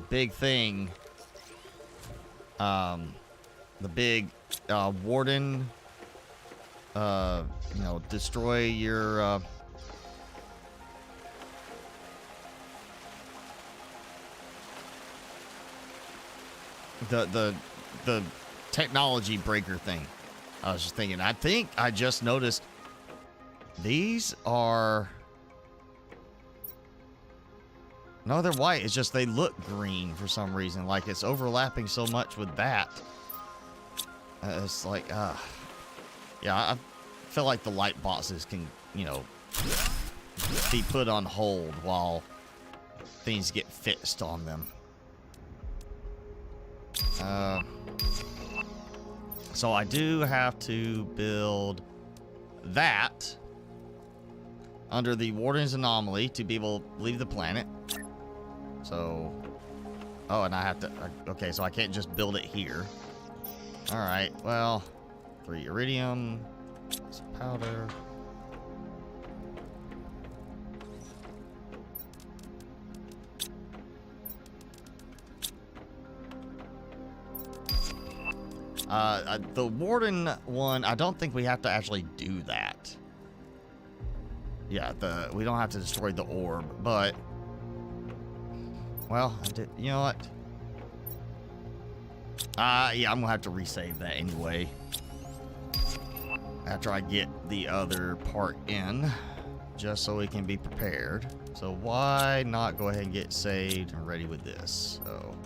big thing. The big warden, you know, destroy your the technology breaker thing. I was just thinking, I think I just noticed these are... No, they're white. It's just they look green for some reason. Like it's overlapping so much with that. It's like, yeah, I feel like the light boxes can, you know, be put on hold while things get fixed on them. So I do have to build that under the Warden's Anomaly to be able to leave the planet. So, oh, and I have to, okay, so I can't just build it here. All right, well, 3 iridium, some powder. The Warden one, I don't think we have to actually do that. Yeah, we don't have to destroy the orb, but... Well, I did, you know what? Yeah, I'm gonna have to resave that anyway. After I get the other part in, just so we can be prepared. So why not go ahead and get saved and ready with this? So,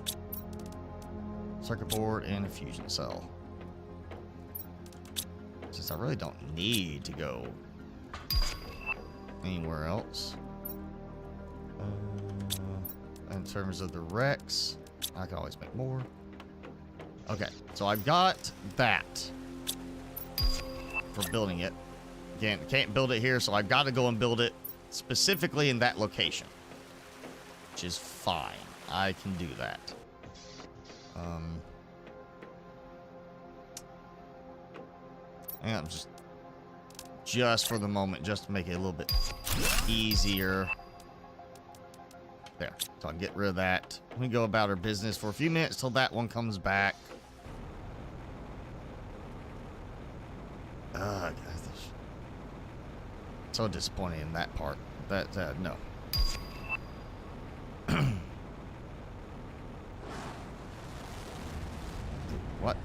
circuit board and a fusion cell. Since I really don't need to go anywhere else. In terms of the Rex, I can always make more. Okay, so I've got that for building it. Again, can't build it here, so I've got to go and build it specifically in that location, which is fine. I can do that. And just for the moment, just to make it a little bit easier. There, so I can get rid of that. We go about our business for a few minutes till that one comes back. God, so disappointing in that part. That no.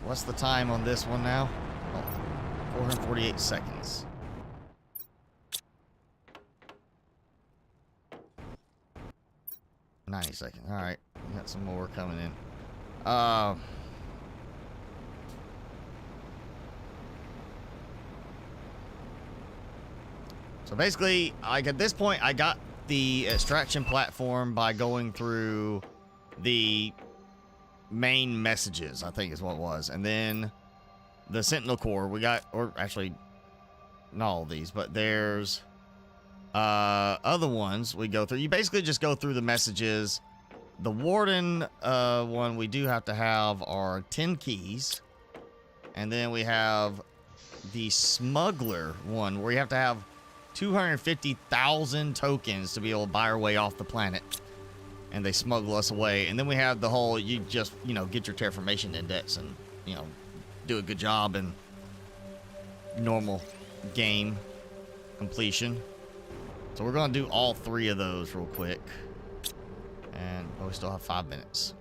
What's the time on this one now? Oh, 448 seconds. $90 seconds. All right, we got some more coming in. So basically, like at this point, I got the extraction platform by going through the main messages, I think is what it was, and then the Sentinel Core. We got, or actually, not all of these, but there's other ones we go through. You basically just go through the messages. The Warden one we do have to have are 10 keys, and then we have the Smuggler one where you have to have 250,000 tokens to be able to buy our way off the planet, and they smuggle us away. And then we have the whole, you just, you know, get your terraformation index and, you know, do a good job in normal game completion. So we're going to do all 3 of those real quick. And we still have 5 minutes.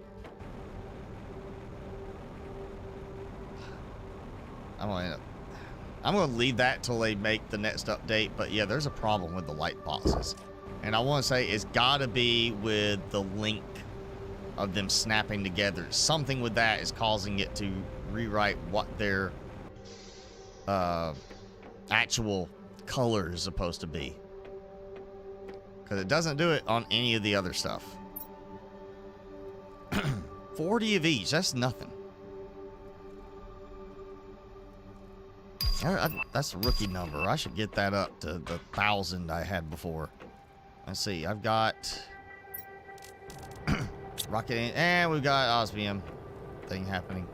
I'm going to leave that till they make the next update. But yeah, there's a problem with the light boxes. And I want to say it's got to be with the link of them snapping together. Something with that is causing it to rewrite what their actual color is supposed to be. Because it doesn't do it on any of the other stuff. 40 of each, that's nothing. That's a rookie number. I should get that up to the 1,000 I had before. Let's see, I've got rocket, and we've got osmium thing happening.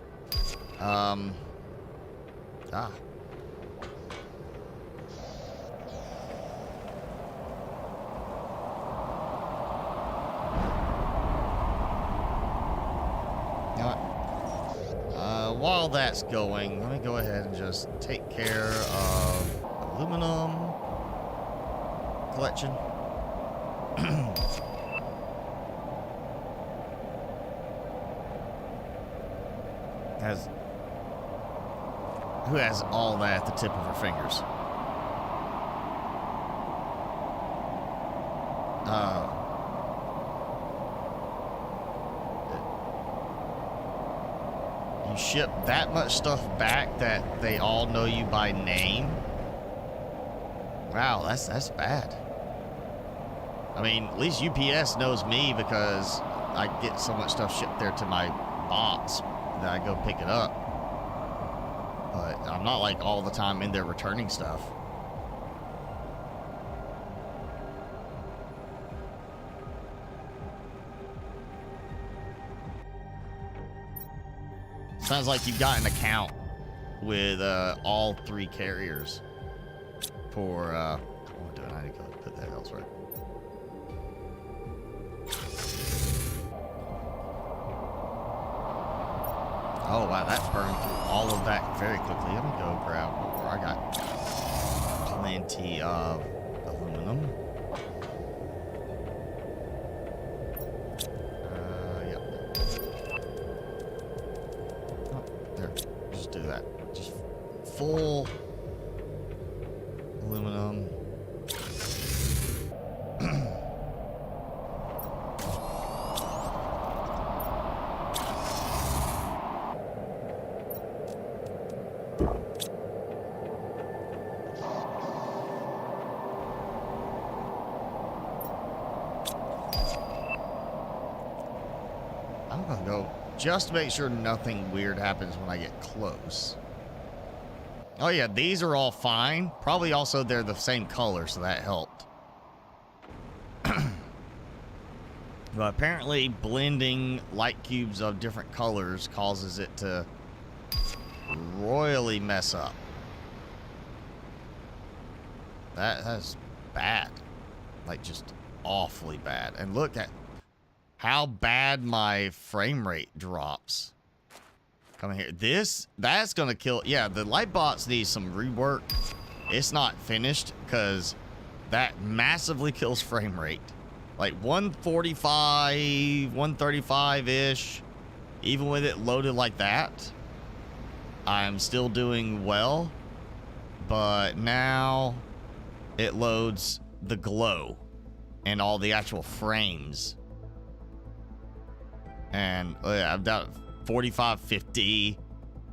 While that's going, let me go ahead and just take care of aluminum collection. Who has all that at the tip of her fingers? You ship that much stuff back that they all know you by name? Wow, that's bad. I mean, at least UPS knows me because I get so much stuff shipped there to my box that I go pick it up. But I'm not like all the time in there returning stuff. Sounds like you've got an account with all 3 carriers for what am I doing? I need to go put that elsewhere. Oh wow, that burned through all of that very quickly. Let me go grab more. I got plenty of aluminum. Yep. Oh, there. Just do that. Just full aluminum. Just to make sure nothing weird happens when I get close. Oh yeah, these are all fine. Probably also they're the same color, so that helped. But apparently blending light cubes of different colors causes it to royally mess up. That's bad. Like just awfully bad. And look at how bad my frame rate drops. Come here. That's gonna kill. Yeah, the light box needs some rework. It's not finished because that massively kills frame rate. Like 145, 135-ish. Even with it loaded like that, I'm still doing well. But now it loads the glow and all the actual frames. And I've got 45, 50,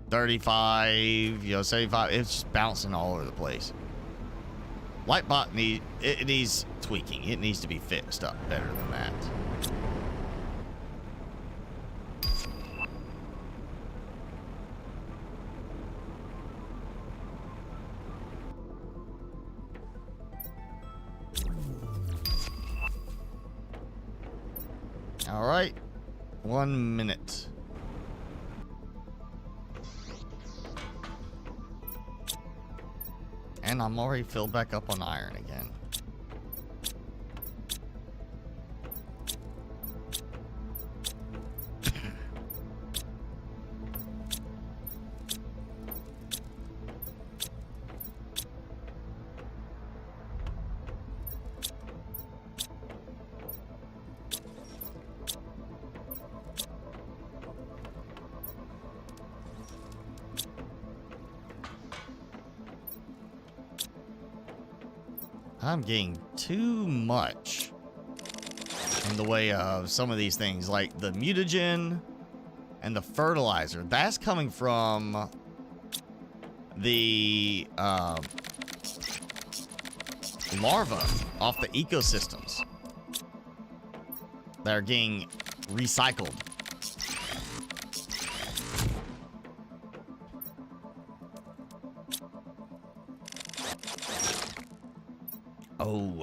35, 75. It's just bouncing all over the place. Lightbot needs tweaking. It needs to be fixed up better than that. All right. 1 minute. And I'm already filled back up on iron again. I'm getting too much in the way of some of these things, like the mutagen and the fertilizer. That's coming from the larvae off the ecosystems that are getting recycled. Oh,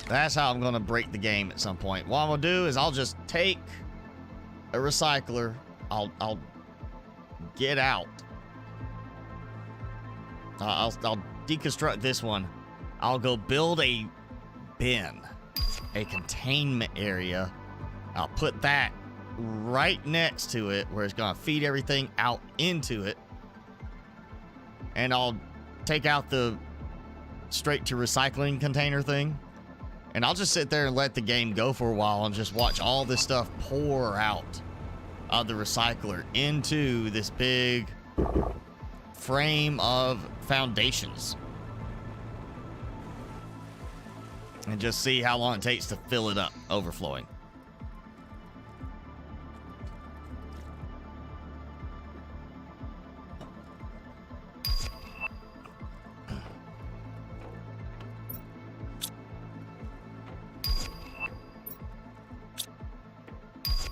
that's how I'm gonna break the game at some point. What I'm gonna do is I'll just take a recycler. I'll get out. I'll deconstruct this one. I'll go build a bin, a containment area. I'll put that right next to it where it's gonna feed everything out into it. And I'll take out the straight to recycling container thing. And I'll just sit there and let the game go for a while and just watch all this stuff pour out of the recycler into this big frame of foundations. And just see how long it takes to fill it up, overflowing.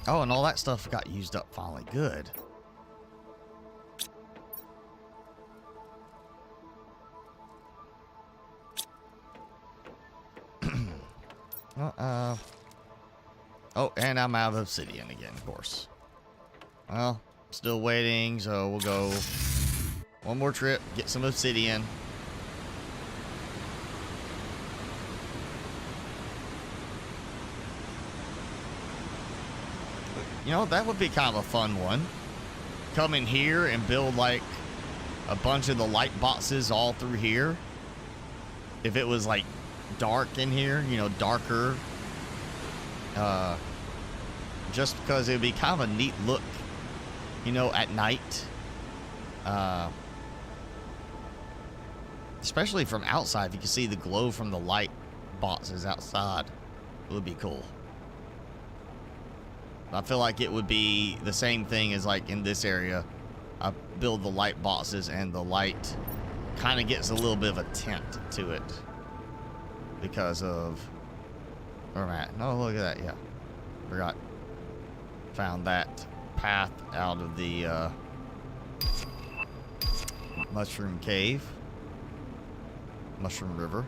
Oh, and all that stuff got used up finally. Good. Oh, and I'm out of obsidian again, of course. Well, still waiting, so we'll go one more trip, get some obsidian. You know, that would be kind of a fun one. Come in here and build like a bunch of the light boxes all through here. If it was like dark in here, you know, darker. Just because it would be kind of a neat look, you know, at night. Especially from outside, if you can see the glow from the light boxes outside, it would be cool. I feel like it would be the same thing as like in this area. I build the light boxes and the light kind of gets a little bit of a tint to it because of where I'm at. No, look at that. Yeah, forgot. Found that path out of the mushroom cave, mushroom river.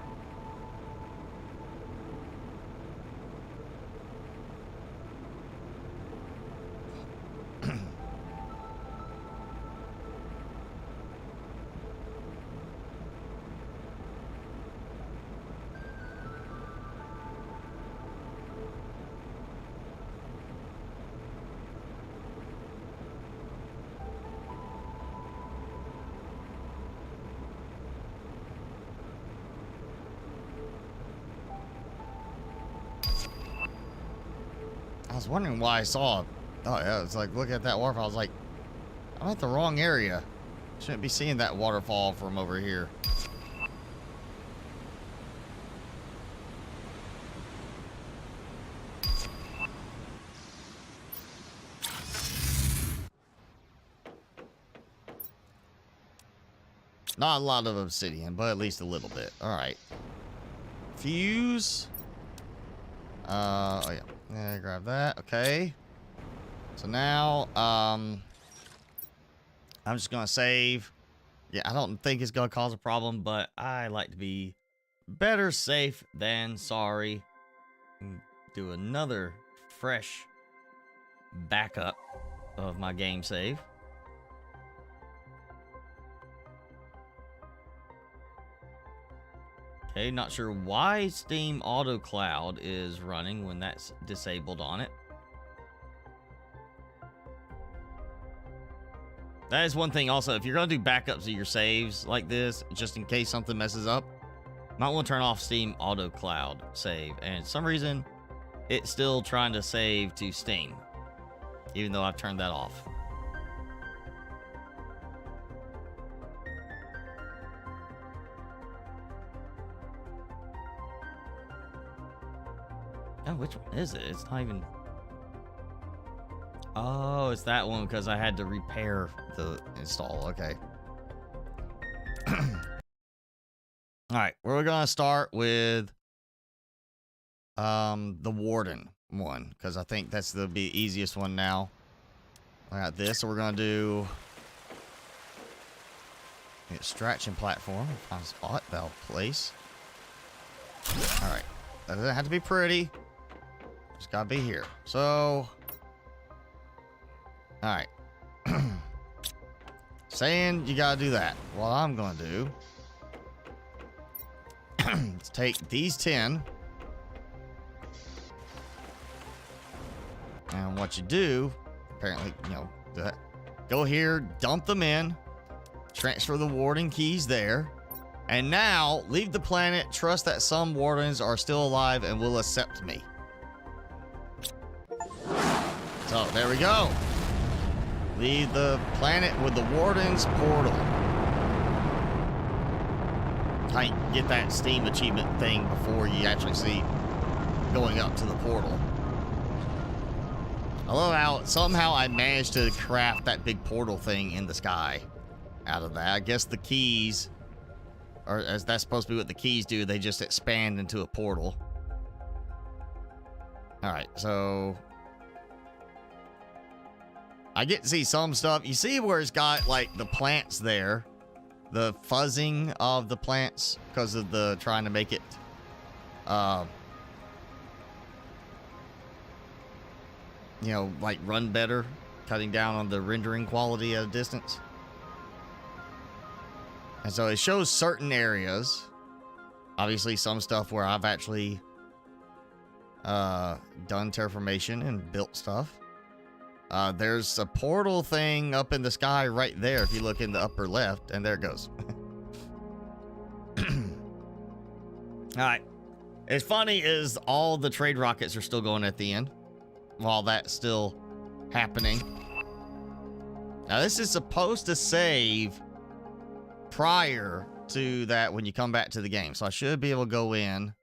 I was wondering why I saw. Oh yeah, it's like, look at that waterfall. I was like, I'm at the wrong area. Shouldn't be seeing that waterfall from over here. Not a lot of obsidian, but at least a little bit. All right. Fuse. Oh yeah. Yeah, grab that. Okay. So now, I'm just gonna save. Yeah, I don't think it's gonna cause a problem, but I like to be better safe than sorry. Do another fresh backup of my game save. Okay, not sure why Steam Auto Cloud is running when that's disabled on it. That is one thing also, if you're going to do backups of your saves like this, just in case something messes up, might want to turn off Steam Auto Cloud save. And for some reason, it's still trying to save to Steam, even though I've turned that off. Oh, which one is it? It's not even... Oh, it's that one because I had to repair the install. Okay. All right, we're gonna start with the Warden one because I think that's the easiest one now. I got this, so we're gonna do the extraction platform. Find a spot, valve place. All right, that doesn't have to be pretty. Just gotta be here. So, all right. Saying you gotta do that. What I'm gonna do is take these 10, and what you do, apparently, you know, go here, dump them in, transfer the warden keys there, and now leave the planet. Trust that some wardens are still alive and will accept me. So there we go. Leave the planet with the warden's portal. I get that Steam achievement thing before you actually see going up to the portal. I love how somehow I managed to craft that big portal thing in the sky out of that. I guess the keys, or as that's supposed to be what the keys do, they just expand into a portal. All right, so I get to see some stuff. You see where it's got like the plants there, the fuzzing of the plants because of the trying to make it you know, like run better, cutting down on the rendering quality at a distance. And so it shows certain areas, obviously some stuff where I've actually done terraformation and built stuff. There's a portal thing up in the sky right there if you look in the upper left, and there it goes. All right. It's funny is all the trade rockets are still going at the end while that's still happening. Now this is supposed to save prior to that when you come back to the game. So I should be able to go in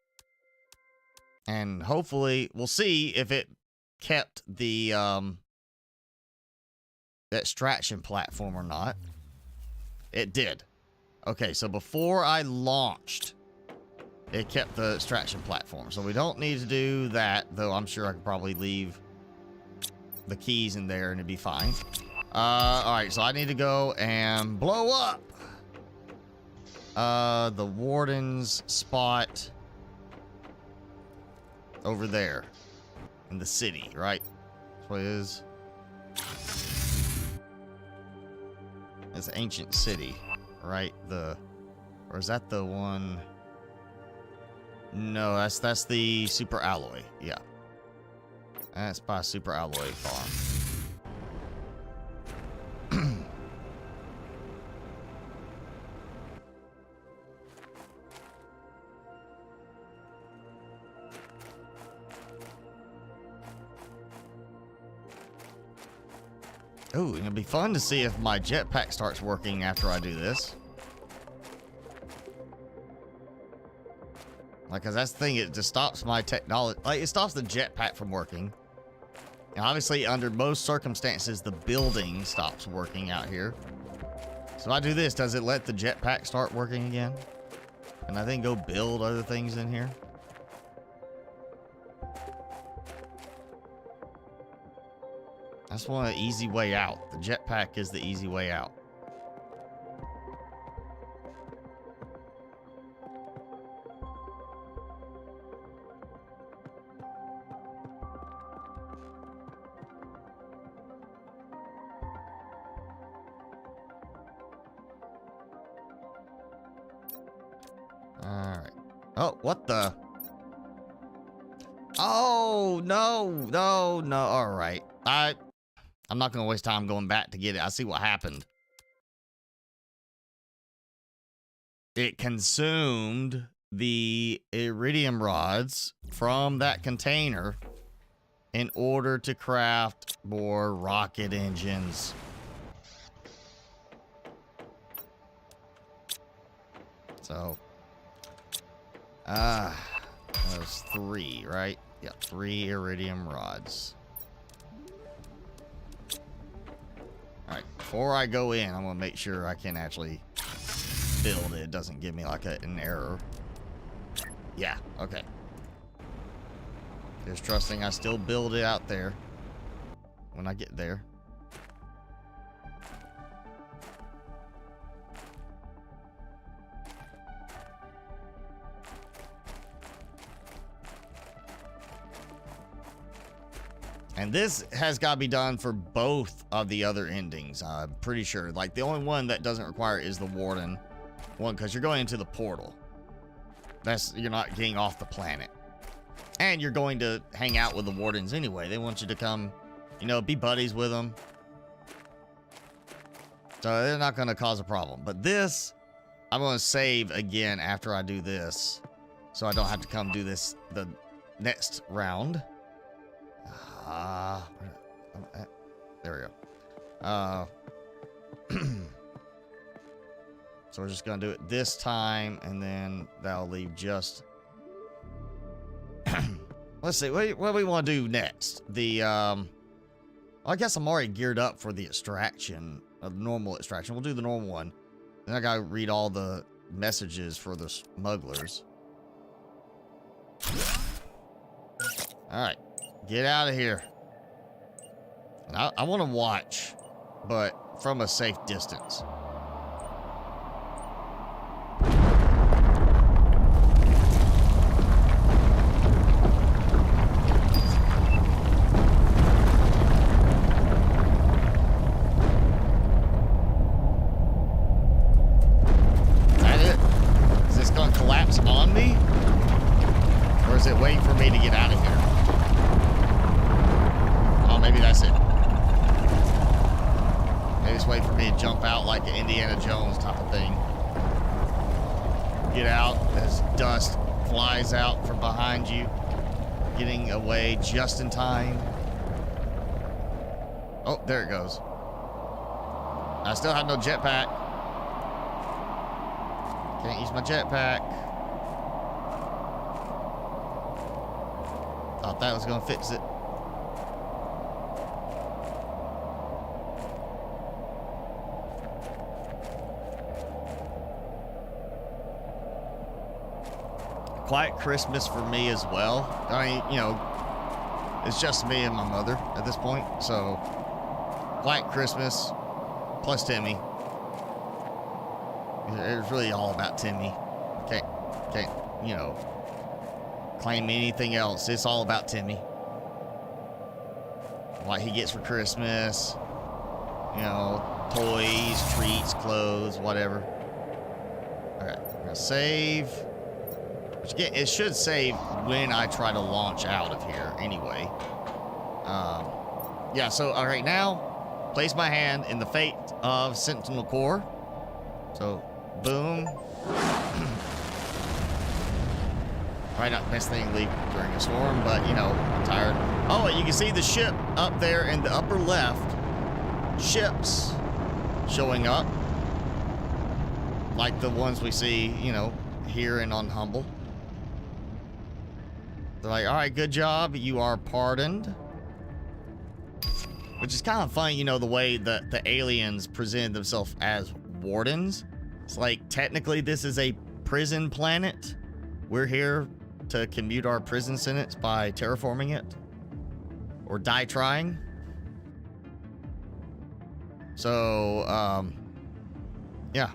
and hopefully we'll see if it kept the extraction platform or not. It did. Okay, so before I launched, it kept the extraction platform. So we don't need to do that, though I'm sure I could probably leave the keys in there and it'd be fine. All right, so I need to go and blow up the warden's spot over there in the city, right? That's what it is. It's ancient city, right? Or is that the one? No, that's the super alloy. Yeah, that's by super alloy farm. Oh, it'll be fun to see if my jetpack starts working after I do this. Like, cause that's the thing, it just stops my technology. Like, it stops the jetpack from working. And obviously, under most circumstances, the building stops working out here. So I do this, does it let the jetpack start working again? And I then go build other things in here. That's one easy way out. The jetpack is the easy way out. Alright. Oh, what the? Oh, no. Alright. I'm not going to waste time going back to get it. I see what happened. It consumed the iridium rods from that container in order to craft more rocket engines. So, that was 3, right? Yeah, 3 iridium rods. Alright, before I go in, I'm gonna make sure I can actually build it. It doesn't give me like an error. Yeah, okay. Just trusting I still build it out there when I get there. And this has got to be done for both of the other endings, I'm pretty sure. Like, the only one that doesn't require is the Warden one, because you're going into the portal. You're not getting off the planet. And you're going to hang out with the Wardens anyway. They want you to come, you know, be buddies with them. So they're not going to cause a problem. But this, I'm going to save again after I do this, so I don't have to come do this the next round. There we go. So we're just gonna do it this time, and then that'll leave just. Let's see. What do we want to do next? I guess I'm already geared up for the extraction, the normal extraction. We'll do the normal one. Then I gotta read all the messages for the smugglers. All right. Get out of here. And I want to watch, but from a safe distance. Is that it? Is this going to collapse on me? Or is it waiting for me to get out of here? Maybe that's it. Maybe it's waiting for me to jump out like an Indiana Jones type of thing. Get out as dust flies out from behind you. Getting away just in time. Oh, there it goes. I still have no jetpack. Can't use my jetpack. Thought that was gonna fix it. Quiet Christmas for me as well. I mean, you know, it's just me and my mother at this point. So, quiet Christmas plus Timmy. It's really all about Timmy. Can't, you know, claim anything else. It's all about Timmy. What he gets for Christmas. You know, toys, treats, clothes, whatever. Okay, I'm gonna save. It should save when I try to launch out of here anyway. Yeah, so all right, now place my hand in the fate of Sentinel Core. So, boom. Probably not the best thing to leave during a storm, but you know, I'm tired. Oh, you can see the ship up there in the upper left. Ships showing up. Like the ones we see, you know, here and on Humble. They're like, all right, good job. You are pardoned. Which is kind of funny, you know, the way that the aliens presented themselves as wardens. It's like, technically, this is a prison planet. We're here to commute our prison sentence by terraforming it. Or die trying. So, yeah.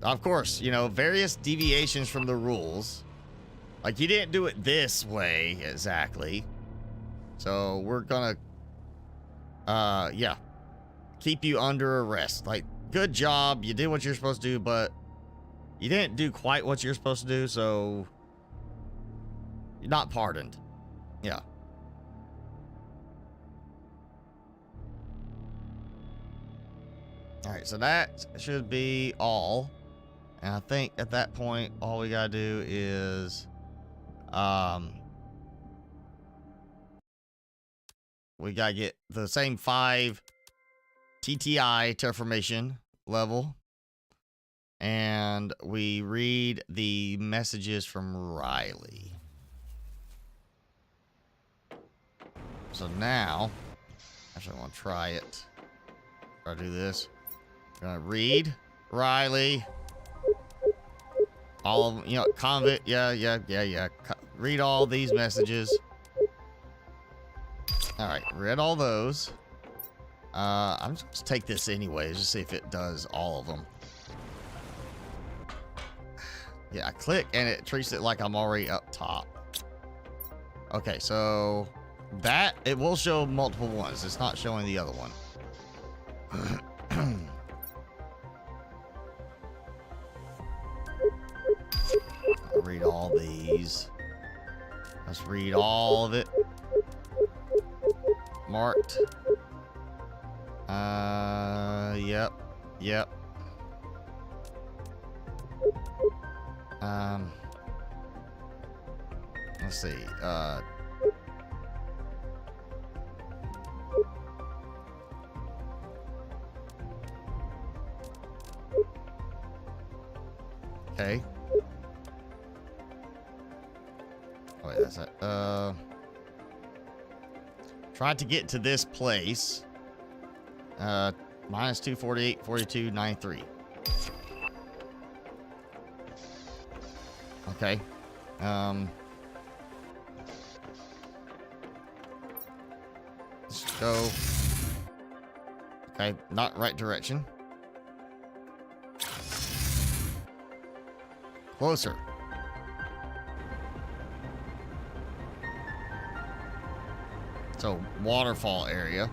Of course, you know, various deviations from the rules. Like, you didn't do it this way, exactly. So, we're gonna, yeah. Keep you under arrest. Like, good job. You did what you're supposed to do, but you didn't do quite what you're supposed to do, so you're not pardoned. Yeah. All right, so that should be all. And I think at that point, all we gotta do is, we gotta get the same 5 TTI terraformation level. And we read the messages from Riley. So now, actually, I want to try it. Try to do this. Gonna read Riley. All of them, you know, convict. Yeah. Read all these messages. All right, read all those. I'm just gonna take this anyways, just see if it does all of them. Yeah, I click and it treats it like I'm already up top. Okay, so that it will show multiple ones. It's not showing the other one. I'll read all these. Let's read all of it. Marked. Yep. Let's see. Okay. Oh, wait, that's it. Tried to get to this place. Minus 248, 42, 93. Okay. Let's go. Okay, not right direction. Closer. So, waterfall area.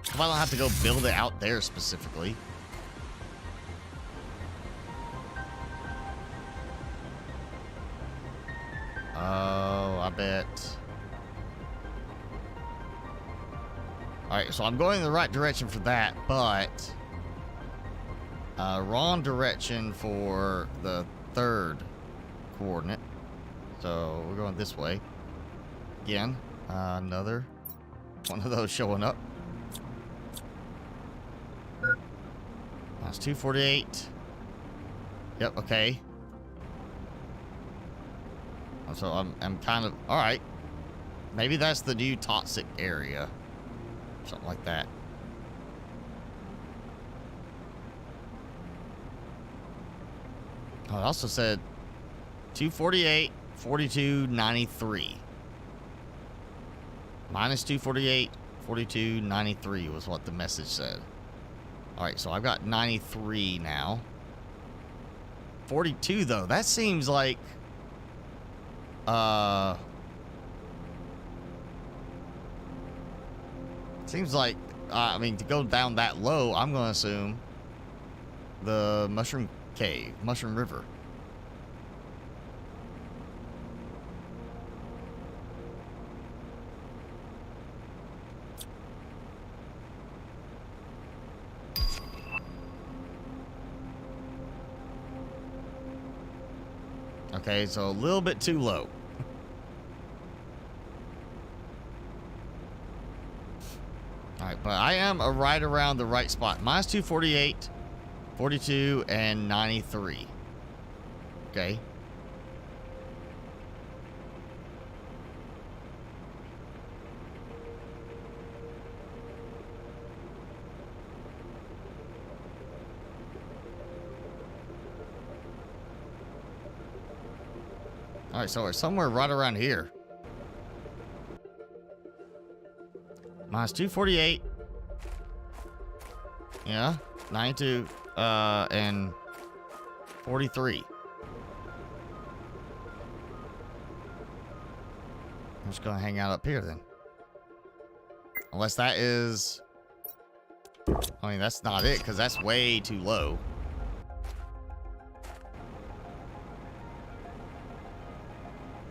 If I don't have to go build it out there specifically. Oh, I bet. Alright, so I'm going in the right direction for that, but wrong direction for the third coordinate. So we're going this way. Again, another one of those showing up. That's 248. Yep, okay. So I'm kind of all right. Maybe that's the new toxic area. Something like that. Oh, it also said 248, 42, 93. Minus 248, 42, 93 was what the message said. All right, so I've got 93 now. 42 though, that seems like seems like I mean, to go down that low, I'm going to assume the Mushroom Cave, Mushroom River. Okay, so a little bit too low. Alright, but I am right around the right spot. Minus 248, 42, and 93. Okay. Alright, so we're somewhere right around here. Minus 248. Yeah, 92, and 43. I'm just gonna hang out up here then. Unless that is... I mean, that's not it, because that's way too low.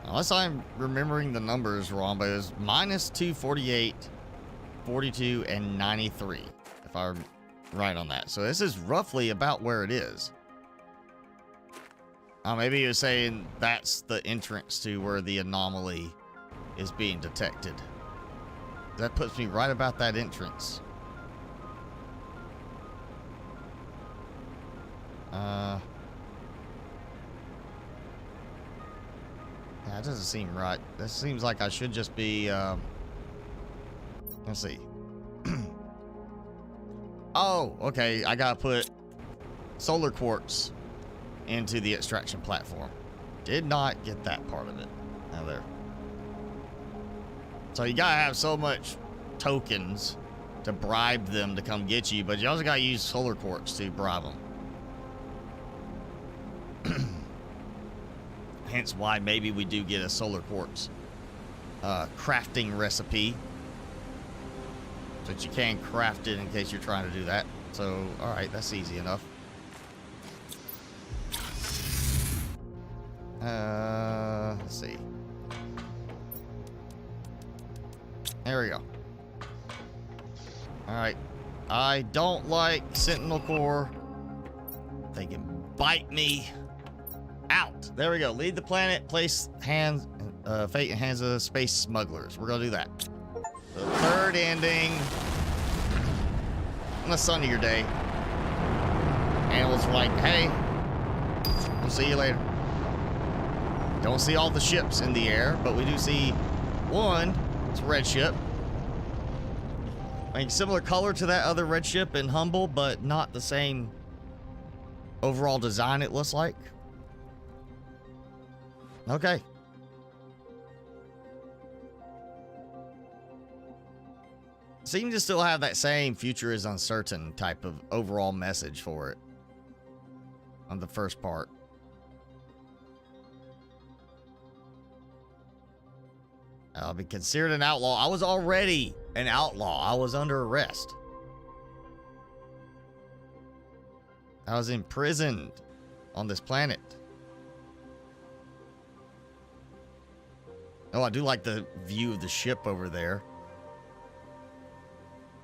Unless I'm remembering the numbers wrong, but it was minus 248, 42, and 93. If I'm right on that. So this is roughly about where it is. Maybe you're saying that's the entrance to where the anomaly is being detected. That puts me right about that entrance. I That doesn't seem right. This seems like I should just be, let's see. Oh, okay. I gotta put solar quartz into the extraction platform. Did not get that part of it. Now there. So you gotta have so much tokens to bribe them to come get you, but you also gotta use solar quartz to bribe them. Hence why maybe we do get a solar quartz crafting recipe, so that you can craft it in case you're trying to do that. So, all right, that's easy enough. Let's see. There we go. All right. I don't like Sentinel Core. They can bite me out. There we go. Leave the planet. Place hands, fate in hands of space smugglers. We're gonna do that. The third ending. On the sun of your day. Animals are like, hey, we'll see you later. Don't see all the ships in the air, but we do see one. It's a red ship. I mean, similar color to that other red ship in Humble, but not the same overall design, it looks like. Okay. Seem to still have that same future is uncertain type of overall message for it on the first part. I'll be considered an outlaw. I was already an outlaw. I was under arrest. I was imprisoned on this planet. Oh, I do like the view of the ship over there.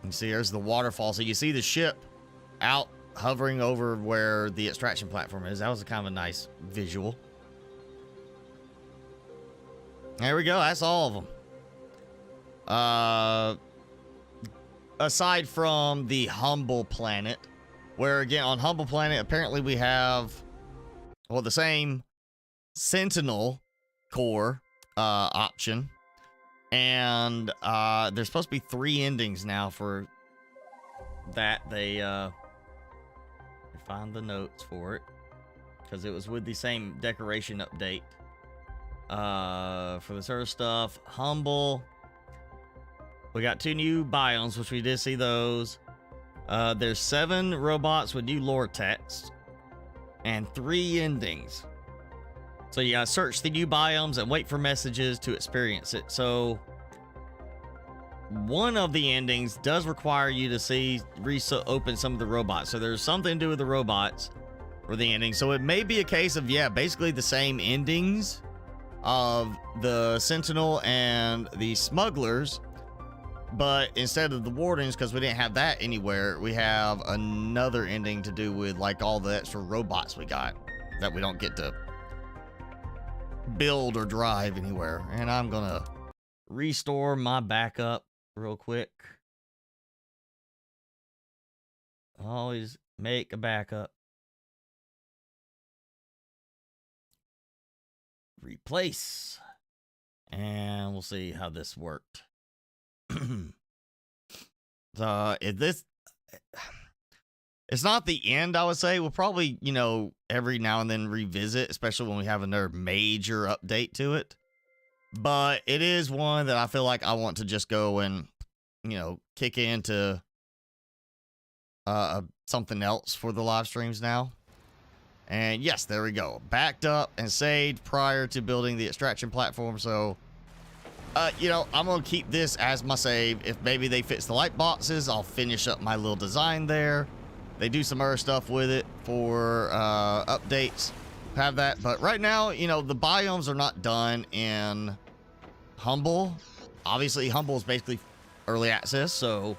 You see, there's the waterfall. So you see the ship out hovering over where the extraction platform is. That was a kind of a nice visual. There we go. That's all of them. Aside from the Humble planet, where again on Humble planet, apparently we have, well, the same Sentinel Core option. And there's supposed to be 3 endings now for that. They found the notes for it because it was with the same decoration update. For the server stuff, Humble, we got 2 new biomes, which we did see those. There's 7 robots with new lore text and 3 endings. So you gotta search the new biomes and wait for messages to experience it. So one of the endings does require you to open some of the robots. So there's something to do with the robots for the ending. So it may be a case of, yeah, basically the same endings of the Sentinel and the smugglers, but instead of the wardens, because we didn't have that anywhere, we have another ending to do with like all the extra robots we got that we don't get to build or drive anywhere. And I'm gonna restore my backup real quick. Always make a backup. Replace, and we'll see how this worked. It's not the end, I would say. We'll probably, you know, every now and then revisit, especially when we have another major update to it. But it is one that I feel like I want to just go and, you know, kick into something else for the live streams now. And yes, there we go. Backed up and saved prior to building the extraction platform. So, you know, I'm going to keep this as my save. If maybe they fix the light boxes, I'll finish up my little design there. They do some other stuff with it for updates. Have that. But right now, you know, the biomes are not done in Humble. Obviously, Humble is basically early access. So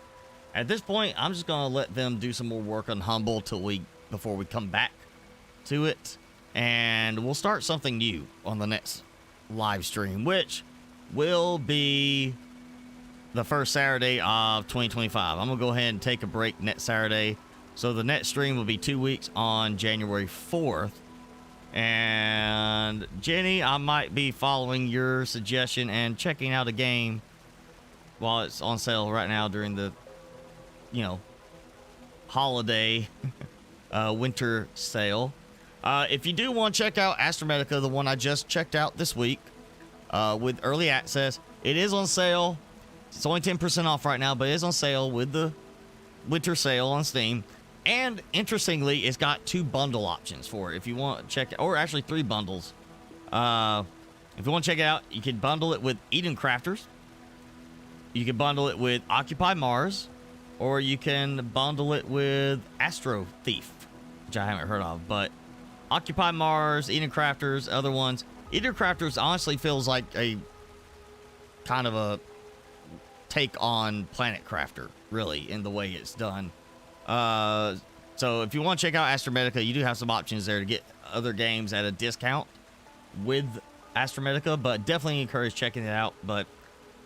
at this point, I'm just going to let them do some more work on Humble before we come back to it, and we'll start something new on the next live stream, which will be the first Saturday of 2025. I'm gonna go ahead and take a break next Saturday, so the next stream will be 2 weeks on January 4th, And Jenny, I might be following your suggestion and checking out a game while it's on sale right now during the, holiday winter sale. If you do want to check out Astromedica, the one I just checked out this week with early access, it is on sale. It's only 10% off right now, but it is on sale with the winter sale on Steam. And interestingly, it's got 2 bundle options for it. If you want to check, or actually 3 bundles. If you want to check it out, you can bundle it with Eden Crafters. You can bundle it with Occupy Mars, or you can bundle it with Astro Thief, which I haven't heard of. But Occupy Mars, Eden Crafters, other ones. Eden Crafters honestly feels like a kind of a take on Planet Crafter, really, in the way it's done. So if you want to check out Astromedica, you do have some options there to get other games at a discount with Astromedica, but definitely encourage checking it out. But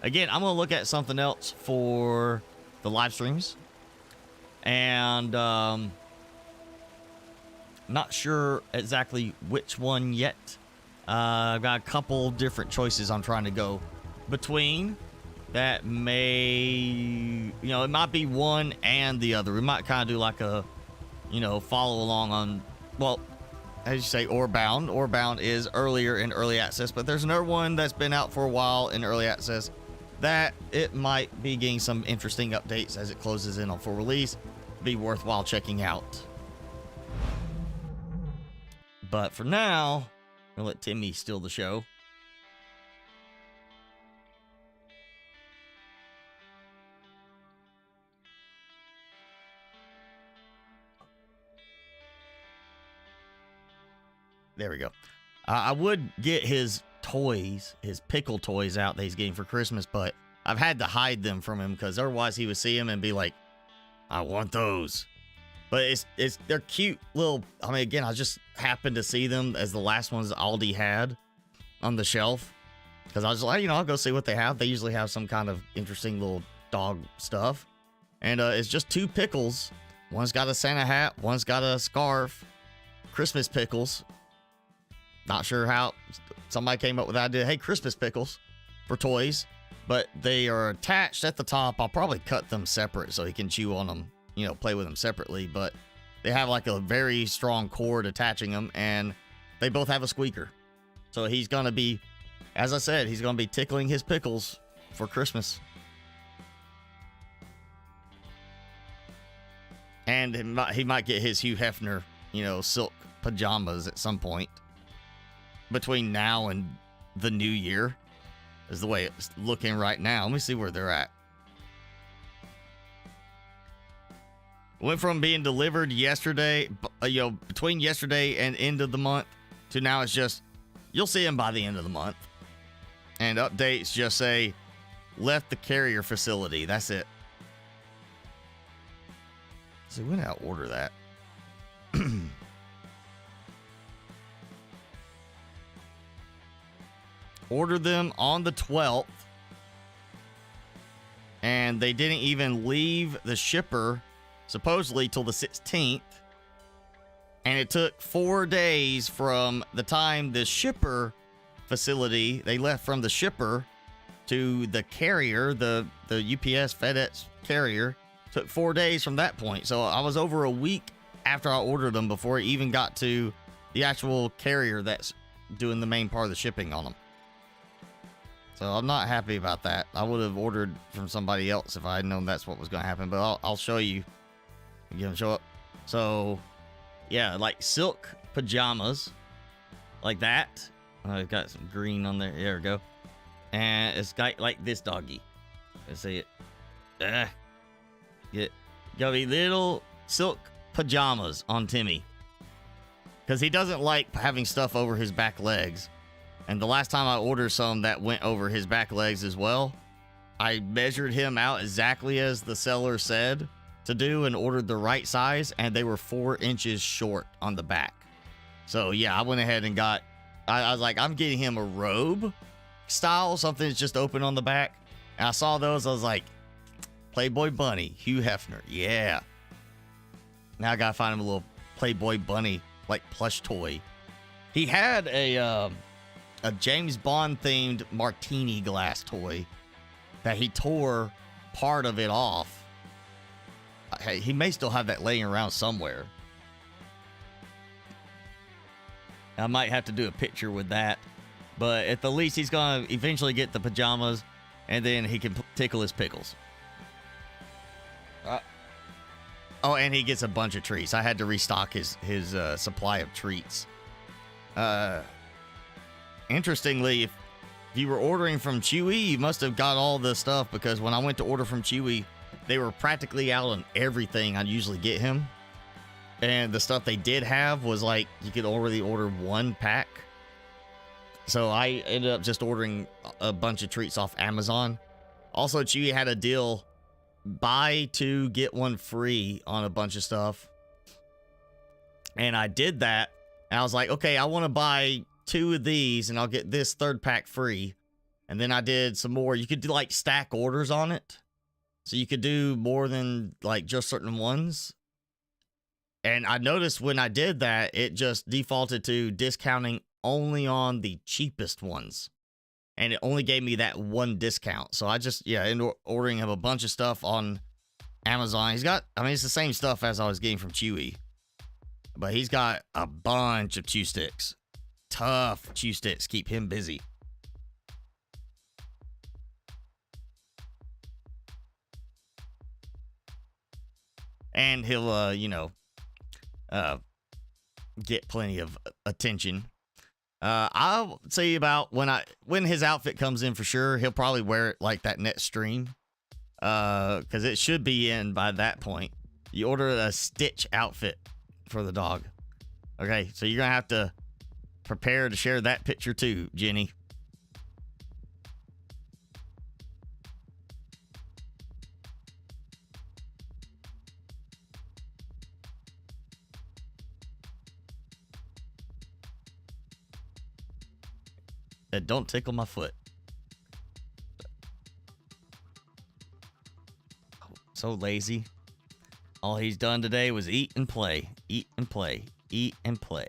again, I'm going to look at something else for the live streams, and not sure exactly which one yet. I've got a couple different choices I'm trying to go between. That may, it might be one and the other. We might kind of do like a, follow along on, well, as you say, Orbound. Orbound is earlier in early access, but there's another one that's been out for a while in early access that it might be getting some interesting updates as it closes in on full release. Be worthwhile checking out. But for now, I'm going to let Timmy steal the show. There we go. I would get his toys, his pickle toys out that he's getting for Christmas, but I've had to hide them from him because otherwise he would see them and be like, I want those. But they're cute little, again, I just happened to see them as the last ones Aldi had on the shelf. Because I was like, I'll go see what they have. They usually have some kind of interesting little dog stuff. And it's just 2 pickles. One's got a Santa hat, one's got a scarf. Christmas pickles. Not sure how somebody came up with the idea. Hey, Christmas pickles for toys, but they are attached at the top. I'll probably cut them separate so he can chew on them, play with them separately. But they have like a very strong cord attaching them, and they both have a squeaker. So he's going to be, as I said, he's going to be tickling his pickles for Christmas. And he might get his Hugh Hefner, silk pajamas at some point. Between now and the new year is the way it's looking right now. Let me see where they're at. Went from being delivered yesterday, between yesterday and end of the month to now it's just, you'll see them by the end of the month. And updates just say, left the carrier facility. That's it. So when did I order that? Ordered them on the 12th, and they didn't even leave the shipper supposedly till the 16th, and it took 4 days from the time the shipper facility, they left from the shipper to the carrier, the UPS FedEx carrier, took 4 days from that point. So I was over a week after I ordered them before it even got to the actual carrier that's doing the main part of the shipping on them. So I'm not happy about that. I would have ordered from somebody else if I had known that's what was going to happen. But I'll show you. Get them show up. So, yeah, like silk pajamas, like that. Oh, it's got some green on there. There we go. And it's got like this doggy. Let's see it. Gotta be little silk pajamas on Timmy, because he doesn't like having stuff over his back legs. And the last time I ordered some that went over his back legs as well, I measured him out exactly as the seller said to do and ordered the right size, and they were 4 inches short on the back. So yeah, I went ahead and got, I was like, I'm getting him a robe style, something that's just open on the back. And I saw those, I was like, Playboy Bunny, Hugh Hefner, yeah. Now I gotta find him a little Playboy Bunny, like plush toy He had a James Bond themed martini glass toy that he tore part of it off. Hey, he may still have that laying around somewhere. I might have to do a picture with that. But at the least, he's going to eventually get the pajamas, and then he can tickle his pickles. Oh, and he gets a bunch of treats. I had to restock his supply of treats. Interestingly, if you were ordering from Chewy, you must have got all the stuff, because when I went to order from Chewy, they were practically out on everything I'd usually get him. And the stuff they did have was like, you could already order one pack. So I ended up just ordering a bunch of treats off Amazon. Also, Chewy had a deal, buy two, get one free on a bunch of stuff. And I did that. And I was like, okay, I want to buy two of these and I'll get this third pack free. And then I did some more. You could do like stack orders on it. So you could do more than like just certain ones. And I noticed when I did that, it just defaulted to discounting only on the cheapest ones. And it only gave me that one discount. So I just, ended up ordering him a bunch of stuff on Amazon. He's got, it's the same stuff as I was getting from Chewy. But he's got a bunch of chew sticks. Tough chew sticks keep him busy. And he'll, get plenty of attention. I'll say about when his outfit comes in for sure, he'll probably wear it like that next stream. Because it should be in by that point. You order a Stitch outfit for the dog. Okay, so you're going to have to prepare to share that picture too, Jenny. Don't tickle my foot. So lazy. All he's done today was eat and play. Eat and play. Eat and play.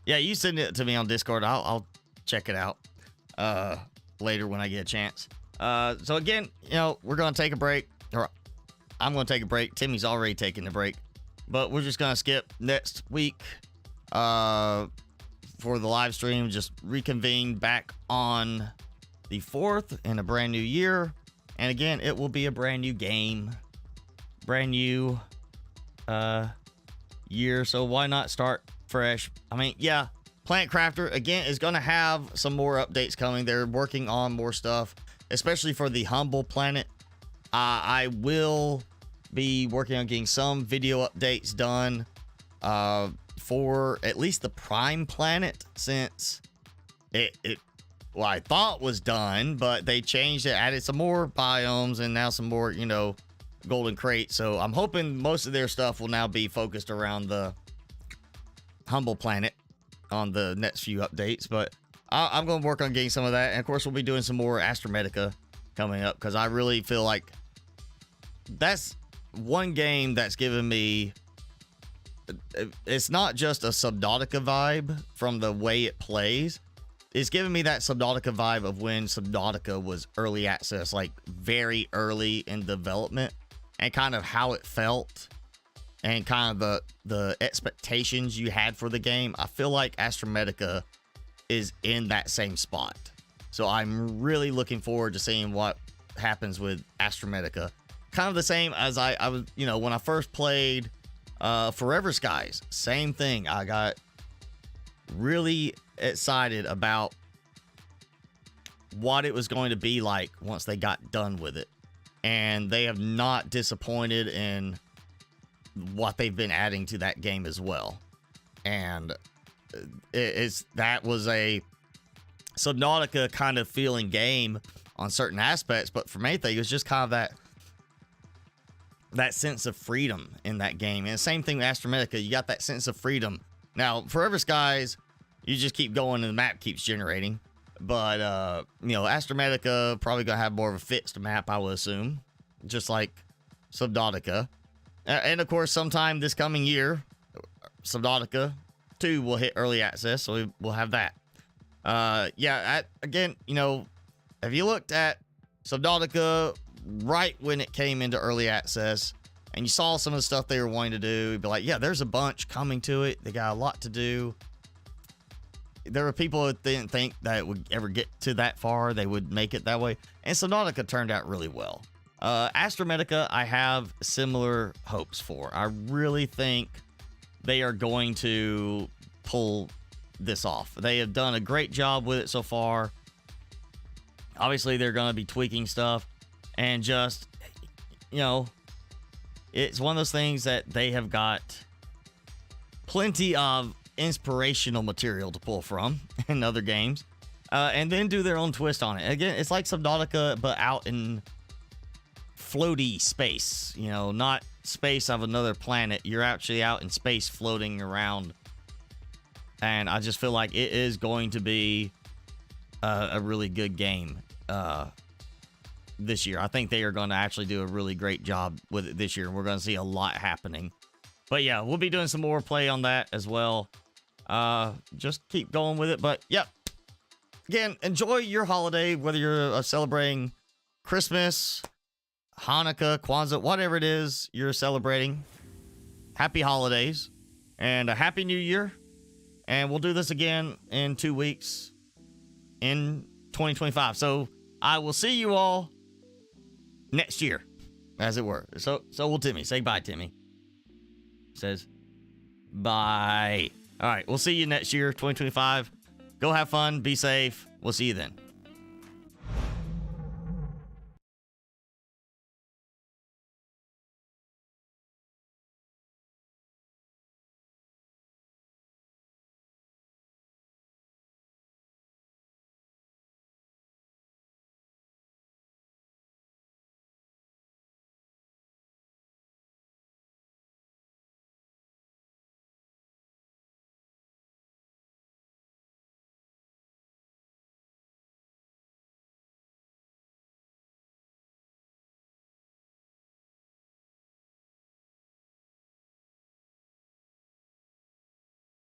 Yeah, you send it to me on Discord. I'll check it out later when I get a chance. So again, we're going to take a break. Or I'm going to take a break. Timmy's already taking the break. But we're just going to skip next week. For the live stream, just reconvene back on the 4th in a brand new year. And again, it will be a brand new game, brand new year. So why not start fresh? Plant Crafter again is going to have some more updates coming. They're working on more stuff, especially for the Humble Planet. I will be working on getting some video updates done for at least the Prime Planet, since I thought was done, but they changed it, added some more biomes, and now some more, golden crate. So I'm hoping most of their stuff will now be focused around the Humble Planet on the next few updates. But I'm going to work on getting some of that. And of course, we'll be doing some more Astromedica coming up, because I really feel like that's one game that's given me, it's not just a Subnautica vibe from the way it plays. It's giving me that Subnautica vibe of when Subnautica was early access, like very early in development, and kind of how it felt and kind of the expectations you had for the game. I feel like Astromedica is in that same spot. So I'm really looking forward to seeing what happens with Astromedica. Kind of the same as I was, when I first played Forever Skies, same thing. I got really excited about what it was going to be like once they got done with it, and they have not disappointed in what they've been adding to that game as well. And that was a Subnautica kind of feeling game on certain aspects, but for me, it was just kind of that sense of freedom in that game. And the same thing with Astromedica, you got that sense of freedom. Now, Forever Skies, you just keep going and the map keeps generating. But, Astromedica probably going to have more of a fixed map, I would assume. Just like Subnautica. And, of course, sometime this coming year, Subnautica 2 will hit early access, so we'll have that. Again, you know, have you looked at Subnautica right when it came into early access and you saw some of the stuff they were wanting to do, you'd be like, yeah, there's a bunch coming to it. They got a lot to do. There were people that didn't think that it would ever get to that far. They would make it that way. And Subnautica turned out really well. Astromedica, I have similar hopes for. I really think they are going to pull this off. They have done a great job with it so far. Obviously, they're going to be tweaking stuff. And just, you know, it's one of those things that they have got plenty of inspirational material to pull from in other games. And then do their own twist on it. Again, it's like Subnautica, but out in floaty space. You know, not space of another planet. You're actually out in space floating around. And I just feel like it is going to be a really good game this year. I think they are going to actually do a really great job with it this year. We're going to see a lot happening. But yeah, we'll be doing some more play on that as well. Just keep going with it. But yeah, again, enjoy your holiday, whether you're celebrating Christmas, Hanukkah, Kwanzaa, whatever it is you're celebrating. Happy holidays and a happy new year. And we'll do this again in 2 weeks in 2025. So I will see you all next year, as it were. So will Timmy. Say bye, Timmy. Says bye. All right, we'll see you next year, 2025. Go have fun. Be safe. We'll see you then.